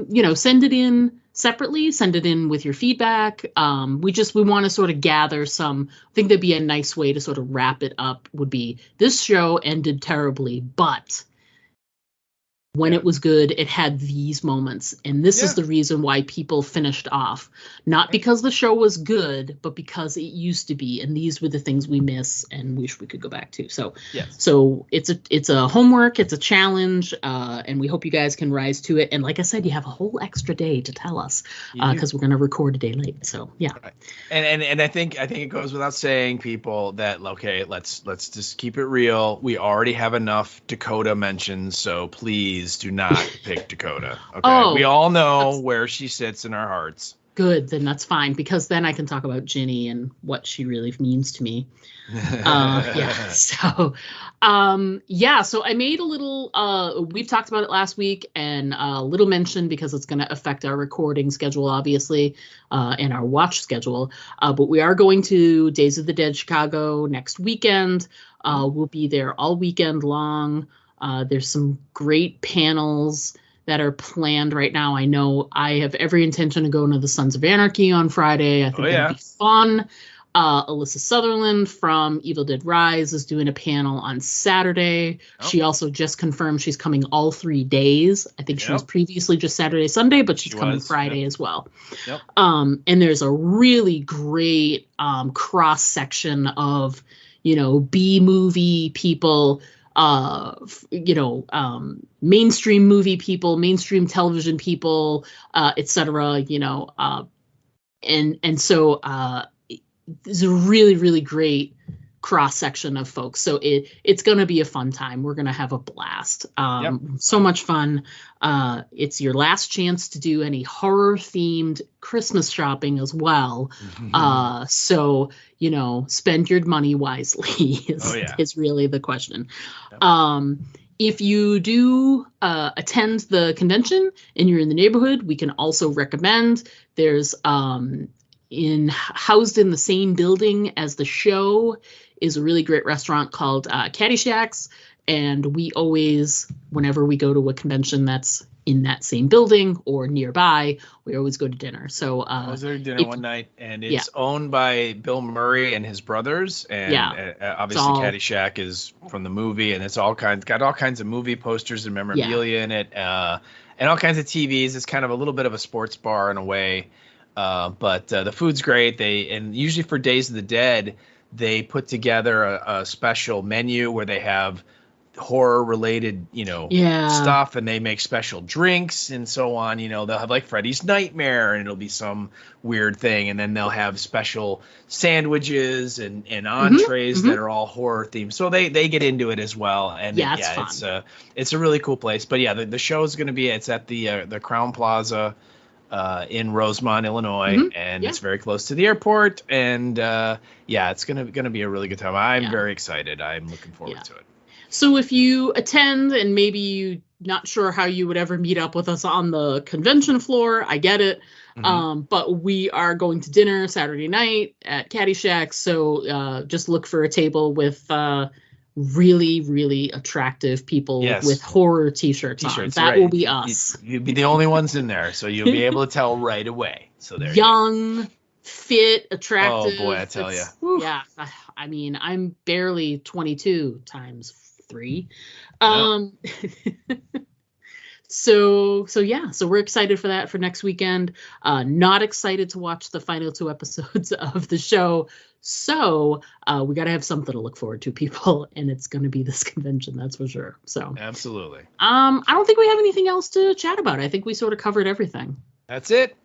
you know, send it in separately, send it in with your feedback. We want to sort of gather some. I think that'd be a nice way to sort of wrap it up, would be this show ended terribly, but when it was good, it had these moments. And this is the reason why people finished off. Not because the show was good, but because it used to be. And these were the things we miss and wish we could go back to. So, so it's a homework, it's a challenge, and we hope you guys can rise to it. And like I said, you have a whole extra day to tell us because we're going to record a day late. So, yeah. Right. And I think it goes without saying, people, that, okay, let's just keep it real. We already have enough Dakota mentions, so please do not pick Dakota. Okay, we all know where she sits in our hearts. Good, then that's fine, because then I can talk about Ginny and what she really means to me. So I made a little, we've talked about it last week, and a little mention because it's going to affect our recording schedule, obviously, and our watch schedule. But we are going to Days of the Dead Chicago next weekend. We'll be there all weekend long. There's some great panels that are planned right now. I know I have every intention of going to the Sons of Anarchy on Friday. I think that'll be fun. Alyssa Sutherland from Evil Dead Rise is doing a panel on Saturday. She also just confirmed she's coming all 3 days. I think she was previously just Saturday, Sunday, but she's coming Friday as well. And there's a really great cross section of, you know, B-movie people, mainstream movie people, mainstream television people, etc. You know, and so there's a really, really great cross section of folks. So it's going to be a fun time. We're going to have a blast. So much fun. It's your last chance to do any horror themed Christmas shopping as well. So, you know, spend your money wisely is really the question. If you do attend the convention and you're in the neighborhood, we can also recommend there's housed in the same building as the show is a really great restaurant called Caddyshack's, and we always, whenever we go to a convention that's in that same building or nearby, we always go to dinner. So I was there to dinner one night, and it's owned by Bill Murray and his brothers, and obviously Caddyshack is from the movie, and it's got all kinds of movie posters and memorabilia in it, and all kinds of TVs. It's kind of a little bit of a sports bar in a way. But the food's great. And usually for Days of the Dead, they put together a special menu where they have horror related, stuff, and they make special drinks and so on. You know, they'll have like Freddy's Nightmare, and it'll be some weird thing, and then they'll have special sandwiches and entrees that are all horror themed. So they get into it as well. And it's a really cool place. But the show is going to be, it's at the Crown Plaza in Rosemont, Illinois, and it's very close to the airport. And it's gonna be a really good time. I'm very excited. I'm looking forward to it. So if you attend and maybe you not sure how you would ever meet up with us on the convention floor, I get it. But we are going to dinner Saturday night at Caddyshack. So just look for a table with really, really attractive people with horror t-shirts on. That will be us. You'll be the only ones in there, so you'll be able to tell right away. So there young, fit, attractive. Oh boy, I tell you. Yeah, I mean, I'm barely 22 times 3. So we're excited for that for next weekend. Not excited to watch the final 2 episodes of the show. So we got to have something to look forward to, people, and it's going to be this convention, that's for sure. So absolutely. I don't think we have anything else to chat about. I think we sort of covered everything. That's it.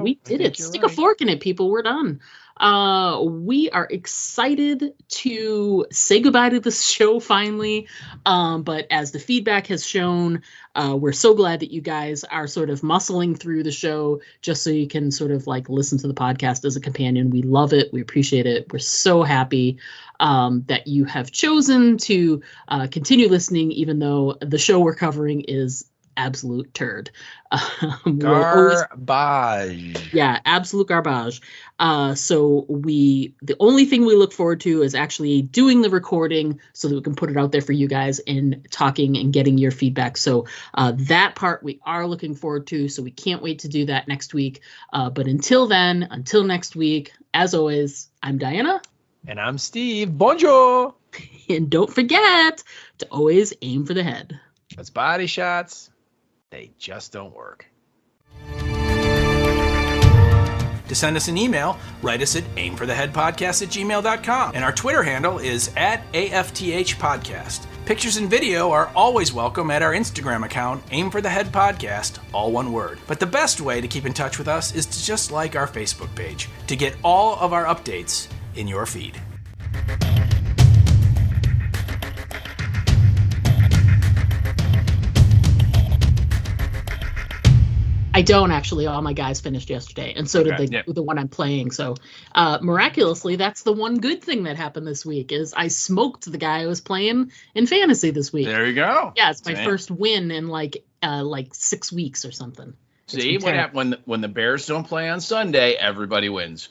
We did it. Stick a fork in it, people. We're done. We are excited to say goodbye to this show finally. But as the feedback has shown, we're so glad that you guys are sort of muscling through the show just so you can sort of like listen to the podcast as a companion. We love it. We appreciate it. We're so happy that you have chosen to continue listening, even though the show we're covering is absolute turd. Garbage. Absolute garbage. So the only thing we look forward to is actually doing the recording so that we can put it out there for you guys and talking and getting your feedback. So that part we are looking forward to. So we can't wait to do that next week. But until next week, as always, I'm Diana. And I'm Steve. Bonjour. And don't forget to always aim for the head. That's body shots. They just don't work. To send us an email, write us at aimfortheheadpodcast@gmail.com. And our Twitter handle is @AFTHpodcast. Pictures and video are always welcome at our Instagram account, Aim for the Head Podcast, all one word. But the best way to keep in touch with us is to just like our Facebook page to get all of our updates in your feed. I don't actually. All my guys finished yesterday, and so did the one I'm playing. So miraculously, that's the one good thing that happened this week is I smoked the guy I was playing in fantasy this week. There you go. Yeah, it's my first win in like 6 weeks or something. See what happened when the Bears don't play on Sunday? Everybody wins.